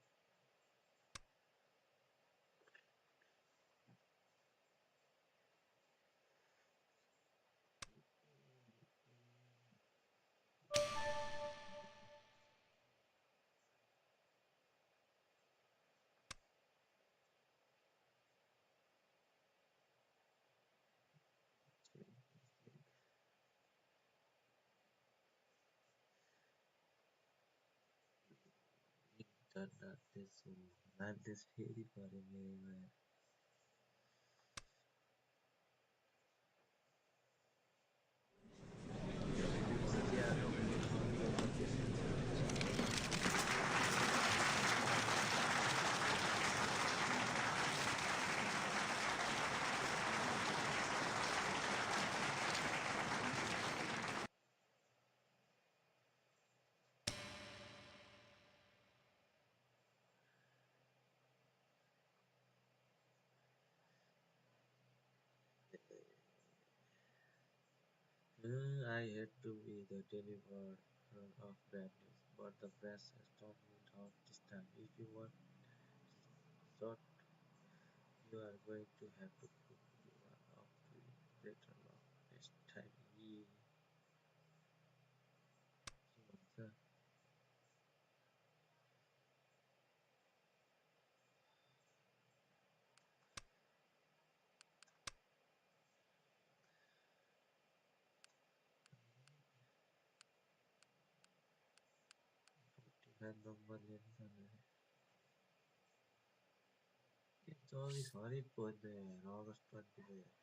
Internet is so bad this heavy for me. I had to be the deliverer of bad news, but the press has taught me how this time. If you want short, you are going to have to prove you are up to it. Better luck next time. Yeah. So, number लिनु छ भने के 24 हरिक भन्दै यार अगस्त 20 को यार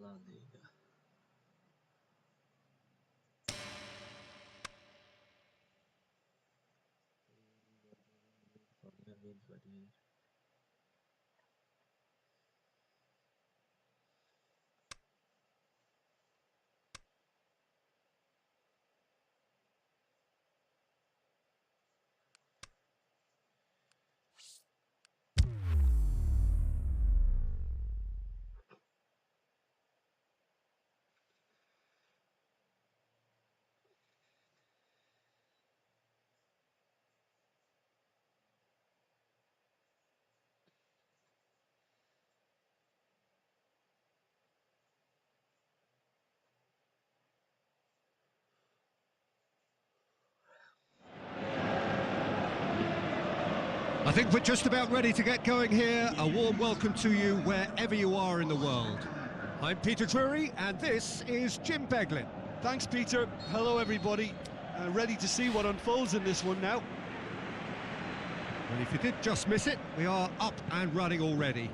लाँदैगा I think we're just about ready to get going here. A warm welcome to you wherever you are in the world. I'm Peter Drury, and this is Jim Beglin. Thanks, Peter. Hello, everybody. Ready to see what unfolds in this one now. Well, if you did just miss it, we are up and running already.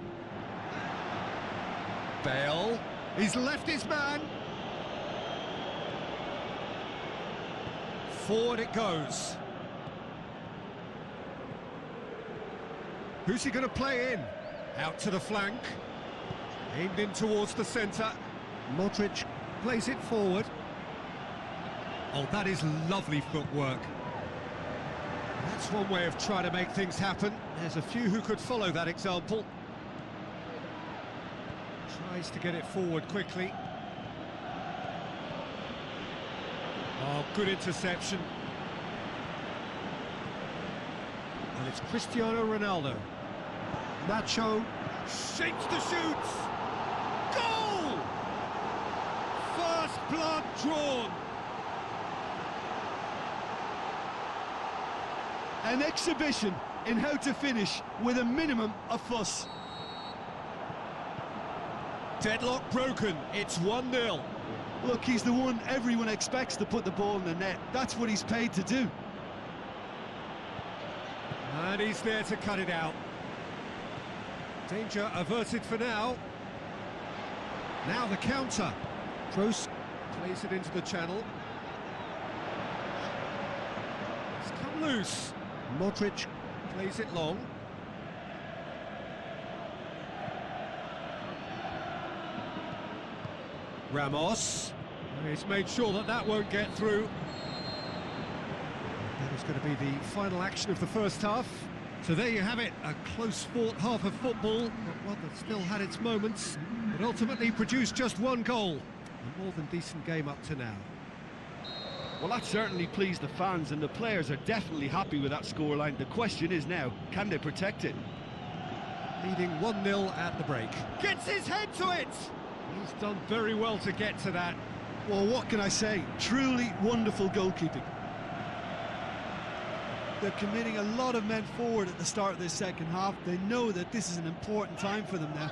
Bale, he's left his man. Forward it goes. Who's he going to play in? Out to the flank. Aimed in towards the centre. Modric plays it forward. Oh, that is lovely footwork. That's one way of trying to make things happen. There's a few who could follow that example. Tries to get it forward quickly. Oh, good interception. And it's Cristiano Ronaldo. Nacho shapes the shoots. Goal! First blood drawn. An exhibition in how to finish with a minimum of fuss. Deadlock broken. It's 1-0. Look, he's the one everyone expects to put the ball in the net. That's what he's paid to do. And he's there to cut it out. Danger averted for now. Now the counter. Kroos plays it into the channel. It's come loose. Modric plays it long. Ramos. He's made sure that that won't get through. That is going to be the final action of the first half. So there you have it, a close fought half of football, but one that still had its moments, but ultimately produced just one goal. A more than decent game up to now. Well, that certainly pleased the fans, and the players are definitely happy with that scoreline. The question is now, can they protect it? Leading 1-0 at the break. Gets his head to it! He's done very well to get to that. Well, what can I say? Truly wonderful goalkeeping. They're committing a lot of men forward at the start of this second half. They know that this is an important time for them now.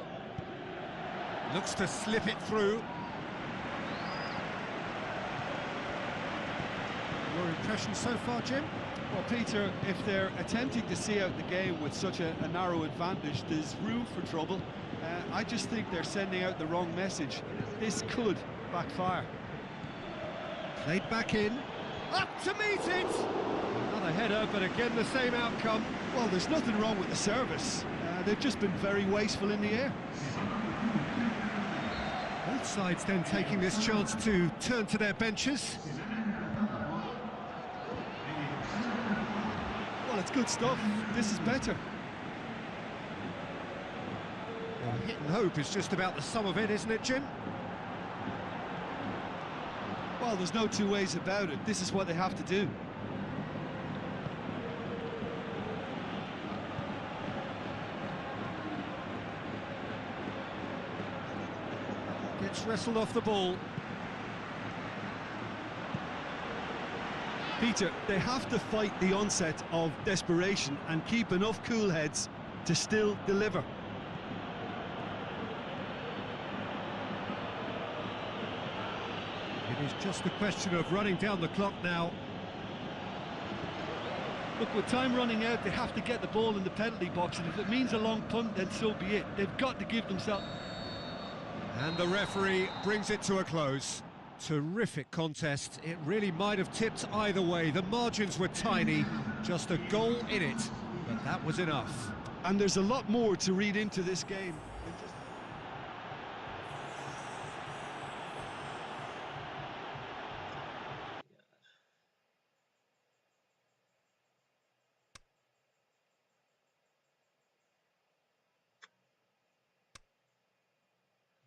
Looks to slip it through. Your impression so far, Jim? Well, Peter, if they're attempting to see out the game with such a narrow advantage, there's room for trouble. I just think they're sending out the wrong message. This could backfire. Played back in. Up to meet it! Another header, but again the same outcome. Well, there's nothing wrong with the service. They've just been very wasteful in the air. Both sides then taking this chance to turn to their benches. Well, it's good stuff. This is better. Well, hit and hope is just about the sum of it, isn't it, Jim? Well, there's no two ways about it. This is what they have to do. Gets wrestled off the ball. Peter, they have to fight the onset of desperation and keep enough cool heads to still deliver. It is just a question of running down the clock now. Look, with time running out, they have to get the ball in the penalty box, and if it means a long punt, then so be it. They've got to give themselves... And the referee brings it to a close. Terrific contest. It really might have tipped either way. The margins were tiny, just a goal in it, but that was enough. And there's a lot more to read into this game.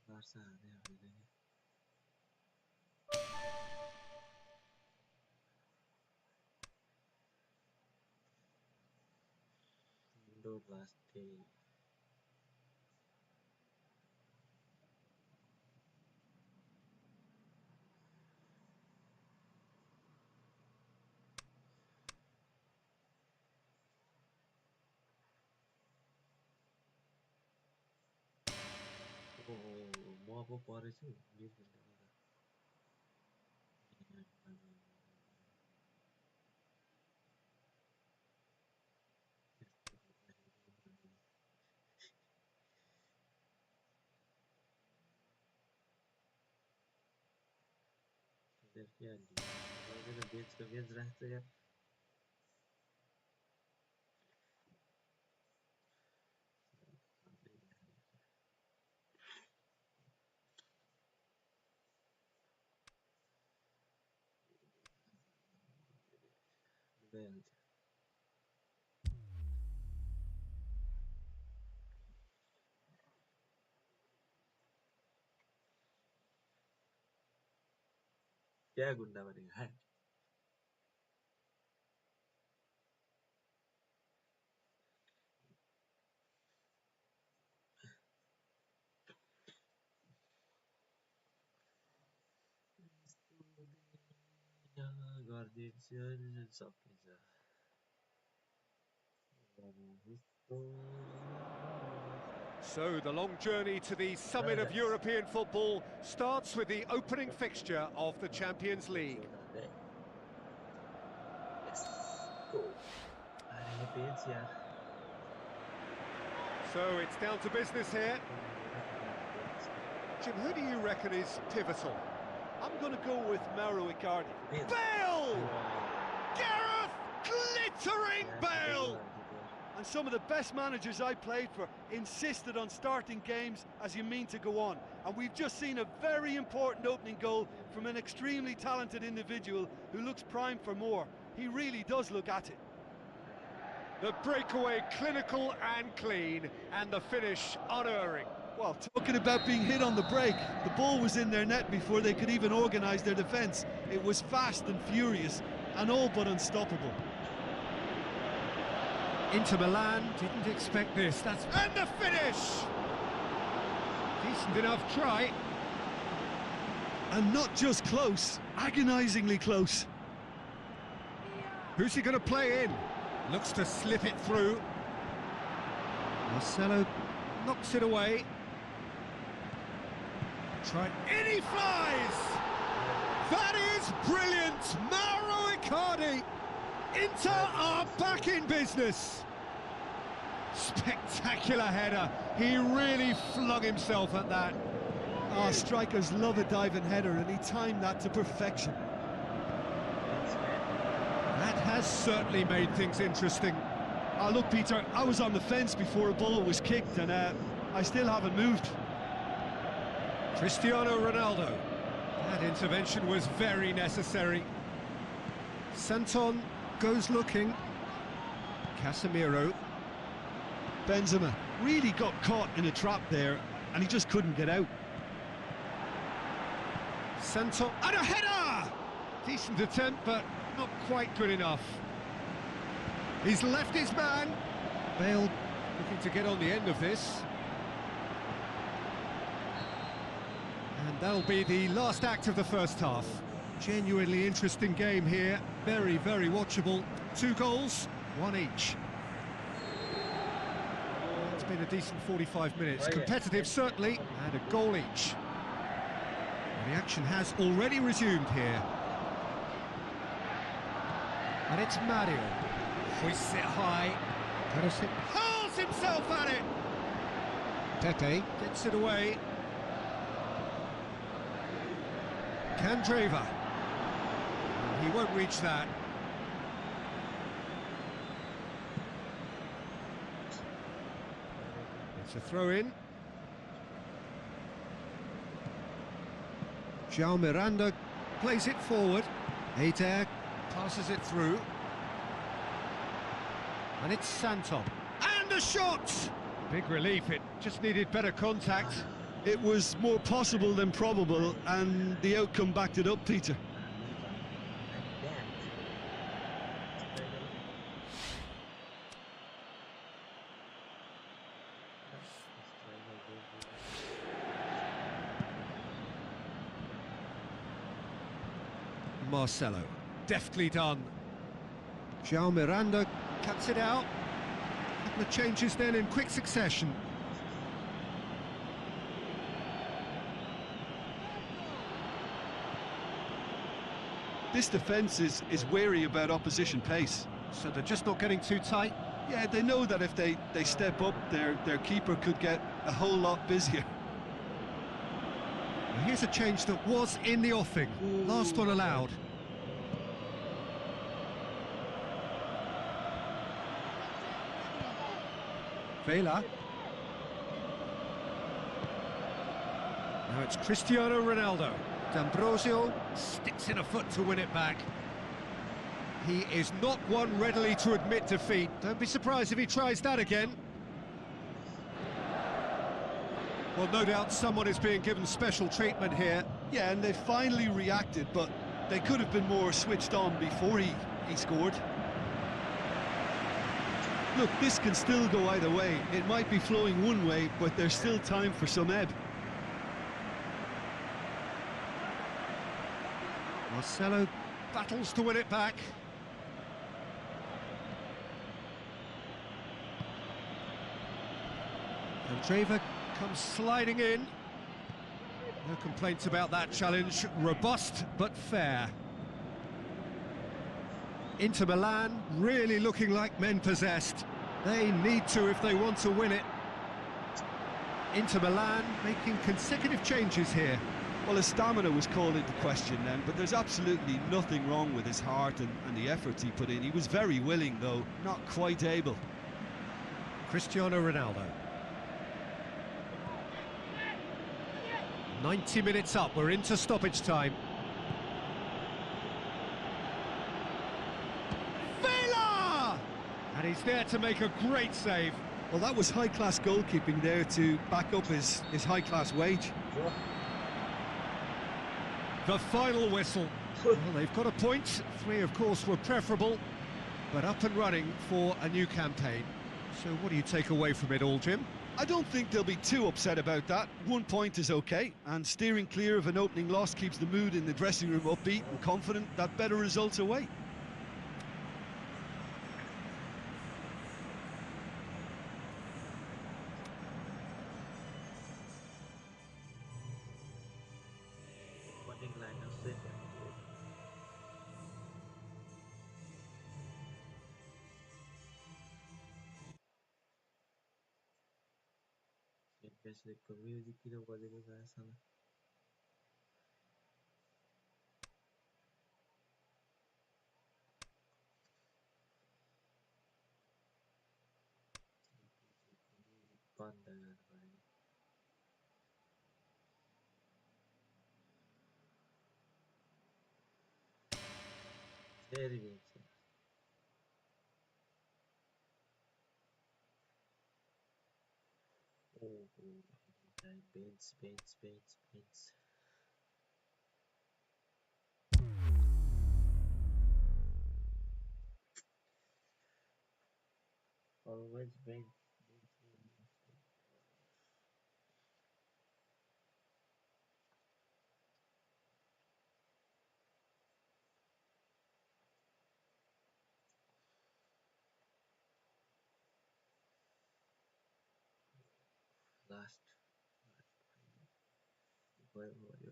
Barça ne yapıyor? Window plastic. म अब परेछु बेचको बेच राख्छ यार क्या गुंडा बनेगा है गरिदिन्छ सकिन्छ So the long journey to the summit of European football starts with the opening fixture of the Champions League. Let's go. So it's down to business here. Jim, who do you reckon is pivotal? I'm going to go with Mauro Icardi. Bale! Gareth! Glittering Bale! And some of the best managers I played for insisted on starting games as you mean to go on. And we've just seen a very important opening goal from an extremely talented individual who looks primed for more. He really does look at it. The breakaway clinical and clean, and the finish unerring. Well, talking about being hit on the break, the ball was in their net before they could even organise their defence. It was fast and furious, and all but unstoppable. Inter Milan didn't expect this. And the finish! Decent enough try. And not just close, agonisingly close. Who's he going to play in? Looks to slip it through. Marcelo knocks it away. Try. In he flies! That is brilliant! Mauro Icardi! Inter are back in business. Spectacular header. He really flung himself at that. Oh, strikers love a diving header, and he timed that to perfection. That has certainly made things interesting. Oh, look, Peter, I was on the fence before a ball was kicked, and I still haven't moved. Cristiano Ronaldo. That intervention was very necessary. Santon goes looking. Casemiro. Benzema really got caught in a trap there, and he just couldn't get out. Santon, and a header! Decent attempt, but not quite good enough. He's left his man. Bale looking to get on the end of this. And That'll be the last act of the first half. Genuinely interesting game here. Very, very watchable. 2 goals, 1 each. It's been a decent 45 minutes. Competitive, certainly, and a goal each. The action has already resumed here. And it's Mario. Hoists it high. Perisic hurls himself at it. Pepe gets it away. Candreva. He won't reach that. It's a throw-in. João Miranda plays it forward. Ater passes it through. And it's Santon. And a shot! Big relief, it just needed better contact. It was more possible than probable, and the outcome backed it up, Peter. Marcelo, deftly done. João Miranda cuts it out. A couple of changes then in quick succession. This defence is wary about opposition pace. So they're just not getting too tight? Yeah, they know that if they step up, their keeper could get a whole lot busier. Well, here's a change that was in the offing. Last one allowed. Vela. Now it's Cristiano Ronaldo. D'Ambrosio sticks in a foot to win it back. He is not one readily to admit defeat. Don't be surprised if he tries that again. Well, no doubt someone is being given special treatment here. Yeah, and they finally reacted, but they could have been more switched on before he scored. Look, this can still go either way. It might be flowing one way, but there's still time for some ebb. Marcelo battles to win it back. Candreva comes sliding in. No complaints about that challenge. Robust but fair. Inter Milan really looking like men possessed. They need to if they want to win it. Inter Milan making consecutive changes here. Well, his stamina was called into question then, but there's absolutely nothing wrong with his heart and the efforts he put in. He was very willing, though not quite able. Cristiano Ronaldo. 90 minutes up, we're into stoppage time. Vela! And he's there to make a great save. Well, that was high-class goalkeeping there to back up his high-class wage. The final whistle. Well, they've got a point. 3, of course, were preferable, but up and running for a new campaign. So what do you take away from it all, Jim? I don't think they'll be too upset about that. 1 point is okay, and steering clear of an opening loss keeps the mood in the dressing room upbeat and confident that better results await. Music kilau bajeko gaya sana. Pandai very good. Oh, paints. Always paints. Last गयो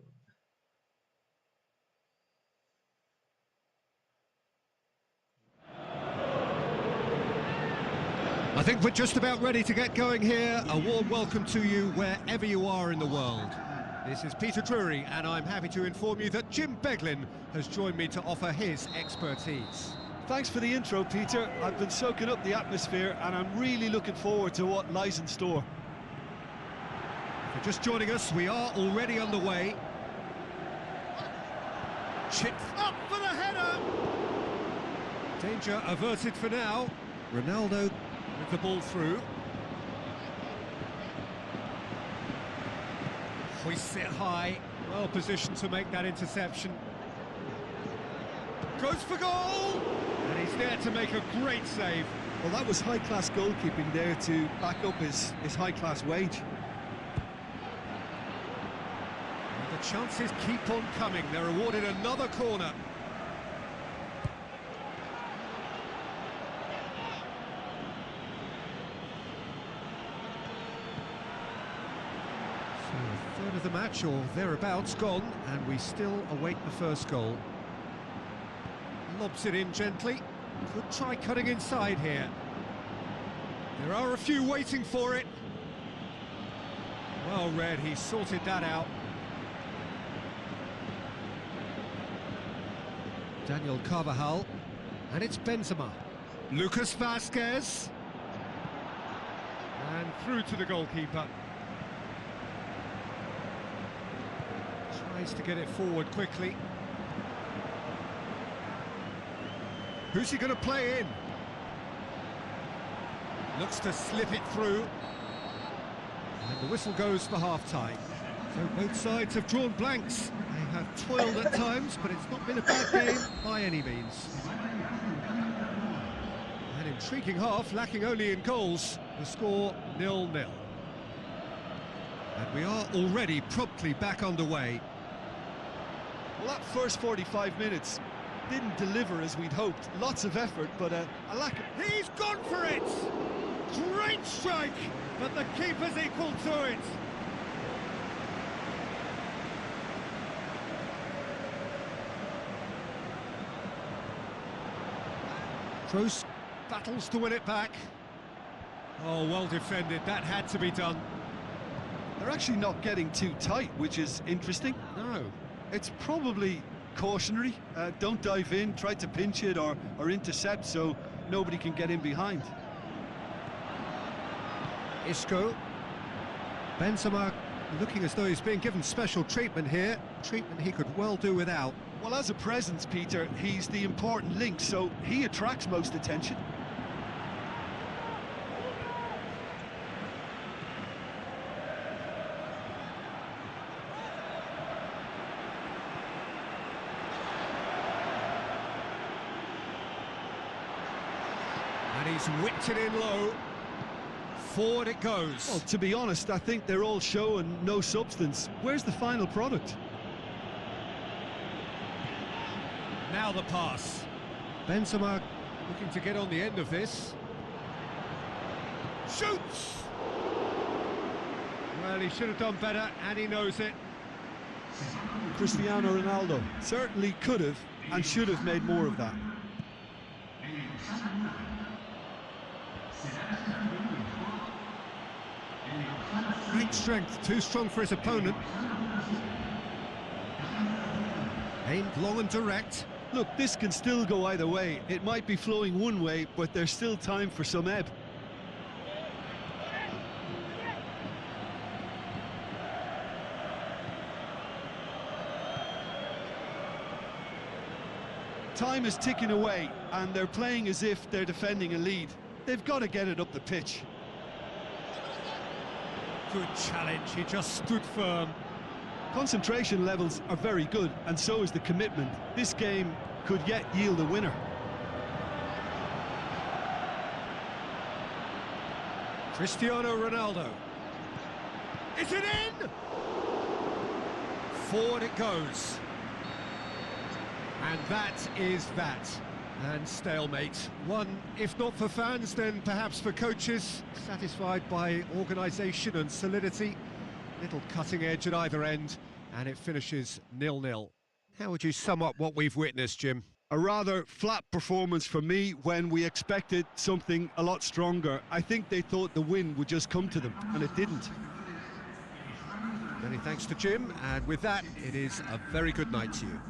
I think we're just about ready to get going here. A warm welcome to you wherever you are in the world. This is Peter Drury, and I'm happy to inform you that Jim Beglin has joined me to offer his expertise. Thanks for the intro, Peter. I've been soaking up the atmosphere and I'm really looking forward to what lies in store. If you're just joining us, we are already underway. Chipped up for the header! Danger averted for now. Ronaldo with the ball through. Hoists it high, well positioned to make that interception. Goes for goal! And he's there to make a great save. Well, that was high-class goalkeeping there to back up his high-class wage. And the chances keep on coming. They're awarded another corner. So a third of the match or thereabouts gone, and we still await the first goal. Lobs it in gently. Could try cutting inside here. There are a few waiting for it. Well read, he sorted that out. Daniel Carvajal. And it's Benzema. Lucas Vazquez. And through to the goalkeeper. Tries to get it forward quickly. Who's he going to play in? Looks to slip it through. And the whistle goes for half-time. So both sides have drawn blanks. They have toiled at times, but it's not been a bad game by any means. An intriguing half, lacking only in goals. The score 0-0. And we are already promptly back underway. Well, that first 45 minutes didn't deliver as we'd hoped. Lots of effort, but a lack of... He's gone for it! Great strike, but the keeper's equal to it. Kroos battles to win it back. Oh, well defended, that had to be done. They're actually not getting too tight, which is interesting. No. It's probably cautionary. Don't dive in, try to pinch it or intercept so nobody can get in behind. Isco. Benzema looking as though he's being given special treatment here. Treatment he could well do without. Well, as a presence, Peter, he's the important link, so he attracts most attention. And he's whipped it in low. Forward it goes. Well, to be honest, I think they're all show and no substance. Where's the final product? Now the pass. Benzema looking to get on the end of this. Shoots! Well, he should have done better, and he knows it. Cristiano Ronaldo certainly could have and should have made more of that. Great strength, too strong for his opponent. Aimed long and direct. Look, this can still go either way. It might be flowing one way, but there's still time for some ebb. Time is ticking away, and they're playing as if they're defending a lead. They've got to get it up the pitch. Good challenge, he just stood firm. Concentration levels are very good, and so is the commitment. This game could yet yield a winner. Cristiano Ronaldo. Is it in? Forward it goes. And that is that. And stalemate. One, if not for fans, then perhaps for coaches, satisfied by organisation and solidity. Little cutting edge at either end, and it finishes 0-0. How would you sum up what we've witnessed, Jim? A rather flat performance for me when we expected something a lot stronger. I think they thought the win would just come to them, and it didn't. Many thanks to Jim, and with that, it is a very good night to you.